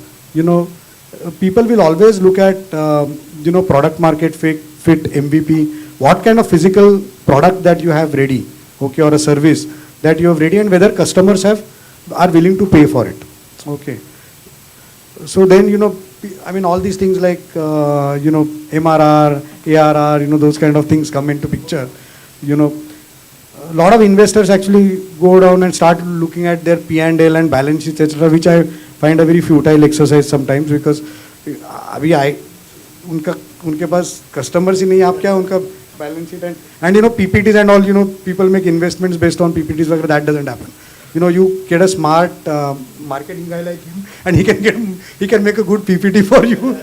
people will always look at product market fit, MVP, what kind of physical product that you have ready, okay, or a service that you have ready, and whether customers are willing to pay for it. Okay. So then I mean, all these things like MRR, ARR, those kind of things come into picture. A lot of investors actually go down and start looking at their P&L and balance sheets, etc., which I find a very futile exercise sometimes, because अभी उनके पास customers ही नहीं, आप क्या उनका balance sheet and PPTs and all, people make investments based on PPTs, but that doesn't happen. You get a smart marketing guy like him, and he can make a good PPT for you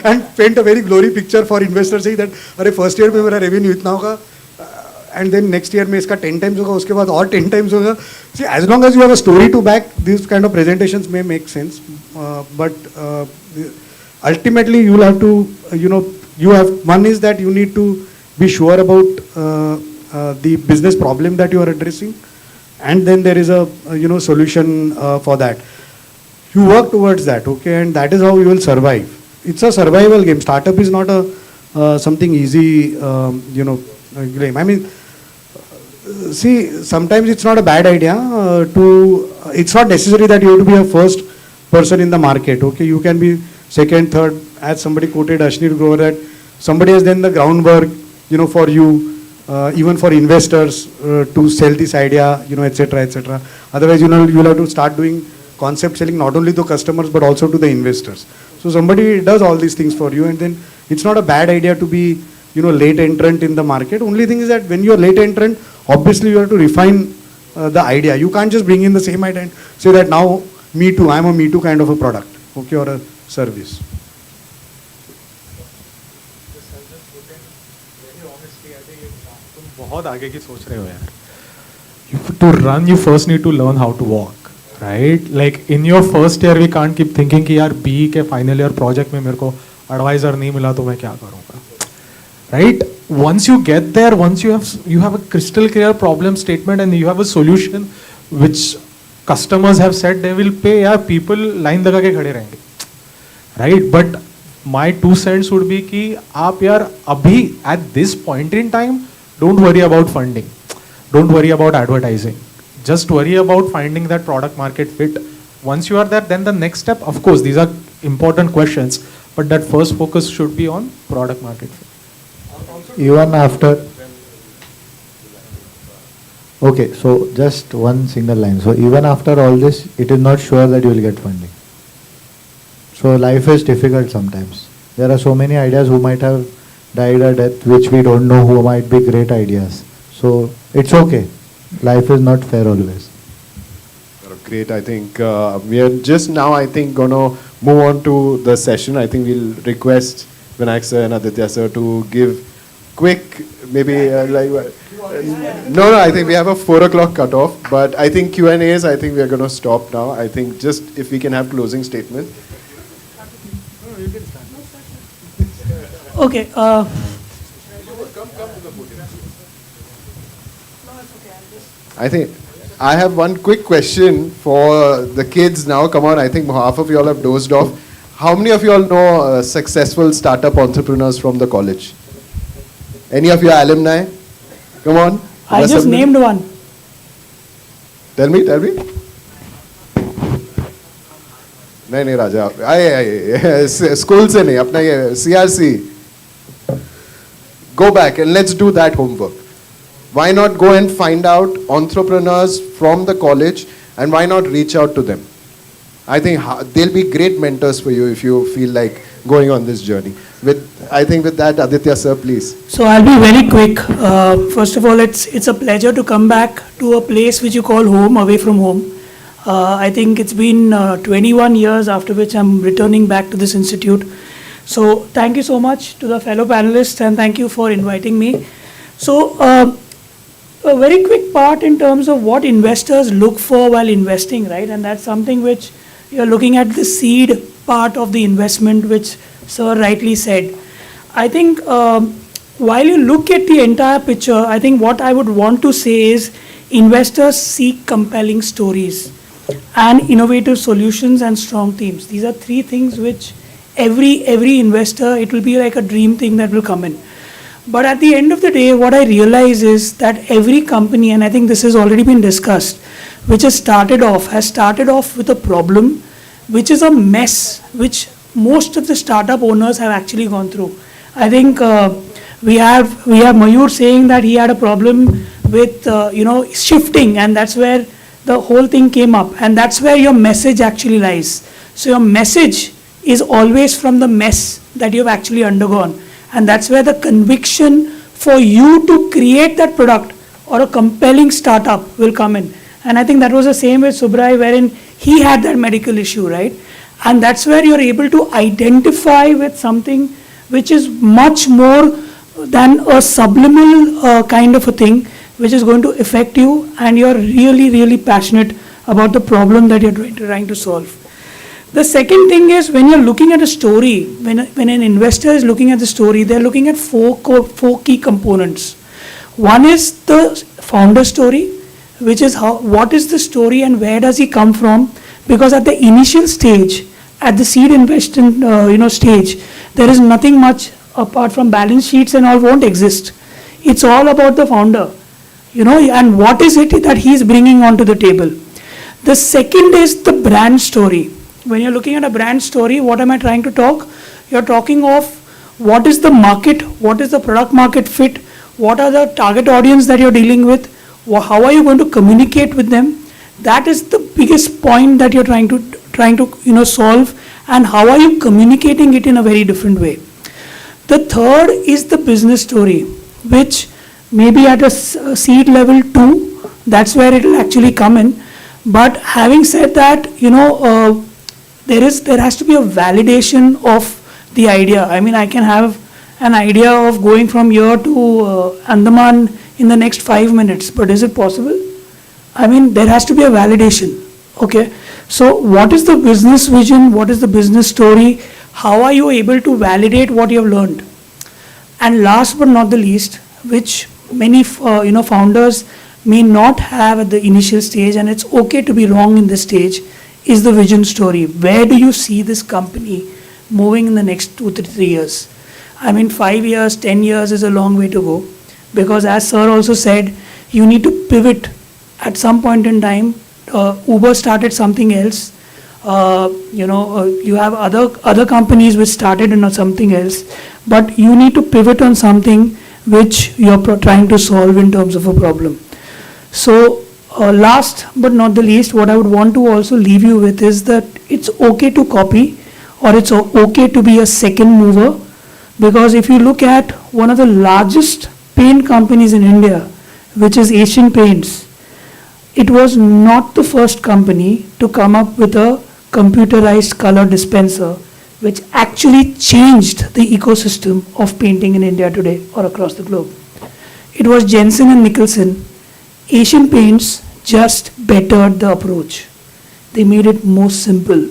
and paint a very glory picture for investors, saying that अरे first year में मेरा revenue इतना होगा, and then next year में इसका 10 times होगा, उसके बाद और 10 times होगा. See, as long as you have a story to back, these kind of presentations may make sense, but ultimately you will have to, one is that you need to be sure about the business problem that you are addressing, and then there is a solution for that. You work towards that, okay, and that is how you will survive. It's a survival game. Startup is not a something easy game. I mean, see, sometimes it's not a bad idea it's not necessary that you have to be a first person in the market, okay. You can be second, third, as somebody quoted Ashnir Grover, that somebody has done the groundwork for you, even for investors to sell this idea, etc., etc. Otherwise, you'll have to start doing concept selling not only to customers but also to the investors. So somebody does all these things for you, and then it's not a bad idea to be late entrant in the market. Only thing is that when you're late entrant, obviously you have to refine the idea. You can't just bring in the same idea and say that now me too, I'm a me too kind of a product, okay, or a service. बहुत आगे की सोच रहे हो यार. To run, you first need to learn how to walk, right? Like in your first year, we can't keep thinking कि यार B के final year project में मेरे को advisor नहीं मिला तो मैं क्या करूँगा, right? Once you get there, once you have a crystal clear problem statement and you have a solution which customers have said they will pay, यार people line लगा के खड़े रहेंगे, right? But my 2 cents would be कि आप यार अभी at this point in time don't worry about funding. Don't worry about advertising. Just worry about finding that product market fit. Once you are there, then the next step, of course, these are important questions, but that first focus should be on product market fit. Even after. Okay, so just one single line. So even after all this, it is not sure that you will get funding. So life is difficult sometimes. There are so many ideas who might have died a death which we don't know, who might be great ideas. So it's okay. Life is not fair always. Great. I think we are just now, I think, going to move on to the session. I think we'll request Vinayak sir and Aditya sir to give quick, maybe no, I think we have a 4 o'clock cutoff, but I think Q&As, I think we are going to stop now. I think just if we can have closing statement. Okay. I think I have one quick question for the kids now. Come on, I think half of you all have dozed off. How many of you all know successful startup entrepreneurs from the college? Any of your alumni? Come on. I just named one. Tell me. नहीं राजा आए school से नहीं अपना ये CRCE. Go back and let's do that homework. Why not go and find out entrepreneurs from the college and why not reach out to them? I think they'll be great mentors for you if you feel like going on this journey. I think with that, Aditya sir, please. So I'll be very quick. First of all, it's a pleasure to come back to a place which you call home, away from home. I think it's been 21 years after which I'm returning back to this institute. So thank you so much to the fellow panelists and thank you for inviting me. So a very quick part in terms of what investors look for while investing, right? And that's something which you're looking at the seed part of the investment, which sir rightly said. I think while you look at the entire picture, I think what I would want to say is investors seek compelling stories and innovative solutions and strong teams. These are 3 things which every investor, it will be like a dream thing that will come in. But at the end of the day, what I realize is that every company, and I think this has already been discussed, which has started off with a problem, which is a mess, which most of the startup owners have actually gone through. I think we have Mayur saying that he had a problem with shifting, and that's where the whole thing came up, and that's where your message actually lies. So your message is always from the mess that you've actually undergone. And that's where the conviction for you to create that product or a compelling startup will come in. And I think that was the same with Subrai, wherein he had that medical issue, right? And that's where you're able to identify with something which is much more than a subliminal kind of a thing, which is going to affect you, and you're really, really passionate about the problem that you're trying to solve. The second thing is when you're looking at a story, when an investor is looking at the story, they're looking at four key components. One is the founder story, which is what is the story and where does he come from? Because at the initial stage, at the seed investment stage, there is nothing much apart from balance sheets and all won't exist. It's all about the founder, and what is it that he's bringing onto the table. The second is the brand story. When you're looking at a brand story, what am I trying to talk? You're talking of what is the market, what is the product market fit, what are the target audience that you're dealing with, how are you going to communicate with them? That is the biggest point that you're trying to solve, and how are you communicating it in a very different way. The third is the business story, which maybe at a seed level 2, that's where it will actually come in. But having said that, there has to be a validation of the idea. I mean, I can have an idea of going from here to Andaman in the next 5 minutes, but is it possible? I mean, there has to be a validation. Okay, so what is the business vision? What is the business story? How are you able to validate what you have learned? And last but not the least, which many founders may not have at the initial stage, and it's okay to be wrong in this stage, is the vision story. Where do you see this company moving in the next 2 to 3 years? I mean, 5 years, 10 years is a long way to go, because as sir also said, you need to pivot at some point in time. Uber started something else. You have other companies which started in something else, but you need to pivot on something which you are trying to solve in terms of a problem. So last but not the least, what I would want to also leave you with is that it's okay to copy, or it's okay to be a second mover, because if you look at one of the largest paint companies in India, which is Asian Paints, it was not the first company to come up with a computerized color dispenser, which actually changed the ecosystem of painting in India today or across the globe. It was Jensen and Nicholson. Asian Paints just bettered the approach. They made it more simple.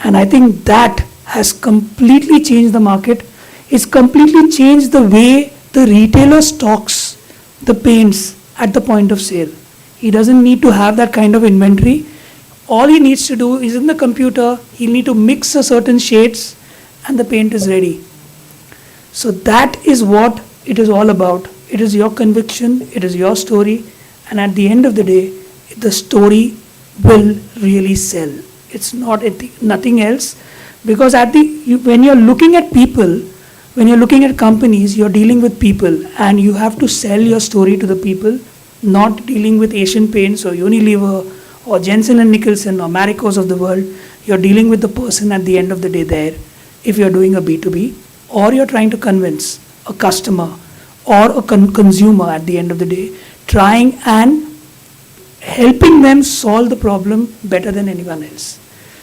And I think that has completely changed the market. It's completely changed the way the retailer stocks the paints at the point of sale. He doesn't need to have that kind of inventory. All he needs to do is in the computer, he'll need to mix a certain shades and the paint is ready. So that is what it is all about. It is your conviction, it is your story, and at the end of the day, the story will really sell. It's not nothing else, because when you're looking at people, when you're looking at companies, you're dealing with people, and you have to sell your story to the people, not dealing with Asian Paints or Unilever or Jensen and Nicholson or Maricos of the world. You're dealing with the person at the end of the day there, if you're doing a B2B, or you're trying to convince a customer or a consumer at the end of the day, trying and helping them solve the problem better than anyone else.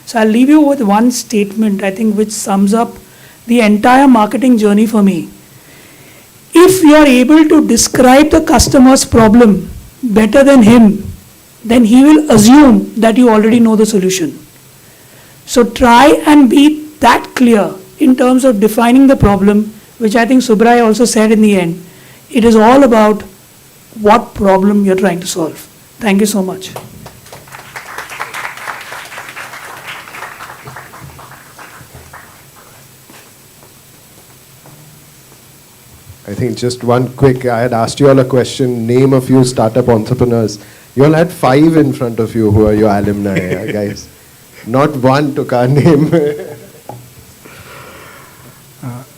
So I'll leave you with one statement, I think, which sums up the entire marketing journey for me. If you are able to describe the customer's problem better than him, then he will assume that you already know the solution. So try and be that clear in terms of defining the problem, which I think Subrai also said in the end. It is all about what problem you're trying to solve. Thank you so much. I think just one quick, I had asked you all a question, name a few startup entrepreneurs. You all had 5 in front of you who are your alumni, guys. Not one took our name.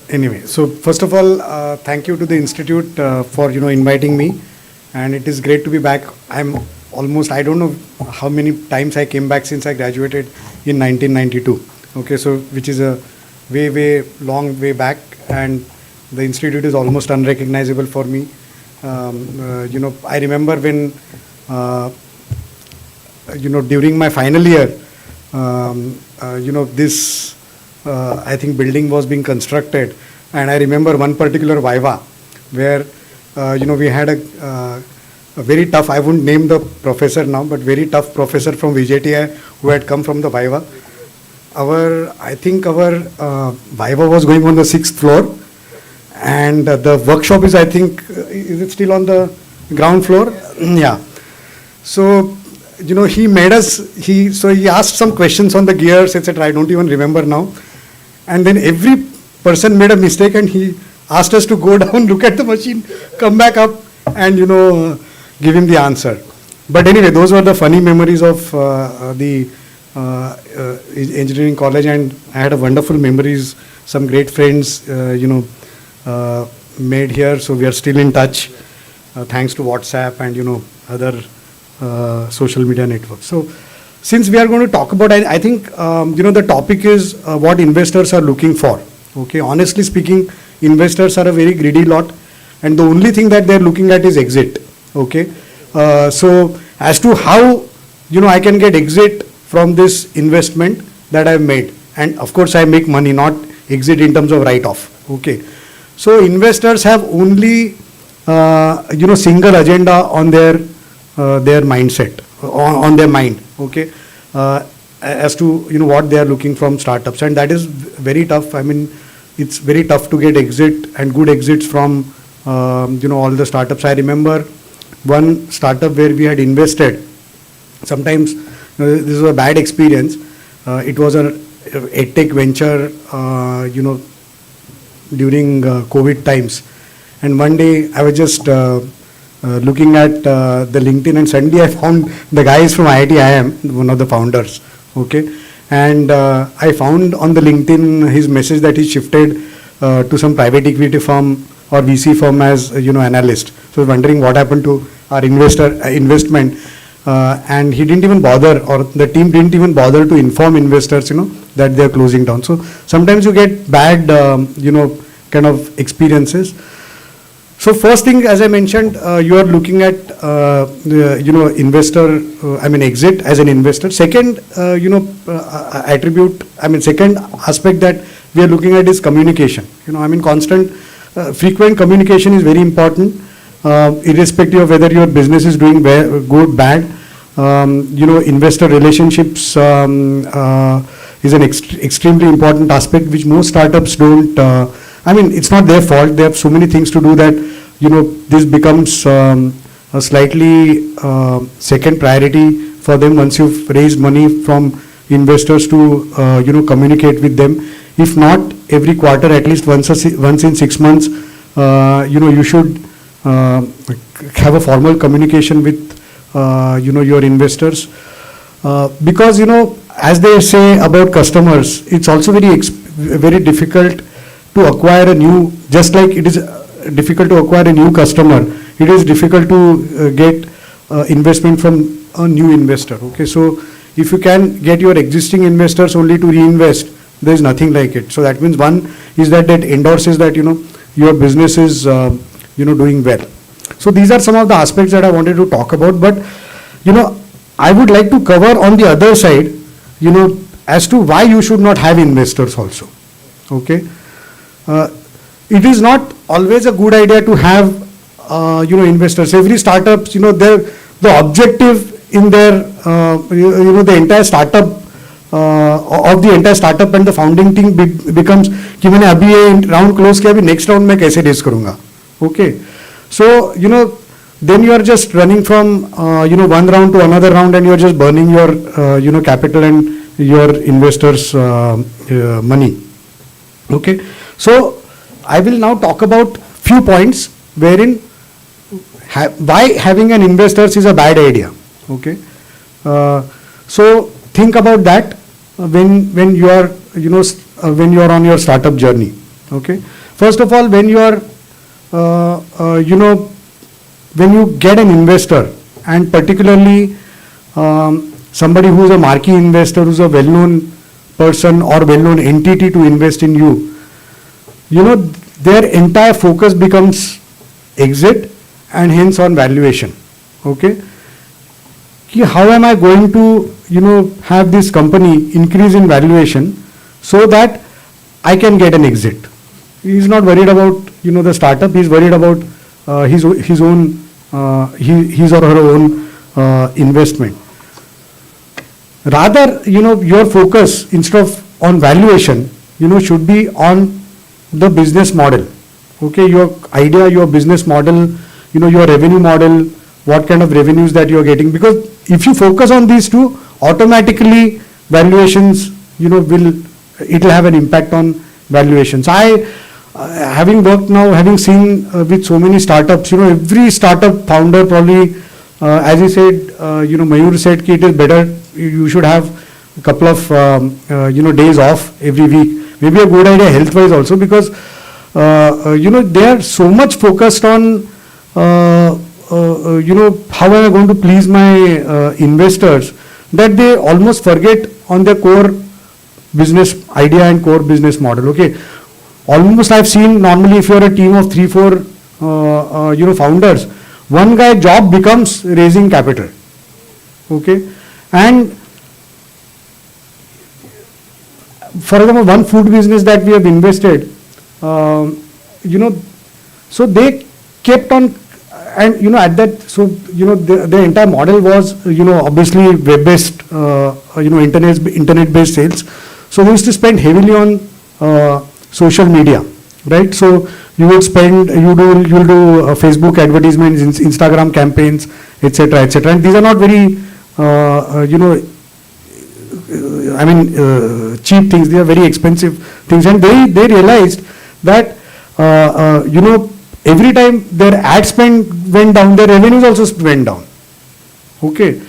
Anyway, so first of all, thank you to the Institute for inviting me. And it is great to be back. I'm almost, I don't know how many times I came back since I graduated in 1992. Okay, so which is a way long way back. And the institute is almost unrecognizable for me. I remember when, during my final year, this, I think, building was being constructed. And I remember one particular Viva where, we had a very tough, I won't name the professor now, but very tough professor from VJTI who had come from the Viva. I think our Viva was going on the 6th floor. And the workshop is, I think, is it still on the ground floor? Yeah. So, he made us, he asked some questions on the gears, etc. I don't even remember now. And then every person made a mistake and he asked us to go down, look at the machine, come back up and, give him the answer. But anyway, those were the funny memories of the engineering college, and I had a wonderful memories, some great friends, made here, so we are still in touch thanks to WhatsApp and other social media networks. So since we are going to talk about, I think the topic is what investors are looking for. Okay, honestly speaking, investors are a very greedy lot, and the only thing that they're looking at is exit. Okay, so as to how I can get exit from this investment that I've made, and of course I make money, not exit in terms of write-off. Okay. So investors have only single agenda on their mindset, on their mind, okay, as to what they are looking from startups, and that is very tough. I mean, it's very tough to get exit and good exits from all the startups. I remember one startup where we had invested. Sometimes this is a bad experience. It was an edtech venture, during COVID times. And one day I was just looking at the LinkedIn, and suddenly I found the guy is from IIT IIM, one of the founders. Okay, and I found on the LinkedIn his message that he shifted to some private equity firm or VC firm as analyst. So wondering what happened to our investment, and he didn't even bother, or the team didn't even bother to inform investors, that they are closing down. So sometimes you get bad, kind of experiences. So first thing, as I mentioned, you are looking at, investor, exit as an investor. Second, second aspect that we are looking at is communication. Constant, frequent communication is very important, irrespective of whether your business is doing good, bad. Investor relationships is an extremely important aspect which most startups don't. It's not their fault. They have so many things to do that, this becomes a slightly second priority for them once you've raised money from investors to, communicate with them. If not every quarter, at least once in 6 months, you should have a formal communication with, your investors. Because, as they say about customers, it's also very difficult to acquire a new, just like it is difficult to acquire a new customer, it is difficult to get investment from a new investor. Okay, so if you can get your existing investors only to reinvest, there is nothing like it. So that means one is that endorses that your business is doing well. So these are some of the aspects that I wanted to talk about. But I would like to cover on the other side, as to why you should not have investors also. Okay. It is not always a good idea to have, investors. Every startups, the objective in their, the entire startup, of the entire startup and the founding team becomes कि मैंने अभी ये round close किया, अभी next round मैं कैसे raise करूँगा. Okay. So, then you are just running from, one round to another round, and you are just burning your, capital and your investors' money. Okay. So I will now talk about few points wherein why having an investors is a bad idea. Okay. So think about that when you are when you are on your startup journey. Okay. First of all, when you are when you get an investor, and particularly somebody who is a marquee investor, who is a well-known person or well-known entity to invest in you, their entire focus becomes exit and hence on valuation. Okay. How am I going to, have this company increase in valuation so that I can get an exit? He is not worried about, the startup. He is worried about his own, his or her own investment. Rather, your focus instead of on valuation, should be on the business model. Okay, your idea, your business model, your revenue model, what kind of revenues that you are getting. Because if you focus on these two, automatically valuations, it will have an impact on valuations. Having worked now, having seen with so many startups, every startup founder probably, as he said, Mayur said, it is better, you should have a couple of, days off every week. Maybe a good idea health-wise also, because, they are so much focused on, how am I going to please my investors, that they almost forget on their core business idea and core business model. Okay. Almost I've seen normally if you're a team of 3-4 founders, one guy job becomes raising capital. Okay. And for example, one food business that we have invested, so they kept on, and at that, so the entire model was obviously web-based, internet-based sales. So they used to spend heavily on social media, right? So you would spend, you'll do Facebook advertisements, Instagram campaigns, etc., etc. And these are not very cheap things. They are very expensive things, and they realized that every time their ad spend went down, their revenues also went down. Okay,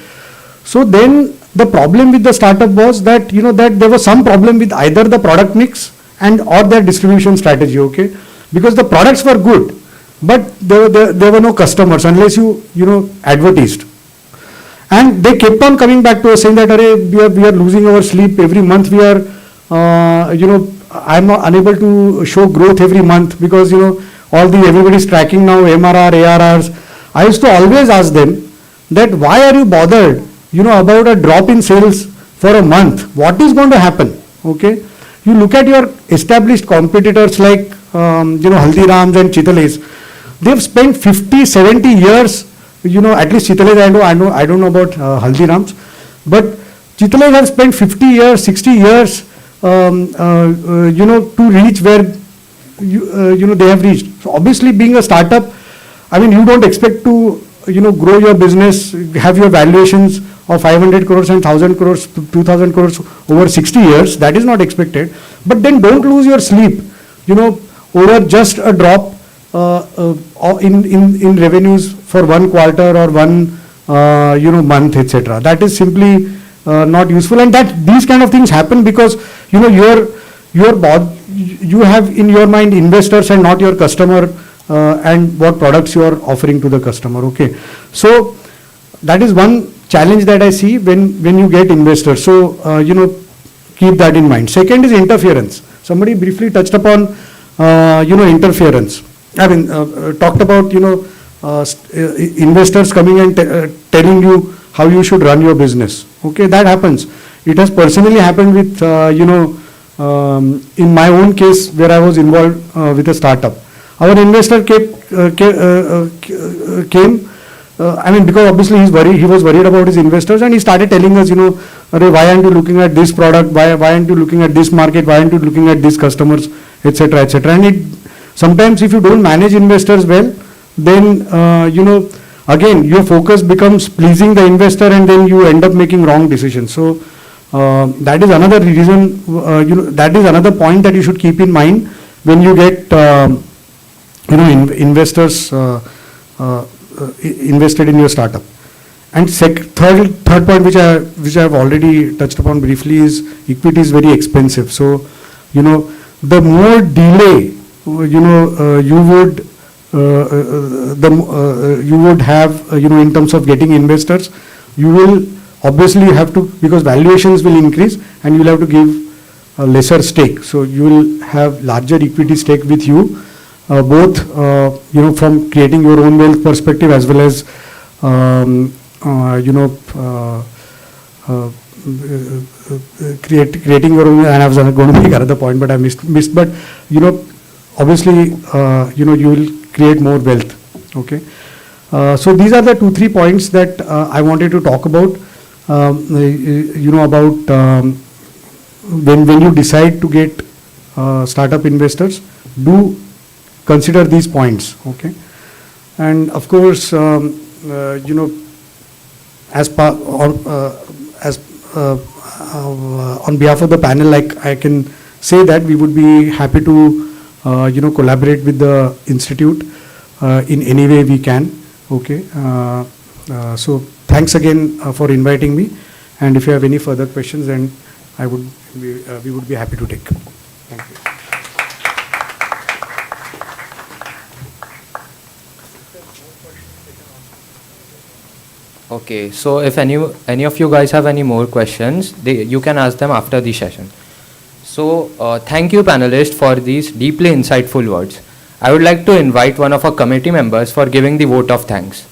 so then the problem with the startup was that that there was some problem with either the product mix and or their distribution strategy. Okay, because the products were good, but there were no customers unless you advertised. And they kept on coming back to us saying that we are losing our sleep every month. We are I'm not unable to show growth every month because everybody's tracking now MRR, ARRs. I used to always ask them that why are you bothered about a drop in sales for a month? What is going to happen? Okay, you look at your established competitors like Haldirams and Chitale's. They've spent 50, 70 years. At least Chitale's I don't know about Haldirams, but Chitale's have spent 50 years, 60 years to reach where they have reached. So obviously, being a startup, you don't expect to grow your business, have your valuations of 500 crores and 1,000 crores, 2,000 crores over 60 years. That is not expected. But then don't lose your sleep, over just a drop in revenues for one quarter or one month, etc. That is simply not useful, and that these kind of things happen because you have in your mind investors and not your customer, and what products you are offering to the customer. Okay, so that is one challenge that I see when you get investors. So keep that in mind. Second is interference. Somebody briefly touched upon interference. Talked about investors coming and telling you how you should run your business. Okay, that happens. It has personally happened with in my own case where I was involved with a startup. Our investor came. Because obviously he was worried about his investors, and he started telling us, why aren't you looking at this product? Why aren't you looking at this market? Why aren't you looking at these customers, etc., etc. And sometimes if you don't manage investors well, then again your focus becomes pleasing the investor, and then you end up making wrong decisions. So that is another reason. That is another point that you should keep in mind when you get investors invested in your startup. And third point, which I have already touched upon briefly, is equity is very expensive. So the more delay you would have in terms of getting investors, you will obviously have to, because valuations will increase and you will have to give a lesser stake. So you will have larger equity stake with you, both from creating your own wealth perspective as well as creating your own. And I was going to make another point, but I missed. But obviously you will create more wealth. Okay, so these are the 2-3 points that I wanted to talk about. About when you decide to get startup investors, do consider these points. Okay, and of course as on behalf of the panel, like I can say that we would be happy to collaborate with the institute in any way we can. Okay, so thanks again for inviting me, and if you have any further questions, then we would be happy to take. Thank you. Okay, so if any of you guys have any more questions, you can ask them after the session. So thank you, panelists, for these deeply insightful words. I would like to invite one of our committee members for giving the vote of thanks.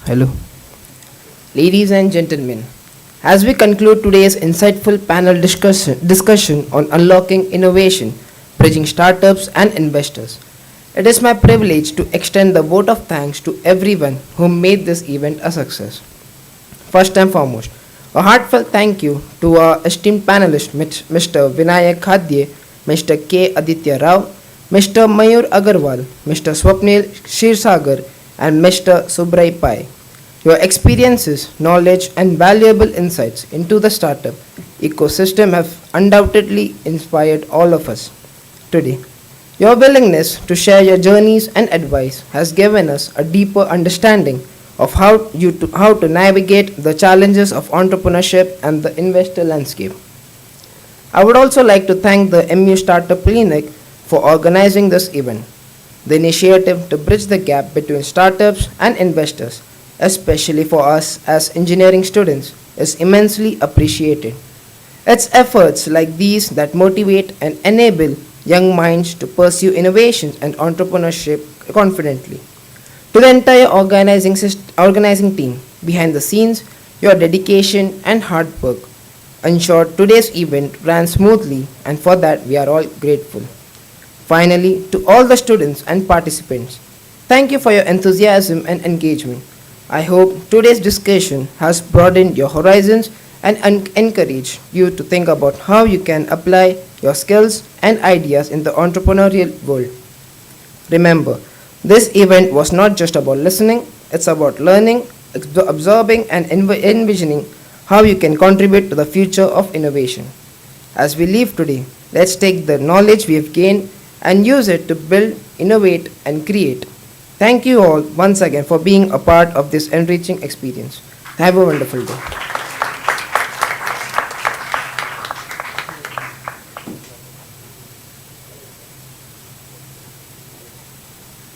Hello. Ladies and gentlemen, as we conclude today's insightful panel discussion on unlocking innovation, bridging startups and investors, it is my privilege to extend the vote of thanks to everyone who made this event a success. First and foremost, a heartfelt thank you to our esteemed panelists Mr. Vinayak Khadye, Mr. K. Aditya Rao, Mr. Mayur Agarwal, Mr. Swapnil Shirsagar, and Mr. Subrai Pai. Your experiences, knowledge, and valuable insights into the startup ecosystem have undoubtedly inspired all of us today. Your willingness to share your journeys and advice has given us a deeper understanding of how to navigate the challenges of entrepreneurship and the investor landscape. I would also like to thank the MU Startup Clinic for organizing this event. The initiative to bridge the gap between startups and investors, especially for us as engineering students, is immensely appreciated. It's efforts like these that motivate and enable young minds to pursue innovations and entrepreneurship confidently. To the entire organizing team behind the scenes, your dedication and hard work ensured today's event ran smoothly, and for that we are all grateful. Finally, to all the students and participants, thank you for your enthusiasm and engagement. I hope today's discussion has broadened your horizons and encouraged you to think about how you can apply your skills and ideas in the entrepreneurial world. Remember, this event was not just about listening, it's about learning, absorbing, and envisioning how you can contribute to the future of innovation. As we leave today, let's take the knowledge we have gained and use it to build, innovate, and create. Thank you all once again for being a part of this enriching experience. Have a wonderful day.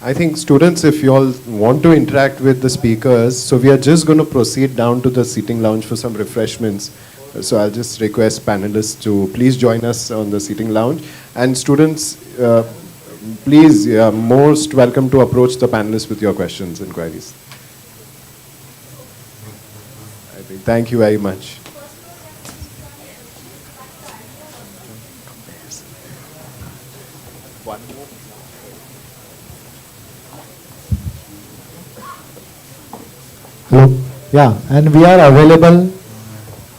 I think students, if you all want to interact with the speakers, so we are just going to proceed down to the seating lounge for some refreshments. So I'll just request panelists to please join us on the seating lounge. And students, please, most welcome to approach the panelists with your questions and queries. I think, thank you very much. One more. Hello. Yeah, and we are available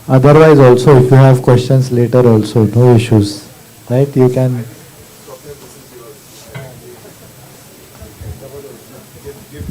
otherwise also if you have questions later also, no issues. Right? You can. Give